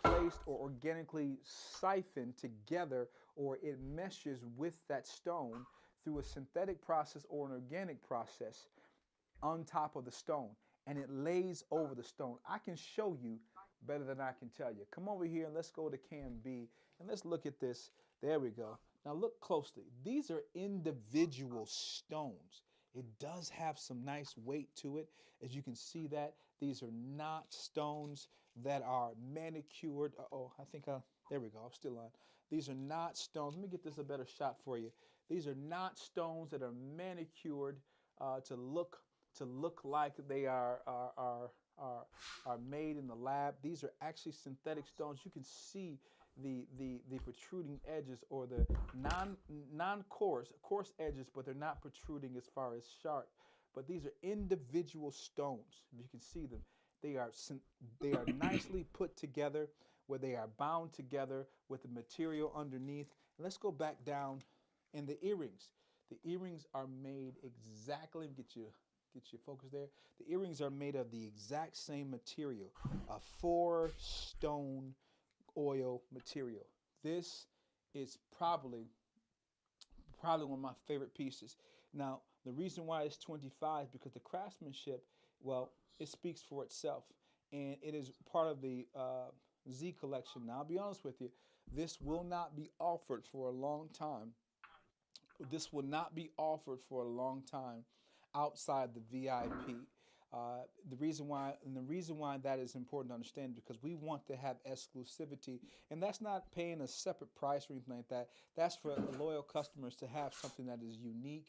placed or organically siphoned together, or it meshes with that stone through a synthetic process or an organic process on top of the stone, and it lays over the stone. I can show you better than I can tell you. Come over here and let's go to Cam B and let's look at this. There we go. Now look closely. These are individual stones. It does have some nice weight to it. As you can see that these are not stones that are manicured. Oh, there we go. I'm still on. These are not stones. Let me get this a better shot for you. These are not stones that are manicured to look like they are made in the lab. These are actually synthetic stones. You can see the protruding edges, or the coarse edges, but they're not protruding as far as sharp. But these are individual stones. You can see them. They are they are nicely put together, where they are bound together with the material underneath. And let's go back down in the earrings. The earrings are made exactly. Get your focus there. The earrings are made of the exact same material, a 4 stone oil material. This is probably one of my favorite pieces. Now, The reason why it's 25 because the craftsmanship, well, it speaks for itself, and it is part of the Z collection. Now, I'll be honest with you, this will not be offered for a long time. This will not be offered for a long time outside the VIP. The reason why that is important to understand because we want to have exclusivity, and that's not paying a separate price or anything like that. That's for loyal customers to have something that is unique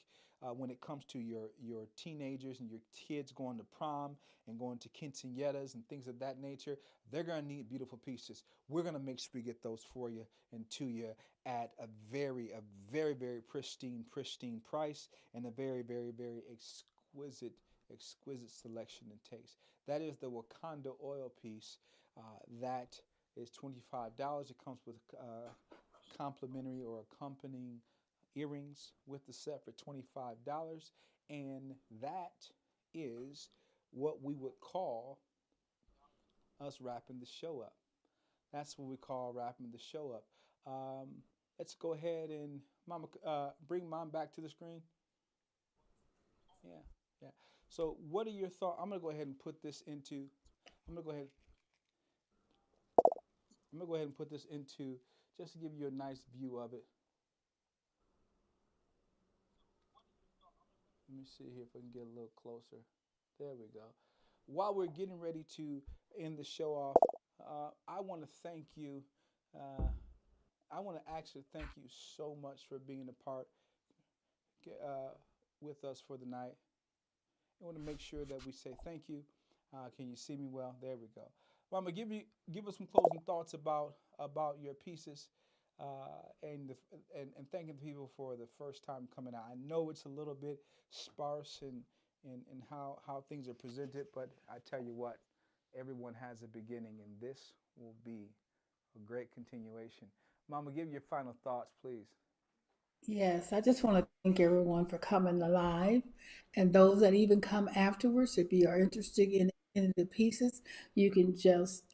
when it comes to your teenagers and your kids going to prom and going to quinceañeras and things of that nature. They're gonna need beautiful pieces. We're gonna make sure we get those for you and to you at a very pristine price and a very exquisite selection and taste. That is the Wakanda oil piece. That is $25. It comes with complimentary or accompanying earrings with the set for $25. And that is what we would call us wrapping the show up. That's what we call wrapping the show up. Let's go ahead and Mama, bring Mom back to the screen. Yeah, yeah. So, what are your thoughts? I'm gonna go ahead and put this into. I'm gonna go ahead. I'm gonna go ahead and put this into just to give you a nice view of it. Let me see here if I can get a little closer. There we go. While we're getting ready to end the show off, I want to thank you. Uh, I want to actually thank you so much for being a part uh, with us for the night. I want to make sure that we say thank you. Can you see me well? There we go. Well, I'm gonna give us some closing thoughts about your pieces, and thanking people for the first time coming out. I know it's a little bit sparse in how things are presented, but I tell you what, everyone has a beginning, and this will be a great continuation. Mama, give your final thoughts, please. Yes, I just want to thank everyone for coming alive and those that even come afterwards. If you are interested in the pieces, you can just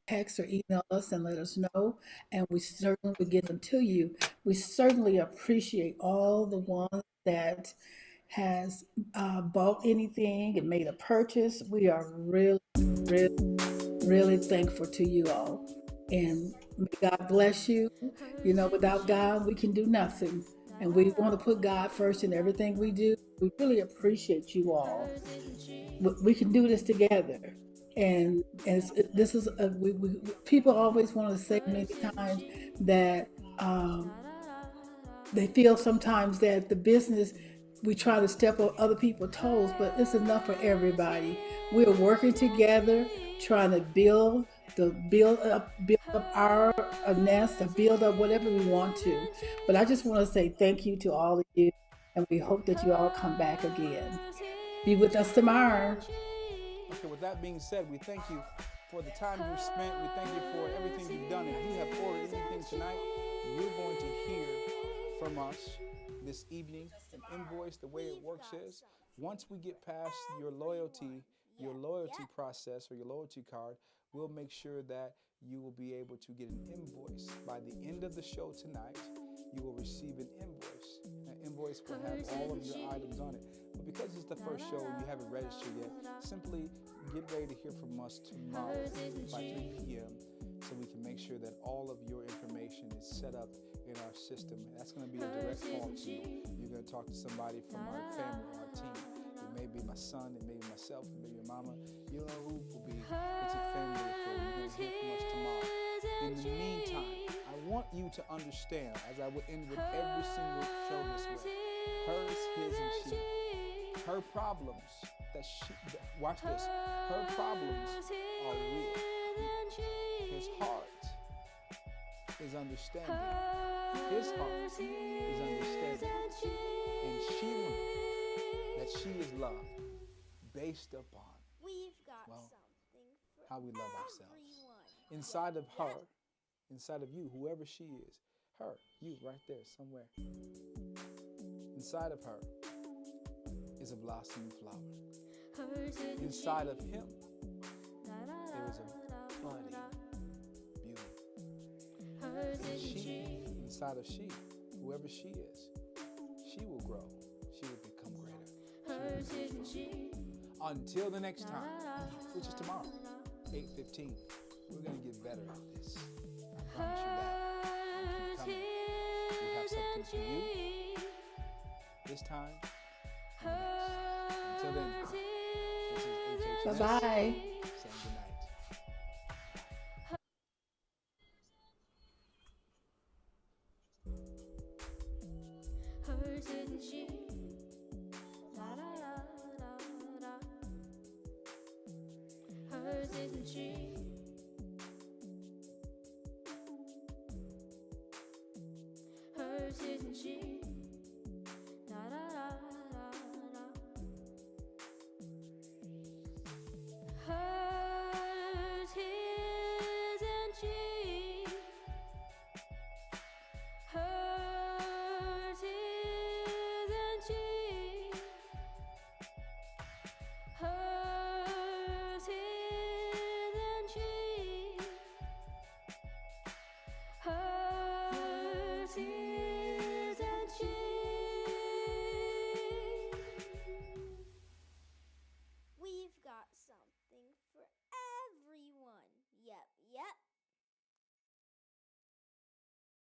text or email us and let us know, and we certainly will get them to you. We certainly appreciate all the ones that has bought anything and made a purchase. We are really thankful to you all. And may God bless you. You know, without God, we can do nothing. And we want to put God first in everything we do. We really appreciate you all. We can do this together. This is people always want to say many times that they feel sometimes that the business we try to step on other people's toes, but it's enough for everybody. We're working together, trying to build up our nest, to build up whatever we want to. But I just want to say thank you to all of you, and we hope that you all come back again. Be with us tomorrow. Okay, with that being said, we thank you for the time you've spent. We thank you for everything you've done. If you have ordered anything tonight, you're going to hear from us this evening. An invoice, the way it works is once we get past your loyalty process or your loyalty card, we'll make sure that you will be able to get an invoice. By the end of the show tonight, you will receive an invoice. That invoice will have all of your items on it. But because it's the first show and you haven't registered yet, simply get ready to hear from us tomorrow by 3 p.m. so we can make sure that all of your information is set up in our system. That's going to be a direct call to you. You're going to talk to somebody from our family, our team. It may be my son, it may be myself, it may be your mama. You don't know who it will be. It's a family affair. You're going to hear from us tomorrow. In the meantime, I want you to understand, as I would end with every single show this way, hers, his, and she. Her problems watch this. Her problems are real. His heart is understanding. His heart is understanding. And she knows that she is loved based upon, well, how we love ourselves. Inside of her, inside of you, whoever she is, her, you right there somewhere. Inside of her is a blossoming flower. Inside of him, there is a budding beauty. And inside of she, whoever she is, she will grow. She will become greater. Until the next time, which is tomorrow, 8:15, we're going to get better at this. I promise you that. Keep coming. We have something for you this time and next. Until then, this is Hh&S Bye-bye. saying good night. Hers isn't she? La la la la la. Hers isn't she? Hers isn't she? La la la la la. Hers isn't she? Hers isn't she? Hers isn't she?